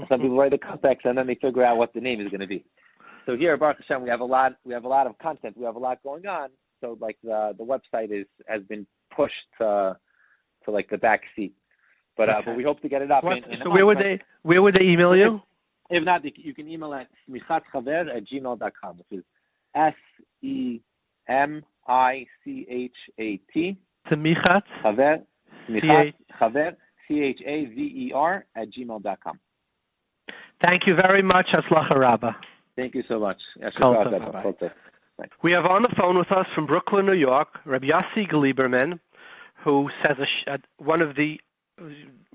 Some people write the context and then they figure out what the name is going to be. So here, Baruch Hashem, we have a lot of content. We have a lot going on. So like the website has been pushed to like the back seat. But we hope to get it up. So where would they email you? If not, you can email at smichachaver@gmail.com, which is SEMICHAT Semichas. Chaver, Chaver, CHAVER @gmail.com. Thank you very much, Hatzlacha Rabbah. Thank you so much. We have on the phone with us from Brooklyn, New York, Rabbi Glieberman, who says one of the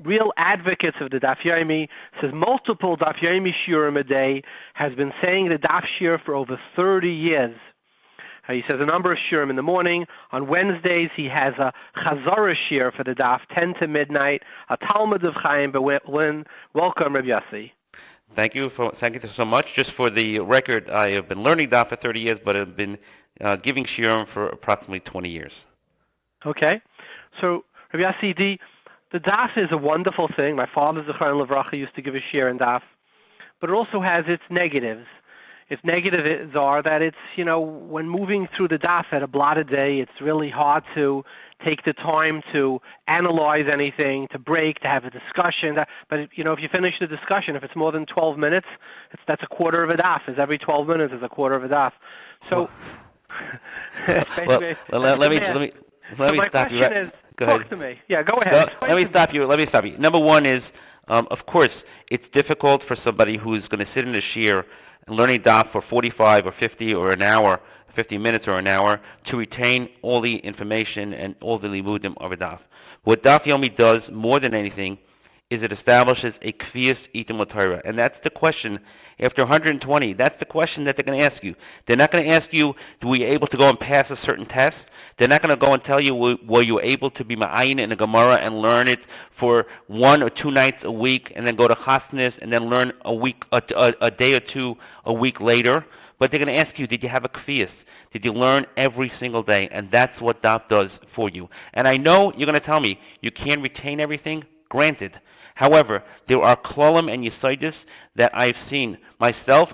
real advocates of the Daf Yomi, says multiple Daf Yomi Shiurim a day, has been saying the Daf Shiur for over 30 years. He says a number of Shiurim in the morning. On Wednesdays, he has a Chazara Shiur for the Daf, 10 to midnight, a Talmud of Chaim Berlin. Welcome, Rabbi Yossi. Thank you so much. Just for the record, I have been learning Daf for 30 years, but I've been giving Shiurim for approximately 20 years. Okay. So, Rabbi Yossi, the Daf is a wonderful thing. My father, Zichron Levracha, used to give a Shiur in Daf, but it also has its negatives. Its negatives are that it's, when moving through the Daf at a blotted day, it's really hard to take the time to analyze anything, to break, to have a discussion. But, if you finish the discussion, if it's more than 12 minutes, that's a quarter of a Daf. Every 12 minutes is a quarter of a Daf. So, let me stop you. Talk to me. Yeah, go ahead. Let me stop you. Number one is, of course, it's difficult for somebody who's going to sit in a shiur and learning Daf for 45 or 50 or an hour, 50 minutes or an hour, to retain all the information and all the limudim of a Daf. What Daf Yomi does more than anything is it establishes a kfiyas itim l'Torah, and that's the question. After 120, that's the question that they're going to ask you. They're not going to ask you, were you able to go and pass a certain test? They're not going to go and tell you, were you able to be ma'ayin in a Gemara and learn it for 1 or 2 nights a week, and then go to chasnis and then learn a day or two a week later. But they're going to ask you, did you have a kfiyas? Did you learn every single day? And that's what Daf does for you. And I know you're going to tell me you can't retain everything. Granted. However, there are klolim and yisaidis that I've seen myself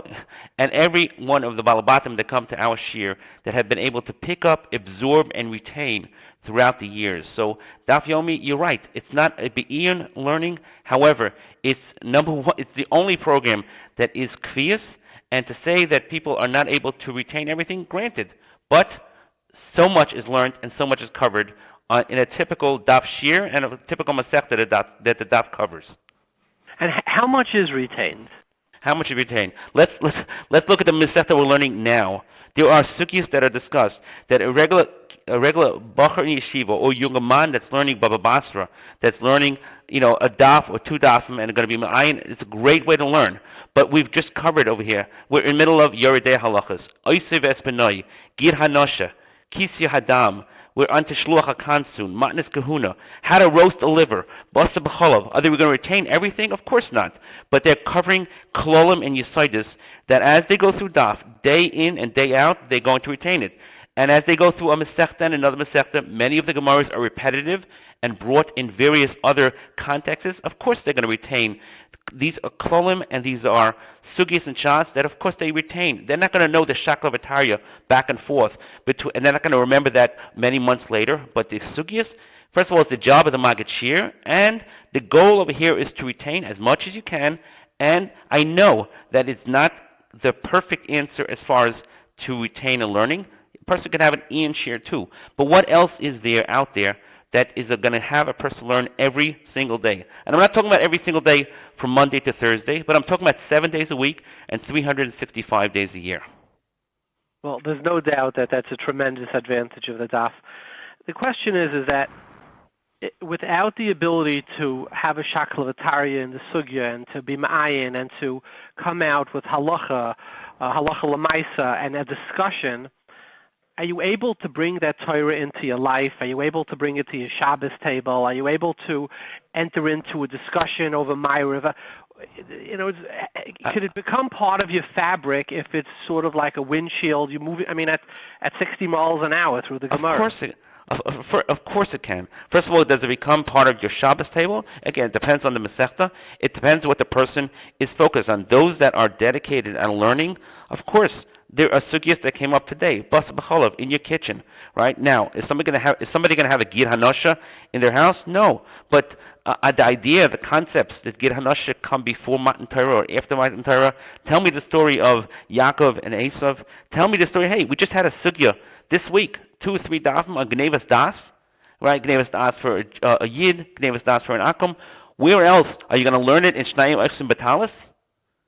and every one of the balabatim that come to our shiur that have been able to pick up, absorb, and retain throughout the years. So Daf Yomi, you're right. It's not a be'iyun learning. However, it's number one. It's the only program that is kfiyas. And to say that people are not able to retain everything, granted. But so much is learned and so much is covered in a typical Daf Shiur and a typical Masechta that the Daf covers. And how much is retained? How much is retained? Let's look at the Masechta we're learning now. There are sugyas that are discussed that a regular Bachar in Yeshiva or Yugaman that's learning Baba Basra, that's learning a Daf or 2 Dafim and going to be Ma'ayin, it's a great way to learn. But we've just covered over here. We're in the middle of Yoredei Halachas, Oisev Espenoi, Gir Hanosha, Kisi Hadam. We're on Tishluach HaKansun, Matnas Kahuna, how to roast a liver, Basa B'cholov. Are they going to retain everything? Of course not. But they're covering Klolim and Yisaidis that as they go through Daf, day in and day out, they're going to retain it. And as they go through a Masechta and another Masechta, many of the Gemaras are repetitive and brought in various other contexts. Of course they're going to retain. These are Klolim and these are Sugis and Shas that of course they retain. They're not going to know the Shakla V'Tarya back and forth, and they're not going to remember that many months later. But the Sugis, first of all, it's the job of the Maggid Shiur, and the goal over here is to retain as much as you can. And I know that it's not the perfect answer as far as to retain a learning. A person can have an Ian Shiur too. But what else is there out there that is going to have a person learn every single day? And I'm not talking about every single day from Monday to Thursday, but I'm talking about 7 days a week and 365 days a year. Well, there's no doubt that that's a tremendous advantage of the Daf. The question is that without the ability to have a Shakla V'Tarya in the Sugya and to be Ma'ayin and to come out with Halacha L'maisa and a discussion, are you able to bring that Torah into your life? Are you able to bring it to your Shabbos table? Are you able to enter into a discussion over Ma'ariv? Could it become part of your fabric if it's sort of like a windshield? You move it, at 60 miles an hour through the Gemara. Of course it can. First of all, does it become part of your Shabbos table? Again, it depends on the Masechta. It depends what the person is focused on. Those that are dedicated and learning, of course, there are sugyas that came up today. Bas b'cholov in your kitchen, right now. Is somebody going to have a gir hanosha in their house? No. But the idea, the concepts that gir hanosha come before Matan Torah or after Matan Torah. Tell me the story of Yaakov and Esav. Tell me the story. Hey, we just had a sugya this week, 2 or 3 dafim on Gnevas Das. right? Gnevas das for a Yid, Gnevas das for an Akum. Where else are you going to learn it in Shnayim Exim Batalis?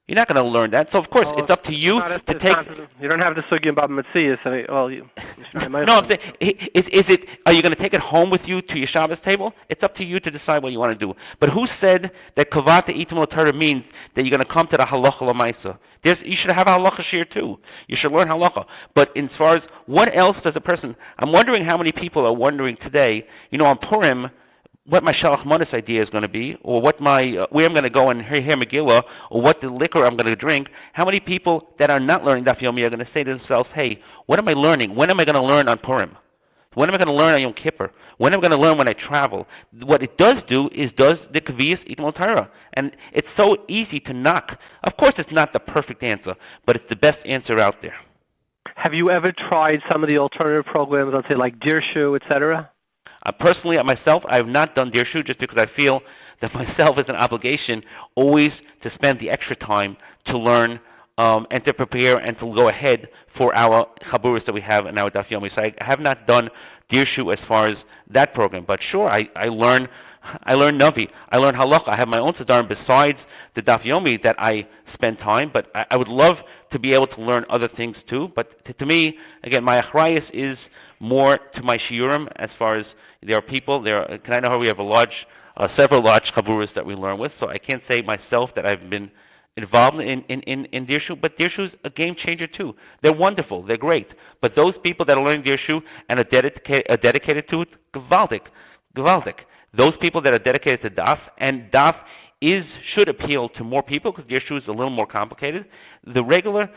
You're not going to learn that. So, of course, it's up to you to take... You don't have the Sugya about Metzias. No, I'm saying, are you going to take it home with you to your Shabbos table? It's up to you to decide what you want to do. But who said that Kavata Itim Torah means that you're going to come to the Halacha L'maisa? You should have a Halacha Shiur too. You should learn Halacha. But as far as what else does a person... I'm wondering how many people are wondering today, on Purim, what my Shalach Manas idea is going to be, or what where I'm going to go and hear Megillah, or what the liquor I'm going to drink. How many people that are not learning Daf Yomi are going to say to themselves, hey, what am I learning? When am I going to learn on Purim? When am I going to learn on Yom Kippur? When am I going to learn when I travel? What it does do is does the Kaviyas Itim Torah. And it's so easy to knock. Of course it's not the perfect answer, but it's the best answer out there. Have you ever tried some of the alternative programs, let's say like Dirshu, etc.? Personally, myself, I have not done Dirshu just because I feel that myself is an obligation always to spend the extra time to learn and to prepare and to go ahead for our chaburas that we have in our Daf Yomi. So I have not done Dirshu as far as that program. But sure, I learn Navi. I learn Halacha. I have my own Siddharim besides the Daf Yomi that I spend time. But I would love to be able to learn other things too. But to me, again, my achrayus is more to my shiurim as far as there are people there. Can I know how we have several large chavuras that we learn with? So I can't say myself that I've been involved in Dirshu, but Dirshu is a game changer too. They're wonderful, they're great. But those people that are learning Dirshu and are dedicated to it, gewaldig. Those people that are dedicated to Daf, and Daf should appeal to more people because Dirshu is a little more complicated. The regular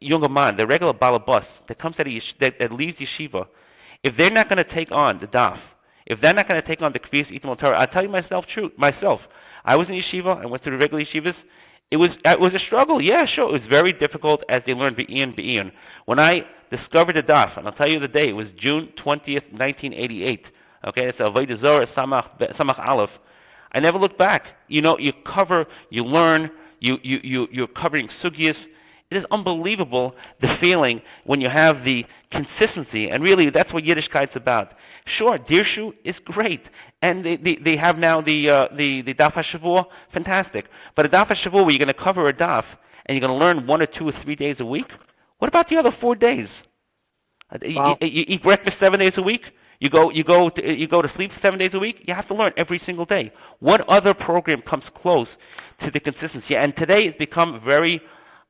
younger man, the regular balabus that comes that leaves yeshiva, if they're not going to take on the Daf, if they're not going to take on the Kaviyas Itim Torah, I'll tell you myself. I was in yeshiva. I went to the regular yeshivas. It was a struggle. Yeah, sure. It was very difficult as they learned be'in. When I discovered the Daf, and I'll tell you the day, it was June 20th, 1988. Okay, it's Avodah Zorah Samach Aleph. I never looked back. You cover, you learn, you're covering sugyas. It is unbelievable the feeling when you have the consistency, and really that's what Yiddishkeit's about. Sure, Dirshu is great, and they have now the Daf HaShavua, fantastic. But a Daf HaShavua where you're going to cover a Daf and you're going to learn 1 or 2 or 3 days a week. What about the other 4 days? Wow. You eat breakfast 7 days a week. You go to sleep 7 days a week. You have to learn every single day. What other program comes close to the consistency? And today it's become very.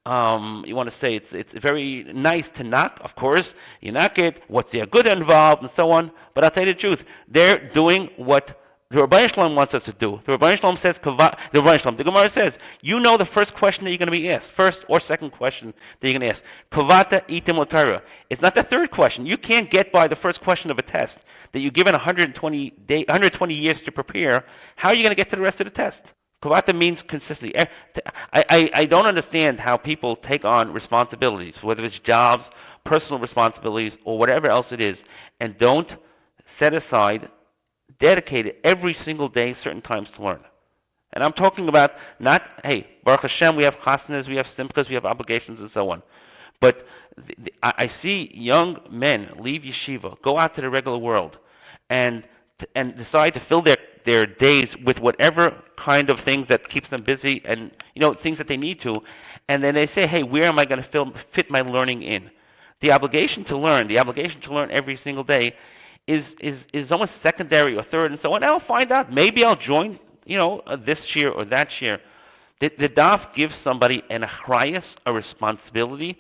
You want to say it's very nice to knock, of course. You knock it, what's there good involved, and so on. But I'll tell you the truth. They're doing what the Rabbi Shalom wants us to do. The Rabbi Shalom says, the Gemara says, you know the first question that you're going to be asked, first or second question that you're going to ask. Kavata itim l'Torah. It's not the third question. You can't get by the first question of a test that you're given 120 years to prepare. How are you going to get to the rest of the test? Kavata means consistency. I don't understand how people take on responsibilities, whether it's jobs, personal responsibilities, or whatever else it is, and don't set aside, dedicate it every single day, certain times to learn. And I'm talking about not, hey, Baruch Hashem, we have chasnas, we have simchas, we have obligations, and so on. But I see young men leave yeshiva, go out to the regular world, and decide to fill their days with whatever kind of things that keeps them busy and things that they need to, and then they say, hey, where am I going to fit my learning in? The obligation to learn every single day is almost secondary or third, and so on. I'll find out. Maybe I'll join this year or that year. The Daf gives somebody an achrayus, a responsibility,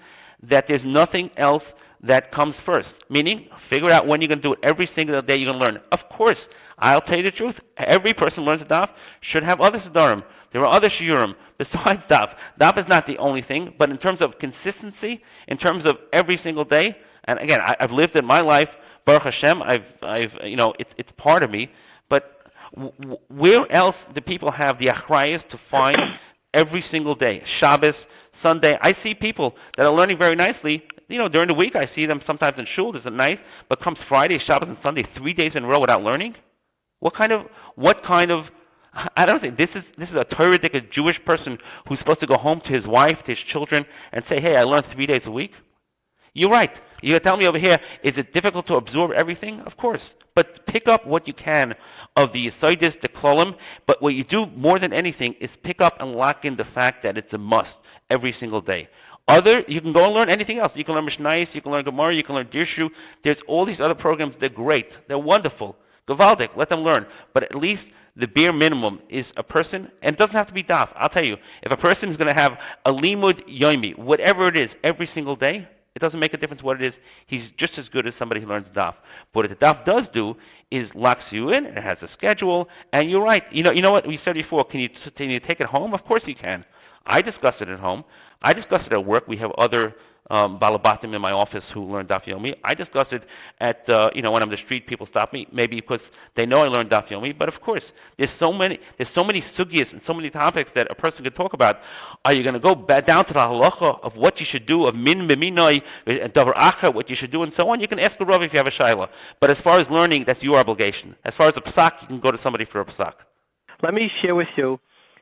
that there's nothing else that comes first. Meaning, figure out when you're going to do it. Every single day you're going to learn. Of course, I'll tell you the truth. Every person who learns a Daf should have other Siddharim. There are other Shiurim besides Daf. Daf is not the only thing, but in terms of consistency, in terms of every single day, and again, I've lived in my life, Baruch Hashem, it's part of me, but where else do people have the achrayas to find every single day? Shabbos, Sunday. I see people that are learning very nicely. During the week I see them sometimes in shul. Isn't nice? But comes Friday, Shabbos, and Sunday, 3 days in a row without learning. What kind of? I don't think this is a Torah-dic, a Jewish person who's supposed to go home to his wife, to his children, and say, hey, I learned 3 days a week. You're right. You're telling me over here, is it difficult to absorb everything? Of course. but pick up what you can of the Yesodis, the Klolim, but what you do more than anything is pick up and lock in the fact that it's a must every single day. You can go and learn anything else. You can learn Mishnayos, you can learn Gemara, you can learn Dirshu. There's all these other programs. They're great. They're wonderful. Gavaldik, let them learn. But at least the bare minimum is a person, and it doesn't have to be daf. I'll tell you, if a person is going to have a limud yomi, whatever it is, every single day, it doesn't make a difference what it is. He's just as good as somebody who learns daf. But what the daf does do is locks you in. It has a schedule, and you're right. You know what we said before. Can you take it home? Of course you can. I discuss it at home. I discuss it at work. We have other balabatim in my office who learn Daf Yomi. I discuss it at when I'm on the street. People stop me, maybe because they know I learned Daf Yomi. But of course, there's so many sugyas and so many topics that a person could talk about. Are you going to go back down to the halacha of what you should do, of min b'minoi, davar acha, what you should do, and so on? You can ask the Rav if you have a shaila. But as far as learning, that's your obligation. As far as a psak, you can go to somebody for a psak. Let me share with you.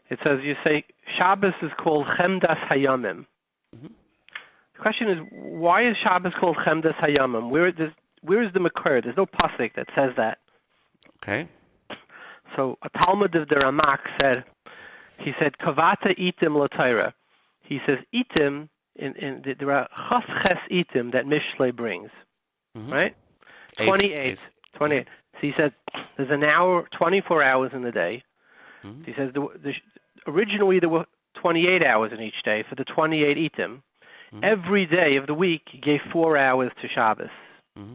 It says, you say Shabbos is called Chemdas Hayamim. Mm-hmm. The question is, why is Shabbos called Chemdas Hayamim? Where is the Makar? There's no pasuk that says that. Okay. So a Talmud of the Ramak said, Kavata itim l'Torah. He says itim, there are chas itim that Mishlei brings, mm-hmm. right? 28. So he said there's an hour, 24 hours in the day. Mm-hmm. He says originally there were 28 hours in each day for the 28 itim. Mm-hmm. Every day of the week he gave 4 hours to Shabbos. Mm-hmm.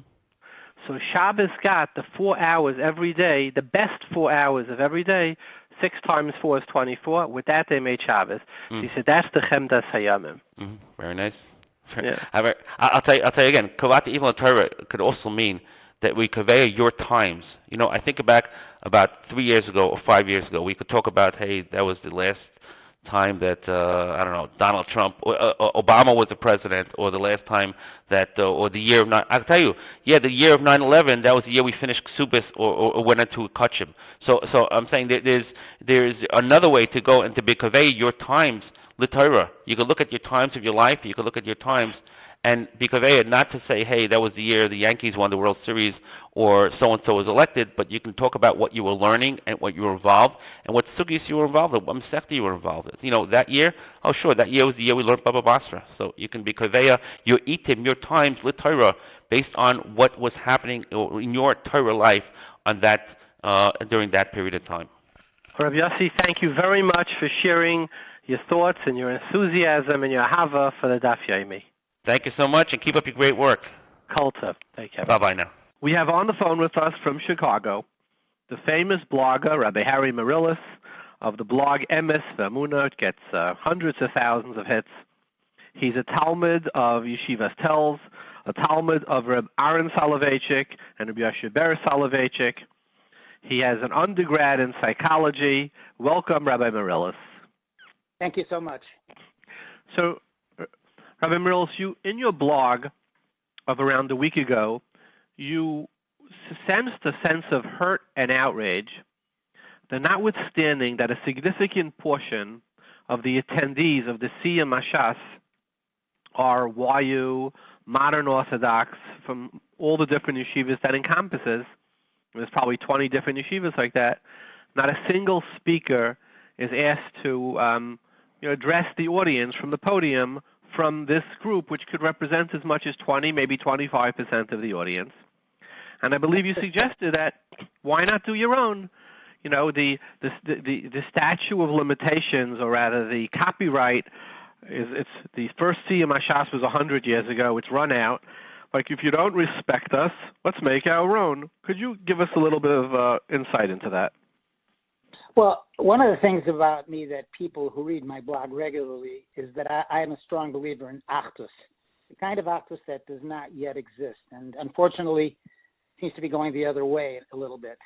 So Shabbos got the 4 hours every day, the best 4 hours of every day. 6 times 4 is 24. With that they made Shabbos. Mm-hmm. So he said that's the Chemdas Hayamim. Mm-hmm. Very nice. Yeah. I'll tell you again. Kavata Ivan Torah could also mean that we convey your times. I think back about 3 years ago or 5 years ago, we could talk about, hey, that was the last time that, Donald Trump, or Obama was the president, or the last time that, or the year of, I'll tell you, the year of 9/11, that was the year we finished Ksubis or went into Kachim. So I'm saying that there's another way to go and to convey your times, l'Torah. You can look at your times of your life, you can look at your times, and be conveyed, not to say, hey, that was the year the Yankees won the World Series or so-and-so was elected, but you can talk about what you were learning and what you were involved and what sugis you were involved in, what masechta you were involved in. That year, that year was the year we learned Baba Basra. So you can be conveya your itim, your times, lit Torah, based on what was happening in your Torah life on that during that period of time. Rabbi Yossi, thank you very much for sharing your thoughts and your enthusiasm and your hava for the Daf Yomi. Thank you so much, and keep up your great work. Kulta. Take care. Bye-bye now. We have on the phone with us from Chicago the famous blogger, Rabbi Harry Maryles, of the blog Emes Ve'emunah. It gets hundreds of thousands of hits. He's a Talmud of Yeshivas Tells, a Talmud of Rabbi Aharon Soloveitchik and Rabbi Beryl Shimanowitz. He has an undergrad in psychology. Welcome, Rabbi Maryles. Thank you so much. So, Rabbi Maryles, you in your blog of around a week ago, you sensed a sense of hurt and outrage, that notwithstanding that a significant portion of the attendees of the Siyum Hashas are YU, modern Orthodox, from all the different yeshivas that encompasses, there's probably 20 different yeshivas like that, not a single speaker is asked to address the audience from the podium from this group, which could represent as much as 20, maybe 25% of the audience. And I believe you suggested that why not do your own? The statute of limitations, or rather the copyright, it's the first Siyum Hashas was 100 years ago. It's run out. Like, if you don't respect us, let's make our own. Could you give us a little bit of insight into that? Well, one of the things about me that people who read my blog regularly is that I am a strong believer in achdus, the kind of achdus that does not yet exist, and unfortunately seems to be going the other way a little bit.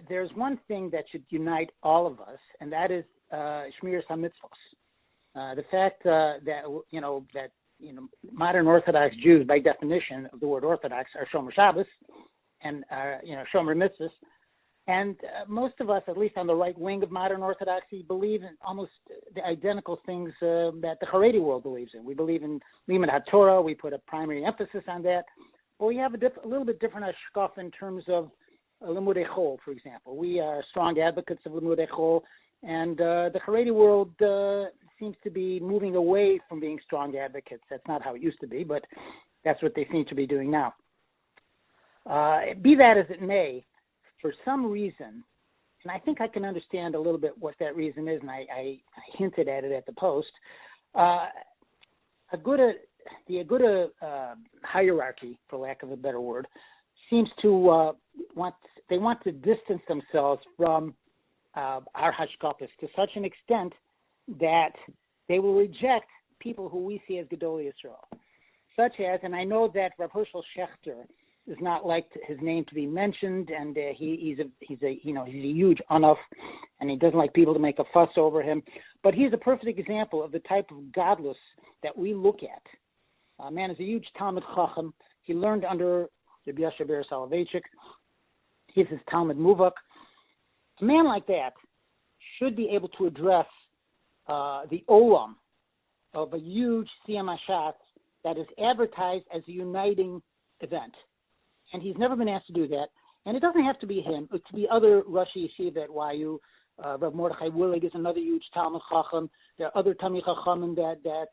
There's one thing that should unite all of us, and that is Shmiras HaMitzvos. The fact that modern Orthodox Jews, by definition of the word Orthodox, are Shomer Shabbos and Shomer Mitzvos. And most of us, at least on the right wing of modern Orthodoxy, believe in almost the identical things that the Haredi world believes in. We believe in Limud HaTorah. We put a primary emphasis on that. but we have a little bit different hashkaf in terms of limudei chol, for example. We are strong advocates of limudei chol, and the Haredi world seems to be moving away from being strong advocates. That's not how it used to be, but that's what they seem to be doing now. Be that as it may, for some reason, and I think I can understand a little bit what that reason is, and I hinted at it at the post, the Aguda hierarchy, for lack of a better word, seems to want to distance themselves from our hashkafas to such an extent that they will reject people who we see as Gedolei Yisrael, such as, and I know that Rav Hershel Schachter does not like his name to be mentioned, and he's a huge unuf, and he doesn't like people to make a fuss over him. But he's a perfect example of the type of godless that we look at. Man is a huge Talmud Chacham. He learned under Rabbi Yosef Ber Soloveitchik. He's his Talmud Muvak. A man like that should be able to address the olam of a huge Siyum Hashas that is advertised as a uniting event. And he's never been asked to do that. And it doesn't have to be him. It could be other Rosh Yeshiva at YU. Rav Mordechai Willig is another huge Talmud Chacham. There are other Talmid Chachamim that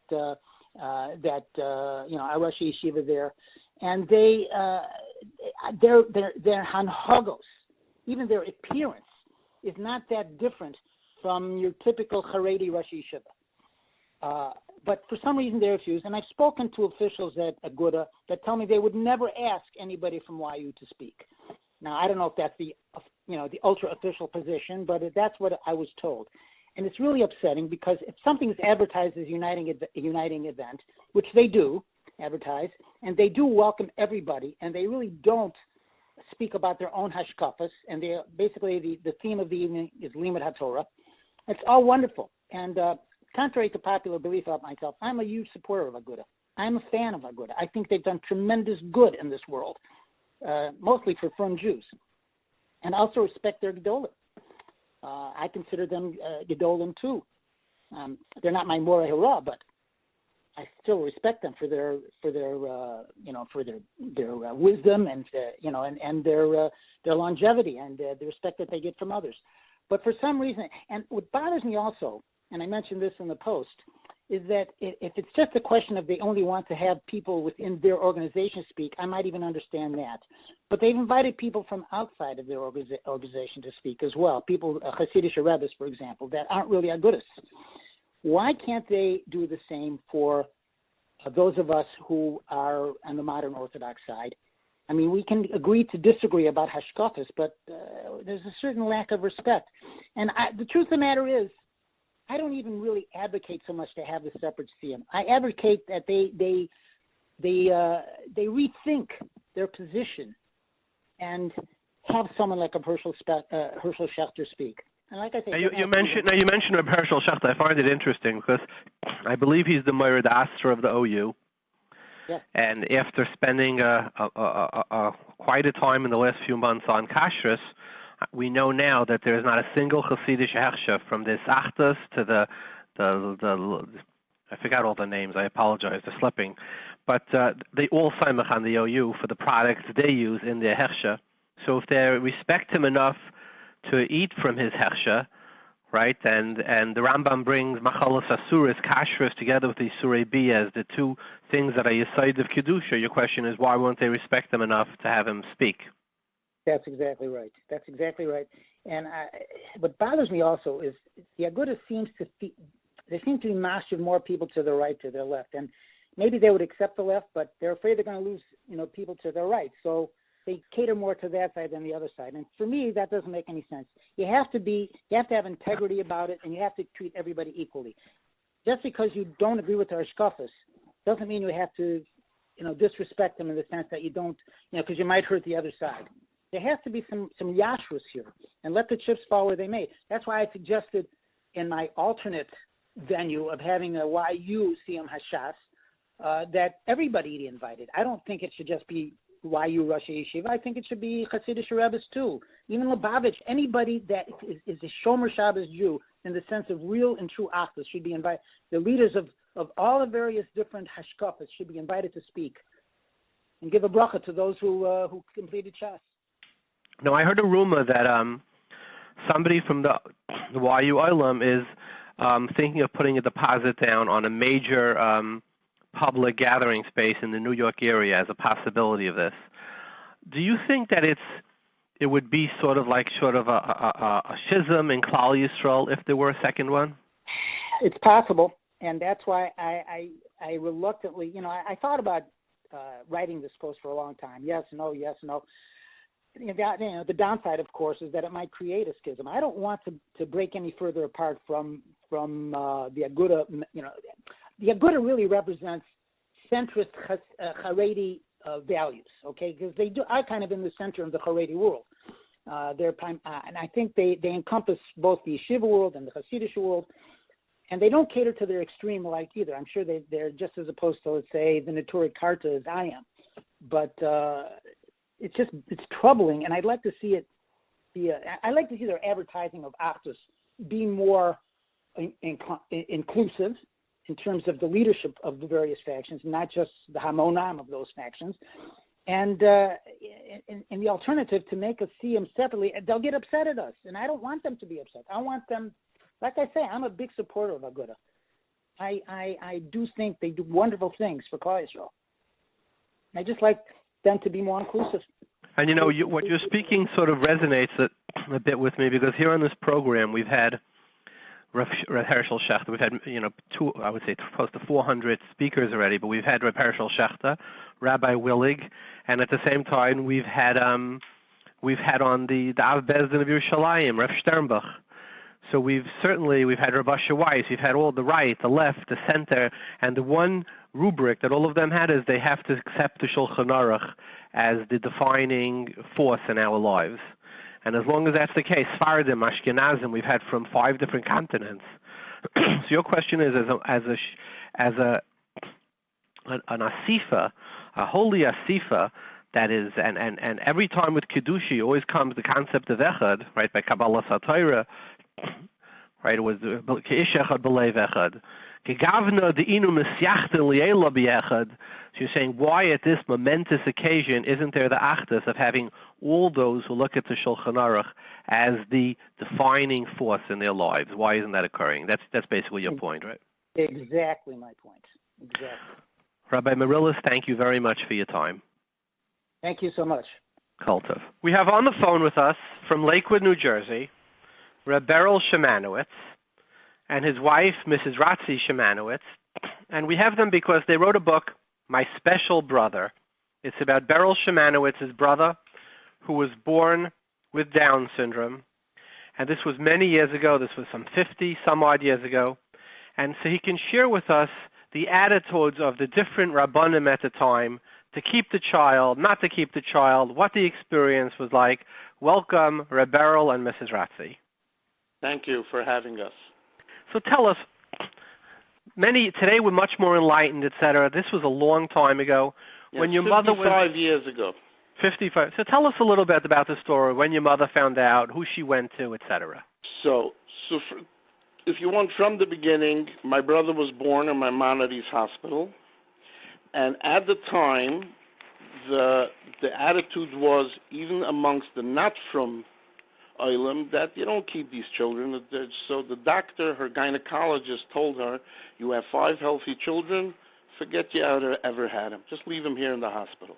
are Rosh Yeshiva there. And their hanhagos, even their appearance, is not that different from your typical Haredi Rosh Yeshiva. But for some reason they refuse. And I've spoken to officials at Aguda that tell me they would never ask anybody from YU to speak. Now, I don't know if that's the ultra official position, but that's what I was told. And it's really upsetting because if something is advertised as a uniting event, which they do advertise, and they do welcome everybody, and they really don't speak about their own hashkafas, and they basically the theme of the evening is Limud HaTorah. It's all wonderful. And contrary to popular belief about myself, I'm a huge supporter of Aguda. I'm a fan of Aguda. I think they've done tremendous good in this world, mostly for frum Jews. And I also respect their Gedolim. I consider them Gedolim too. They're not my Moreh Hara, but I still respect them for their wisdom and their longevity and the respect that they get from others. But for some reason, and what bothers me also, and I mentioned this in the post, is that if it's just a question of they only want to have people within their organization speak, I might even understand that. But they've invited people from outside of their organization to speak as well, people, Skverer Rebbes, for example, that aren't really Agudas. Why can't they do the same for those of us who are on the modern Orthodox side? I mean, we can agree to disagree about hashkafas, but there's a certain lack of respect. And the truth of the matter is, I don't even really advocate so much to have the separate siyum. I advocate that they rethink their position and have someone like a Hershel Schachter speak. And like I say, you mentioned Rabbi Beryl Shimanowitz. I find it interesting because I believe he's the Mored Astra of the OU. Yeah. And after spending quite a time in the last few months on kashrus, we know now that there is not a single Hasidic hechsher from the Sachtas to the I forgot all the names. I apologize. They're slipping, but they all samach on the OU for the products they use in their hechsher. So if they respect him enough to eat from his hechsher, right? And the Rambam brings machalos asuras, kashrus together with the isurei bi as the two things that are yesod of kedusha. Your question is why won't they respect him enough to have him speak? That's exactly right. And what bothers me also is the Aguda seems to be mashing more people to the right, to their left, and maybe they would accept the left, but they're afraid they're going to lose, people to their right. So they cater more to that side than the other side. And for me, that doesn't make any sense. You have to have integrity about it, and you have to treat everybody equally. Just because you don't agree with their hashkafas doesn't mean you have to, disrespect them in the sense that you don't, because you might hurt the other side. There has to be some yashrus here, and let the chips fall where they may. That's why I suggested in my alternate venue of having a YU Siyum Hashas that everybody be invited. I don't think it should just be YU Rosh Yeshiva. I think it should be Skverer Rebbes too. Even Lubavitch, anybody that is a Shomer Shabbos Jew in the sense of real and true achdus should be invited. The leaders of all the various different hashkafas should be invited to speak. and give a bracha to those who completed Shas. Now, I heard a rumor that somebody from the YU Olam is thinking of putting a deposit down on a major public gathering space in the New York area as a possibility of this. Do you think that it would be sort of a schism in Klal Yisrael if there were a second one? It's possible, and that's why I reluctantly, I thought about writing this post for a long time. Yes, no, yes, no. The downside, of course, is that it might create a schism. I don't want to break any further apart from the Aguda. The Aguda really represents centrist Haredi values, okay? Because they are kind of in the center of the Haredi world. And I think they encompass both the Yeshiva world and the Hasidic world, and they don't cater to their extreme alike either. I'm sure they're just as opposed to, let's say, the Neturei Karta as I am. But it's troubling, and I'd like to see it I'd like to see their advertising of Achdus be more inclusive in terms of the leadership of the various factions, not just the Hamonam of those factions. And in the alternative, to make us see them separately, they'll get upset at us, and I don't want them to be upset. I want them, like I say, I'm a big supporter of Aguda. I do think they do wonderful things for Klal Yisrael. I just like them to be more inclusive. And what you're speaking sort of resonates a bit with me, because here on this program we've had Rav Hershel Shechter. We've had I would say close to 400 speakers already, but we've had Rav Hershel Shechter, Rabbi Willig, and at the same time we've had on the Av Bezdin of Yerushalayim, Rav Sternbach. So we've had Rabbi Weiss, we've had all the right, the left, the center, and the one rubric that all of them had is they have to accept the Shulchan Aruch as the defining force in our lives. And as long as that's the case, Sfardim, Ashkenazim, we've had from 5 different continents. So your question is, as an asifa, a holy asifa, that is, and every time with Kiddushi always comes the concept of Echad, right, by Kabbalah Satira, right, it was K'ish Echad B'Lev Echad. K'gavna de'inu Mesyachten li'ela b'Echad. So you're saying, why at this momentous occasion isn't there the achdus of having all those who look at the Shulchan Aruch as the defining force in their lives? Why isn't that occurring? That's basically your point, right? Exactly my point. Exactly. Rabbi Maryles, thank you very much for your time. Thank you so much. Kultov. We have on the phone with us from Lakewood, New Jersey, Rabbi Beryl Shimanowitz and his wife, Mrs. Ratzi Shimanowitz. And we have them because they wrote a book, My Special Brother. It's about Beryl Shimanowitz's brother who was born with Down syndrome. And this was many years ago. This was some 50-some-odd years ago. And so he can share with us the attitudes of the different Rabbanim at the time to keep the child, not to keep the child, what the experience was like. Welcome, Rabbi Beryl and Mrs. Ratzi. Thank you for having us. So tell us, today we're much more enlightened, etc. This was a long time ago. Yes, when your mother was 55 years ago. 55. So tell us a little bit about the story, when your mother found out, who she went to, etc. So if you want from the beginning, my brother was born in Maimonides Hospital. And at the time, the attitude was, even amongst the not from Olam, that you don't keep these children. So the doctor, her gynecologist, told her, you have 5 healthy children, forget you ever had them. Just leave them here in the hospital.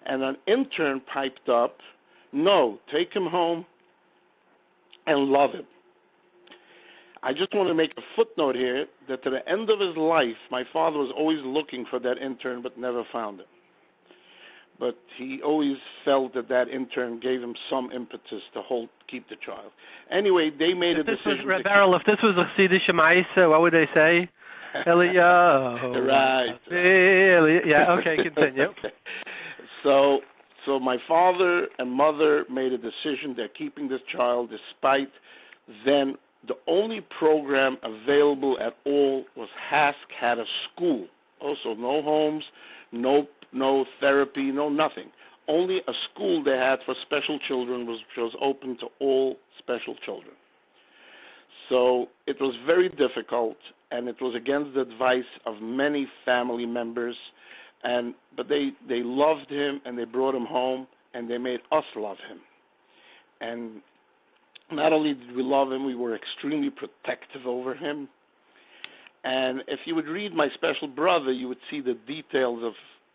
And an intern piped up, no, take him home and love him. I just want to make a footnote here that to the end of his life, my father was always looking for that intern but never found him. But he always felt that intern gave him some impetus to keep the child. Anyway, they made a decision. Beryl, if this was a Chassidish Ma'isa, what would they say? Elyada. Right. Yeah, okay, continue. Okay. So my father and mother made a decision. They're keeping this child despite then the only program available at all was HASC had a school. Also, no homes, no therapy, no nothing. Only a school they had for special children which was open to all special children. So it was very difficult, and it was against the advice of many family members. But they loved him, and they brought him home, and they made us love him. And not only did we love him, we were extremely protective over him. And if you would read My Special Brother, you would see the details of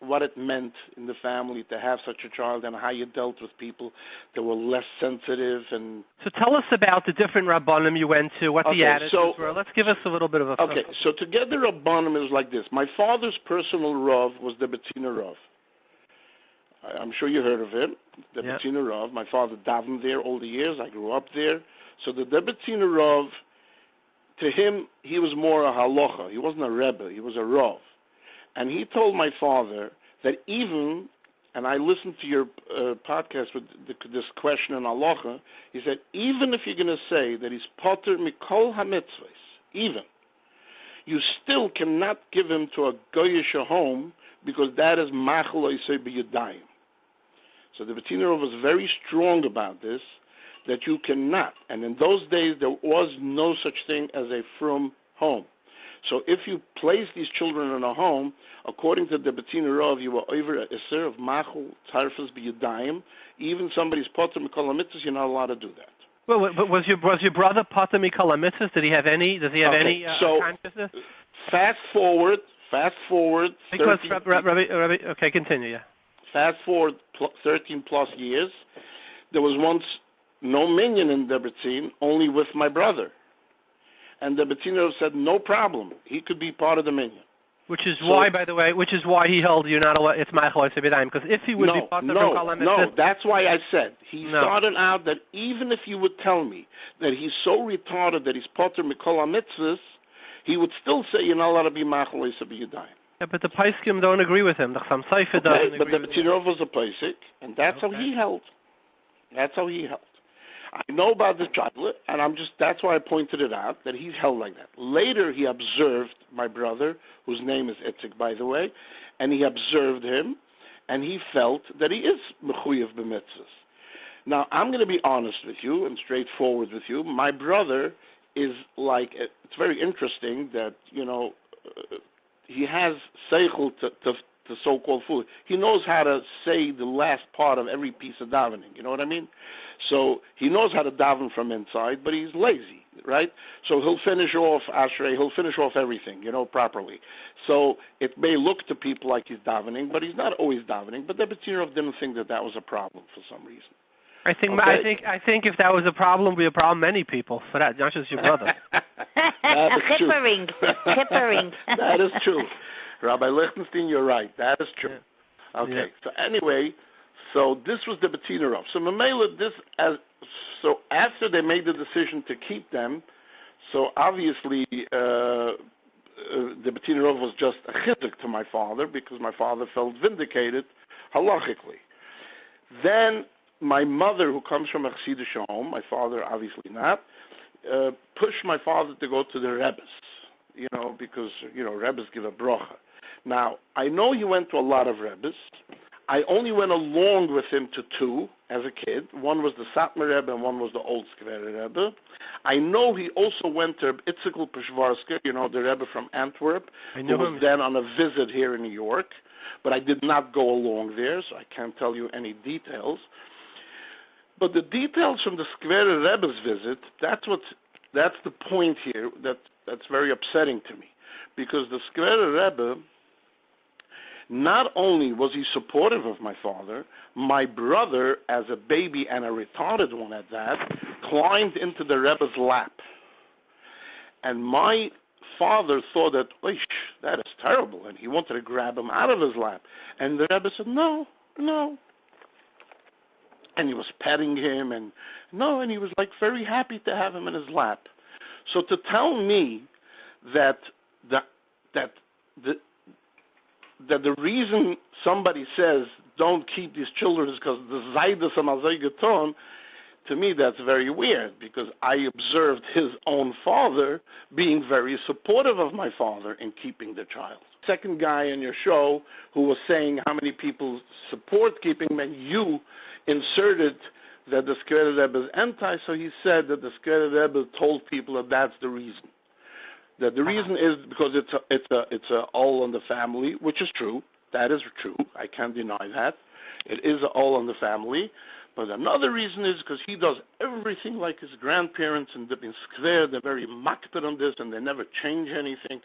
what it meant in the family to have such a child and how you dealt with people that were less sensitive. And so tell us about the different Rabbanim you went to, what the attitudes were. Let's give us a little bit of a... Okay, so to get the Rabbanim, it was like this. My father's personal Rav was the Betzina Rav. I'm sure you heard of him, the Betzina Rav. My father davened there all the years. I grew up there. So the Betzina Rav, to him, he was more a Halacha. He wasn't a Rebbe. He was a Rav. And he told my father that even, and I listened to your podcast with this question in Halacha, he said, even if you're going to say that he's Potter Mikol HaMitzvahs, even, you still cannot give him to a Goyish home because that is Machal Oisei B'Yadayim. So the Betzina Rav was very strong about this, that you cannot. And in those days, there was no such thing as a frum home. So if you place these children in a home, according to the Betzina Rav, you were over a Isser of Machul, Tarfas, B'Yadayim. Even somebody's Potter Mikol HaMitzvahs, you're not allowed to do that. Well, but was your brother Potter Mikol HaMitzvahs? Did he have any? Does he have any consciousness? Fast forward. Because Rabbi, okay, continue. Yeah. Fast forward 13 plus years. There was once no minyan in Debrecen, only with my brother. And the Betzina Rav said, no problem. He could be part of the minyan. Which is why, by the way, he held you not allowed, it's Ma'achal Oisei B'Yadayim. Because if he would be part of Mikol HaMitzvahs... No, that's why I said, started out that even if you would tell me that he's so retarded that he's Potter Mikol HaMitzvahs, he would still say you're not allowed to be Ma'achal Oisei B'Yadayim. Yeah, but the Paiskim don't agree with him. The Chassam Sofer doesn't agree with him. But the Betzina Rav was a Paisik, and that's how he held. That's how he held. I know about this child, and that's why I pointed it out, that he's held like that. Later, he observed my brother, whose name is Itzik, by the way, and he observed him, and he felt that he is Mechuyev B'Mitzvahs. Now, I'm going to be honest with you and straightforward with you. My brother is like, it's very interesting that, he has seichel to so-called food. He knows how to say the last part of every piece of davening. You know what I mean? So he knows how to daven from inside, but he's lazy, right? So he'll finish off Ashrei, he'll finish off everything, properly. So it may look to people like he's davening, but he's not always davening. But the Betzina Rav didn't think that was a problem for some reason. I think if that was a problem, it would be a problem many people. For that, not just your brother. That is true. Chippering. That is true. Rabbi Lichtenstein, you're right. That is true. Yeah. Okay. Yeah. So anyway, this was the Betzina Rav. So Mamela, so after they made the decision to keep them, so obviously the Betzina Rav was just a chizuk to my father because my father felt vindicated halachically. Then my mother, who comes from a Chassidish home, my father obviously not, pushed my father to go to the Rebbes, because, Rebbes give a bracha. Now, I know he went to a lot of Rebbes. I only went along with him to two as a kid. One was the Satmar Rebbe and one was the old Skverer Rebbe. I know he also went to Itzikel Peshvarska, the Rebbe from Antwerp, who was then on a visit here in New York. But I did not go along there, so I can't tell you any details. But the details from the Skverer Rebbe's visit, that's the point here that's very upsetting to me. Because the Skverer Rebbe, not only was he supportive of my father, my brother, as a baby and a retarded one at that, climbed into the Rebbe's lap. And my father thought that is terrible, and he wanted to grab him out of his lap. And the Rebbe said, no. And he was petting him, and he was very happy to have him in his lap. So to tell me that the reason somebody says don't keep these children is because the Zaydas and Azaygaton, to me that's very weird, because I observed his own father being very supportive of my father in keeping the child. Second guy on your show who was saying how many people support keeping him, and you inserted that the Skverer Rebbe is anti, so he said that the Skverer Rebbe told people that that's the reason. That the reason is because it's a all on the family, which is true. That is true. I can't deny that. It is all in the family. But another reason is because he does everything like his grandparents in Skverer. They're very makpid on this, and they never change anything.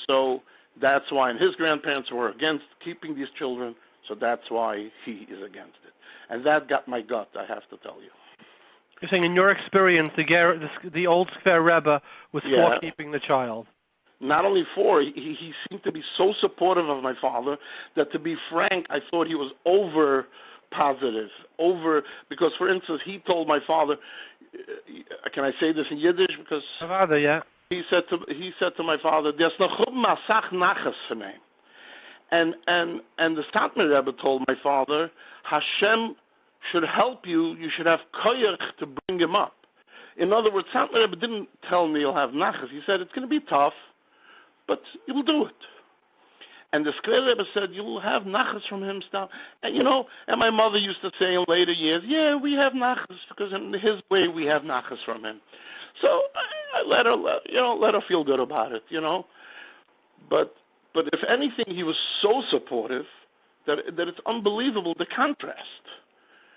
So that's why, and his grandparents were against keeping these children, so that's why he is against it. And that got my gut, I have to tell you. You're saying in your experience, the old Skverer Rebbe was for keeping the child. Not only for, he seemed to be so supportive of my father that, to be frank, I thought he was over positive, because, for instance, he told my father, can I say this in Yiddish? Because father, yeah. He said to my father, "There's no masach nachas for name," and the Satmar Rebbe told my father, Hashem should help you. You should have koyach to bring him up. In other words, Satmar Rebbe didn't tell me you'll have nachas. He said it's going to be tough, but you'll do it. And the Skverer Rebbe said, you'll have nachas from him. And my mother used to say in later years, yeah, we have nachas, because in his way we have nachas from him. So I let her feel good about it, But if anything, he was so supportive that it's unbelievable, the contrast.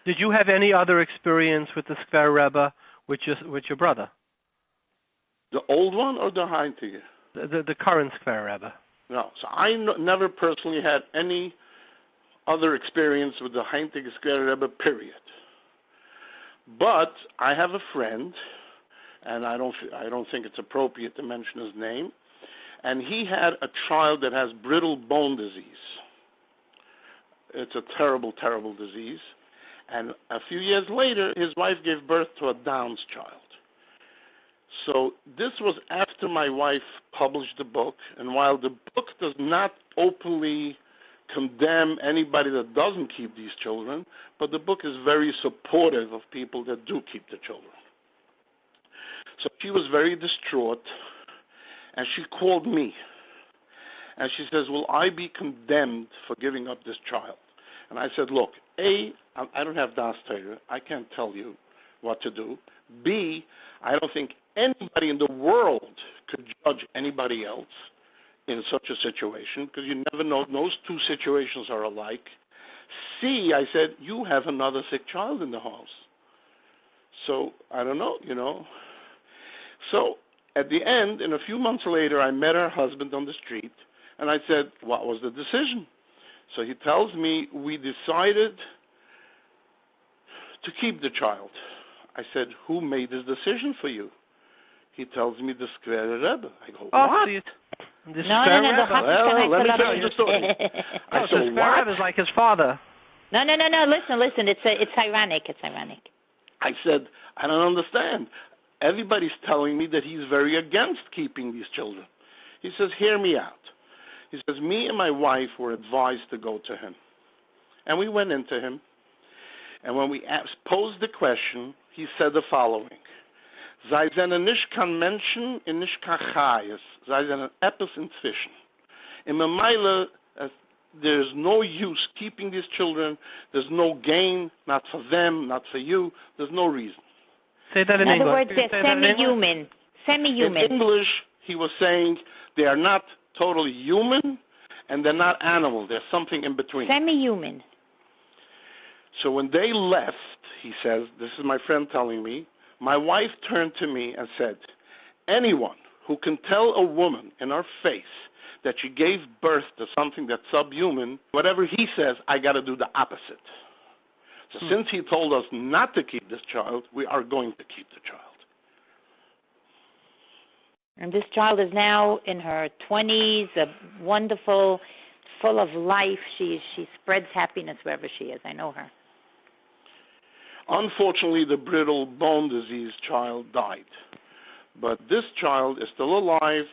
Did you have any other experience with the Skverer Rebbe with your brother? The old one or the heintige? The current Skverer Rebbe. No. So I never personally had any other experience with the heintige Skverer Rebbe, period. But I have a friend, and I don't think it's appropriate to mention his name, and he had a child that has brittle bone disease. It's a terrible, terrible disease. And a few years later, his wife gave birth to a Down's child. So this was after my wife published the book, and while the book does not openly condemn anybody that doesn't keep these children, but the book is very supportive of people that do keep the children. So she was very distraught, and she called me, and she says, will I be condemned for giving up this child? And I said, look, A, I don't have Das Torah. I can't tell you what to do. B, I don't think anybody in the world could judge anybody else in such a situation, because you never know. Those two situations are alike. C, I said, you have another sick child in the house. So, I don't know, So, at the end, and a few months later, I met her husband on the street, and I said, what was the decision? So he tells me, we decided to keep the child. I said, who made this decision for you? He tells me the Skverer Rebbe. I go, what? No, let me tell you the story. I said, Skverer Rebbe is like his father. No. Listen. It's ironic. I said, I don't understand. Everybody's telling me that he's very against keeping these children. He says, hear me out. He says, me and my wife were advised to go to him. And we went into him. And when we posed the question, he said the following. Sei seine nicht kan Menschen und nicht kan Chayes. Sei seine etwas inzwischen. In Meile, there's no use keeping these children. There's no gain, not for them, not for you. There's no reason. Say that in English. In other words, they're semi-human. In English, he was saying they are not totally human and they're not animal. There's something in between. Semi-human. So when they left, he says, this is my friend telling me, my wife turned to me and said, anyone who can tell a woman in her face that she gave birth to something that's subhuman, whatever he says, I got to do the opposite. So since he told us not to keep this child, we are going to keep the child. And this child is now in her 20s, wonderful, full of life. She spreads happiness wherever she is. I know her. Unfortunately, the brittle bone disease child died. But this child is still alive,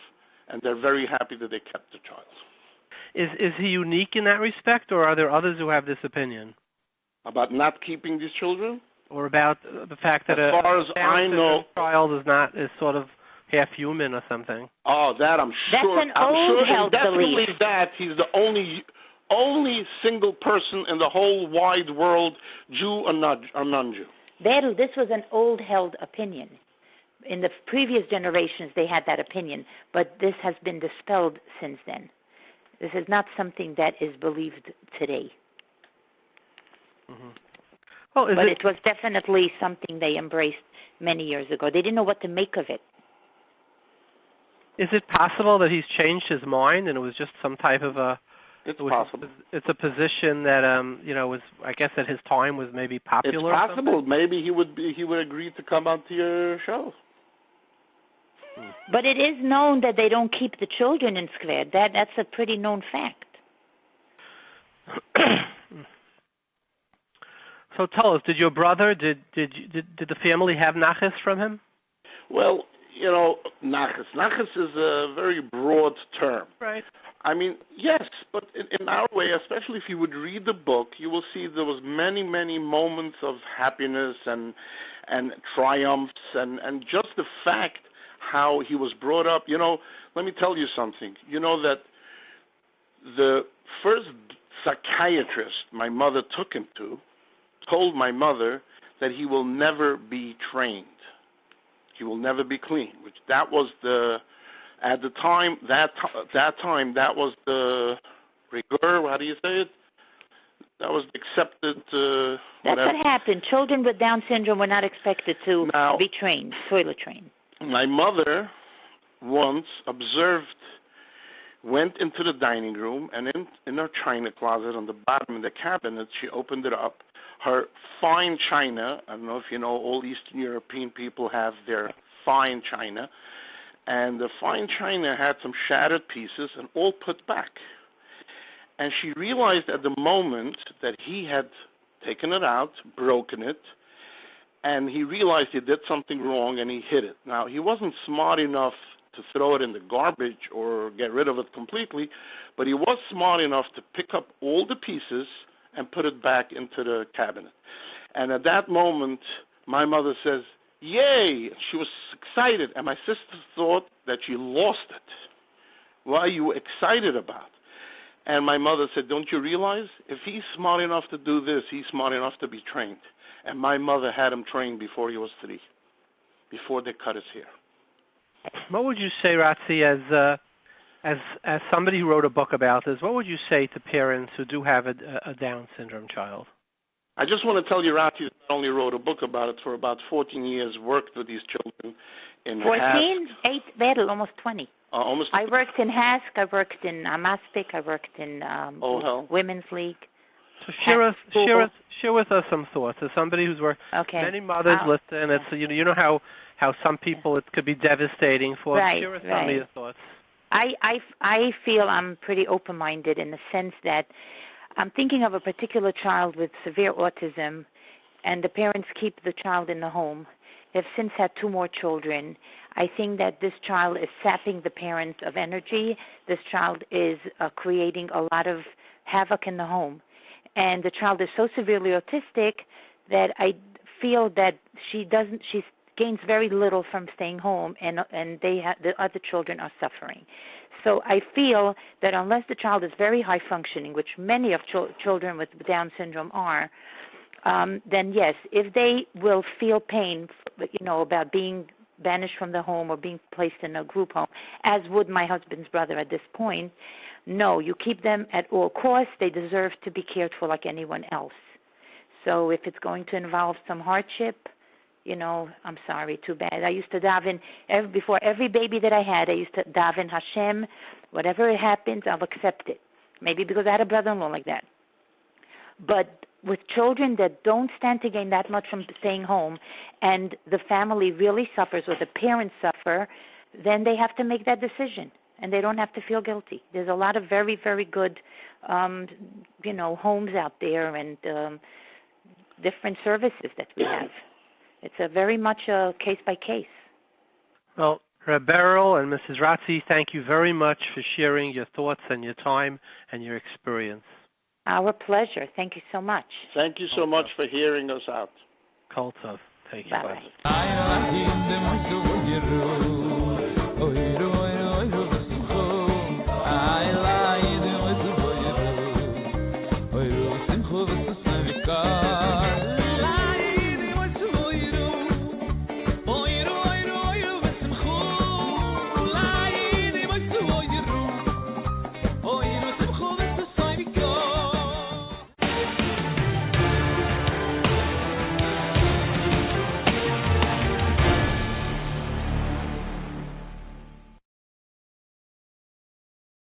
and they're very happy that they kept the child. Is he unique in that respect, or are there others who have this opinion? About not keeping these children? Or about the fact that as far as I know, child is sort of half human or something? Oh, that I'm sure. That's an old held definitely belief. That he's the only single person in the whole wide world, Jew or non-Jew. This was an old held opinion. In the previous generations, they had that opinion, but this has been dispelled since then. This is not something that is believed today. Mm-hmm. Well, but it was definitely something they embraced many years ago. They didn't know what to make of it. Is it possible that he's changed his mind and it was just some type of a... It's possible. It's a position that, was, I guess at his time was maybe popular? It's possible. Maybe he would agree to come on to your show. But it is known that they don't keep the children in Skverer. That's a pretty known fact. So tell us, did your brother, did the family have nachas from him? Well, nachas. Nachas is a very broad term. Right. I mean, yes, but in our way, especially if you would read the book, you will see there was many, many moments of happiness and triumphs and just the fact how he was brought up. Let me tell you something. You know that the first psychiatrist my mother took him to told my mother that he will never be trained. He will never be clean, which that was at the time, that was the rigueur, how do you say it? That was accepted. That's what happened. Children with Down syndrome were not expected to be trained, toilet trained. My mother once went into the dining room, and in her china closet on the bottom of the cabinet, she opened it up. Her fine china, I don't know if you know, all Eastern European people have their fine china, and the fine china had some shattered pieces and all put back. And she realized at the moment that he had taken it out, broken it, and he realized he did something wrong and he hid it. Now, he wasn't smart enough to throw it in the garbage or get rid of it completely, but he was smart enough to pick up all the pieces and put it back into the cabinet. And at that moment, my mother says, "Yay!" She was excited, and my sister thought that she lost it. What are you excited about? And my mother said, "Don't you realize? If he's smart enough to do this, he's smart enough to be trained." And my mother had him trained before he was 3, before they cut his hair. What would you say, Ratzi, as somebody who wrote a book about this, what would you say to parents who do have a Down syndrome child? I just want to tell you, Ratzi not only wrote a book about it, for about 14 years, worked with these children in 14? 8? They had almost 20. Almost. I worked in Hask, I worked in Amaspik, I worked in Women's League. So share with us some thoughts. As somebody who's worked, many mothers listen. It's you know how some people it could be devastating for. Right, share with some of your thoughts. I feel I'm pretty open-minded in the sense that I'm thinking of a particular child with severe autism, and the parents keep the child in the home. They've since had 2 more children. I think that this child is sapping the parents of energy. This child is creating a lot of havoc in the home. And the child is so severely autistic that I feel that she gains very little from staying home, and the other children are suffering. So I feel that unless the child is very high functioning, which many of children with Down syndrome are, then yes, if they will feel pain, about being banished from the home or being placed in a group home, as would my husband's brother at this point, no, you keep them at all costs. They deserve to be cared for like anyone else. So if it's going to involve some hardship, I'm sorry, too bad. I used to daven before every baby that I had. I used to daven Hashem, whatever happens, I'll accept it. Maybe because I had a brother-in-law like that. But with children that don't stand to gain that much from staying home, and the family really suffers or the parents suffer, then they have to make that decision, and they don't have to feel guilty. There's a lot of very, very good, homes out there and different services that we have. It's a very much a case-by-case. Well, Rabbi Beryl and Mrs. Ratzi, thank you very much for sharing your thoughts and your time and your experience. Our pleasure. Thank you so much. Thank you so much for hearing us out. Kol tov. Take care. Bye-bye.